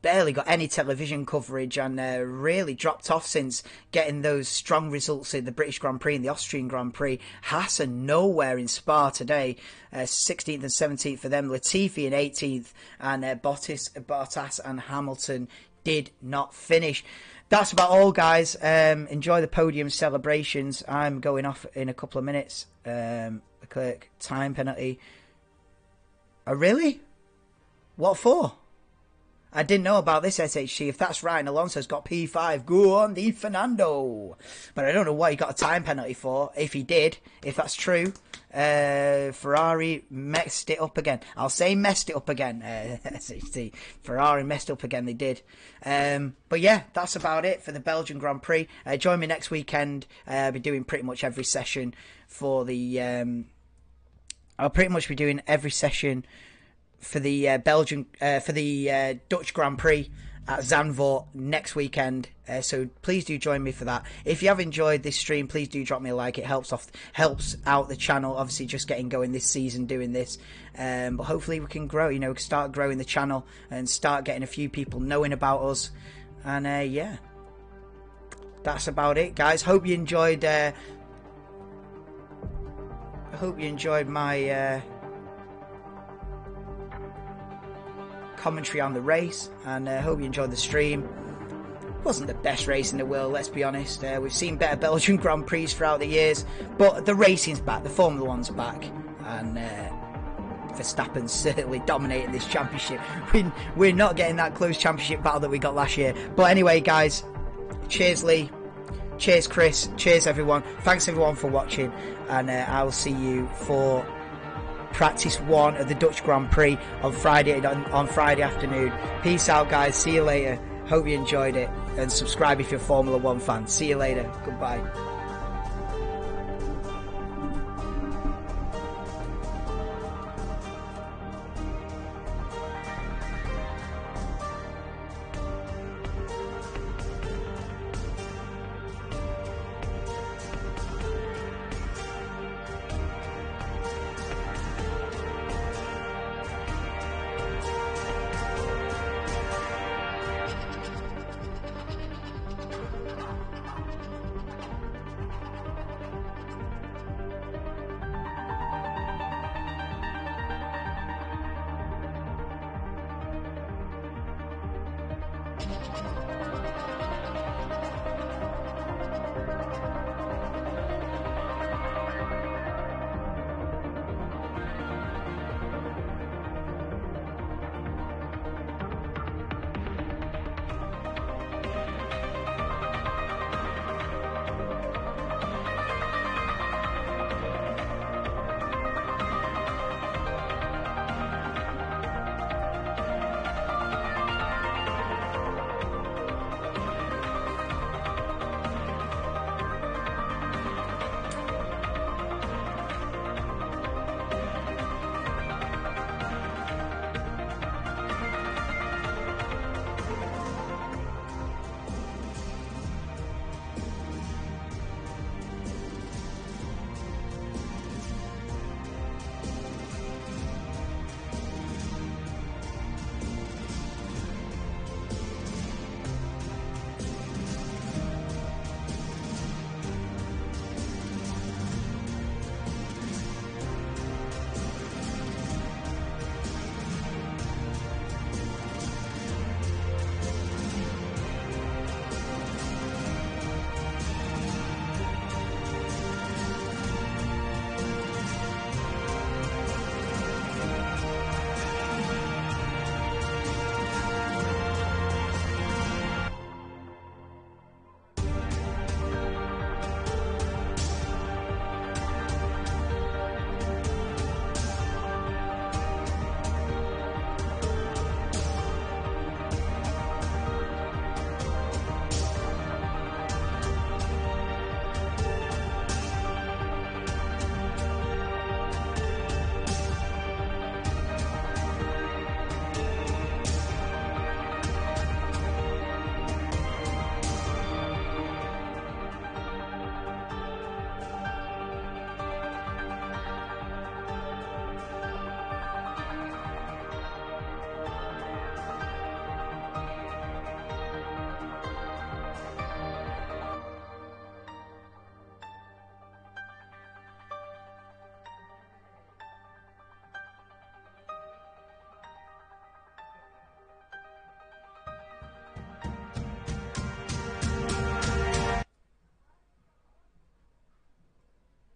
barely got any television coverage and really dropped off since getting those strong results in the British Grand Prix and the Austrian Grand Prix. Haas are nowhere in Spa today. 16th and 17th for them. Latifi in 18th, and Bottas and Hamilton did not finish. That's about all, guys. Enjoy the podium celebrations. I'm going off in a couple of minutes. Click time penalty. Oh, really? What for? I didn't know about this, SHC. If that's right, and Alonso's got P5, go on, the Fernando. But I don't know what he got a time penalty for. If he did, if that's true, Ferrari messed it up again. I'll say messed it up again. SHC. Ferrari messed up again. They did. But yeah, that's about it for the Belgian Grand Prix. Join me next weekend. I'll be doing pretty much every session for the. I'll pretty much be doing every session for the Dutch Grand Prix at Zandvoort next weekend. So please do join me for that. If you have enjoyed this stream, please do drop me a like. It helps out the channel. Obviously, just getting going this season doing this, but hopefully we can grow. You know, start growing the channel and start getting a few people knowing about us. And yeah, that's about it, guys. Hope you enjoyed. My commentary on the race, and hope you enjoyed the stream. It wasn't the best race in the world, let's be honest. We've seen better Belgian Grand Prix throughout the years, but the racing's back, the Formula One's back, and Verstappen's certainly dominating this championship. We're not getting that close championship battle that we got last year. But anyway, guys, cheers Lee, cheers Chris, cheers everyone, thanks everyone for watching, and I will see you for practice 1 of the Dutch Grand Prix on Friday afternoon. Peace out, guys. See you later. Hope you enjoyed it, and subscribe if you're a Formula 1 fan. See you later. Goodbye.